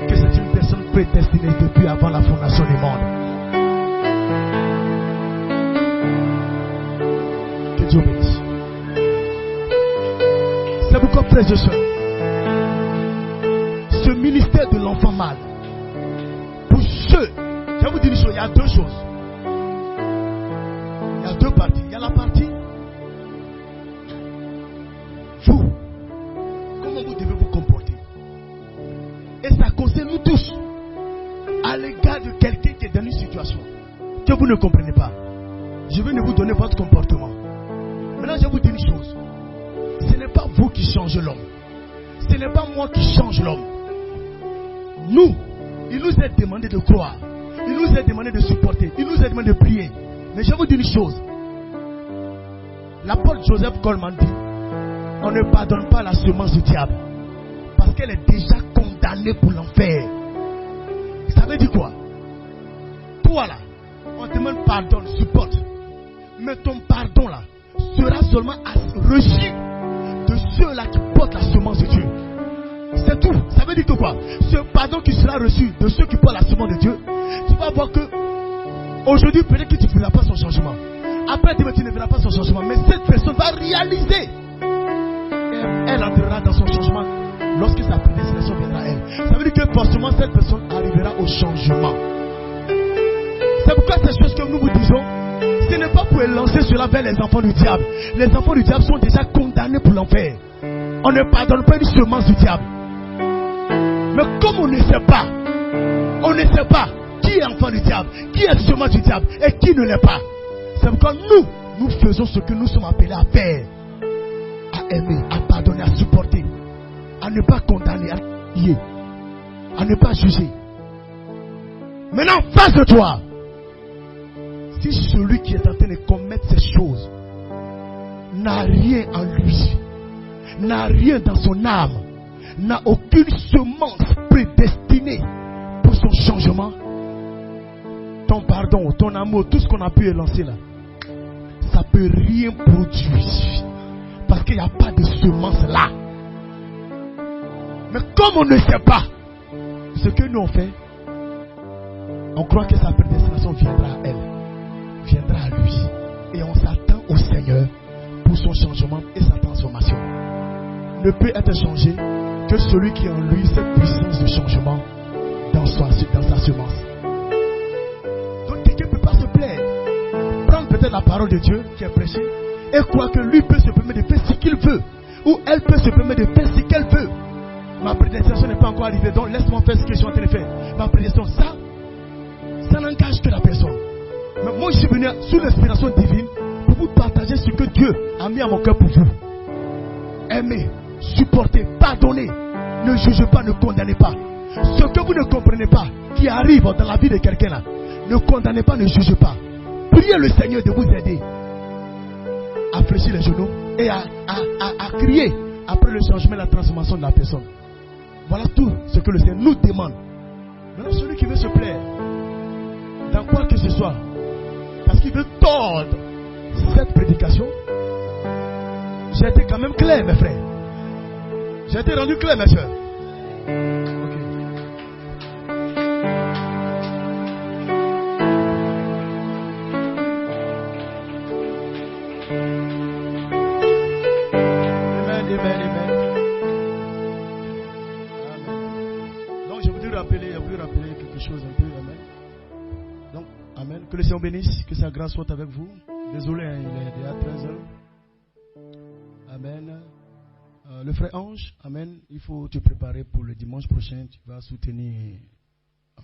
que c'est une personne prédestinée depuis avant la fondation du monde. Que Dieu bénisse. C'est pourquoi, frères et sœurs, ce ministère de l'enfant mâle, pour ceux, je vais vous dire une chose, il y a deux choses. Il y a deux parties. Il y a la partie, vous, comment vous devez vous comporter. Et ça concerne nous tous, à l'égard de quelqu'un qui est dans une situation que vous ne comprenez pas. Je vais vous donner votre comportement. Maintenant, je vais vous dire une chose. Ce n'est pas vous qui changez l'homme. Ce n'est pas moi qui change l'homme. Nous, il nous est demandé de croire. Il nous est demandé de supporter. Il nous est demandé de prier. Mais je vais vous dire une chose. L'apôtre Joseph Coleman dit, on ne pardonne pas la semence du diable. Parce qu'elle est déjà condamnée pour l'enfer. Ça veut dire quoi? Toi là, on te demande pardon, supporte. Mais ton pardon là sera seulement reçu de ceux-là qui portent la semence de Dieu. C'est tout. Ça veut dire que quoi? Ce pardon qui sera reçu de ceux qui portent la semence de Dieu, tu vas voir que aujourd'hui peut-être que tu ne verras pas son changement. Après demain tu ne verras pas son changement. Mais cette personne va réaliser. Elle entrera dans son changement lorsque sa prédestination viendra à elle. Ça veut dire que forcément cette personne arrivera au changement. C'est pourquoi ces choses que nous vous disons, ce n'est pas pour lancer cela vers les enfants du diable. Les enfants du diable sont déjà condamnés pour l'enfer. On ne pardonne pas une semence du diable. Mais comme on ne sait pas qui est enfant du diable, qui est semence du diable et qui ne l'est pas. C'est pourquoi nous faisons ce que nous sommes appelés à faire. À aimer, à pardonner, à supporter. À ne pas condamner, à prier. À ne pas juger. Maintenant, face de toi. Si celui qui est en train de commettre ces choses n'a rien en lui, n'a rien dans son âme, n'a aucune semence prédestinée pour son changement, ton pardon, ton amour, tout ce qu'on a pu élancer là, ça ne peut rien produire. Parce qu'il n'y a pas de semence là. Mais comme on ne sait pas ce que nous on fait, on croit que sa prédestination viendra à elle, viendra à lui. Et on s'attend au Seigneur pour son changement et sa transformation. Ne peut être changé que celui qui a en lui cette puissance de changement dans sa semence. Donc quelqu'un ne peut pas se plaire. Prendre peut-être la parole de Dieu qui est prêchée et croire que lui peut se permettre de faire ce qu'il veut. Ou elle peut se permettre de faire ce qu'elle veut. Ma prédestination n'est pas encore arrivée, donc laisse-moi faire ce que je suis en train de faire. Ma prédestination, ça n'engage que la personne. Mais moi je suis venu sous l'inspiration divine pour vous partager ce que Dieu a mis à mon cœur pour vous. Aimez, supportez, pardonnez. Ne jugez pas, ne condamnez pas. Ce que vous ne comprenez pas, qui arrive dans la vie de quelqu'un là, ne condamnez pas, ne jugez pas. Priez le Seigneur de vous aider à fléchir les genoux et à crier après le changement et la transformation de la personne. Voilà tout ce que le Seigneur nous demande. Maintenant, celui qui veut se plaire dans quoi que ce soit, parce qu'il veut tordre cette prédication, j'ai été quand même clair, mes frères. J'ai été rendu clair, mes soeurs. Ok. Amen. Donc je voudrais rappeler quelque chose un peu. Amen. Donc, amen. Que le Seigneur bénisse, que sa grâce soit avec vous. Désolé, il est déjà 13 heures. Amen. Le frère Ange, amen. Il faut te préparer pour le dimanche prochain. Tu vas soutenir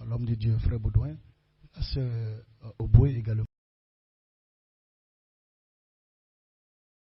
l'homme de Dieu, frère Baudouin. La sœur Oboué également.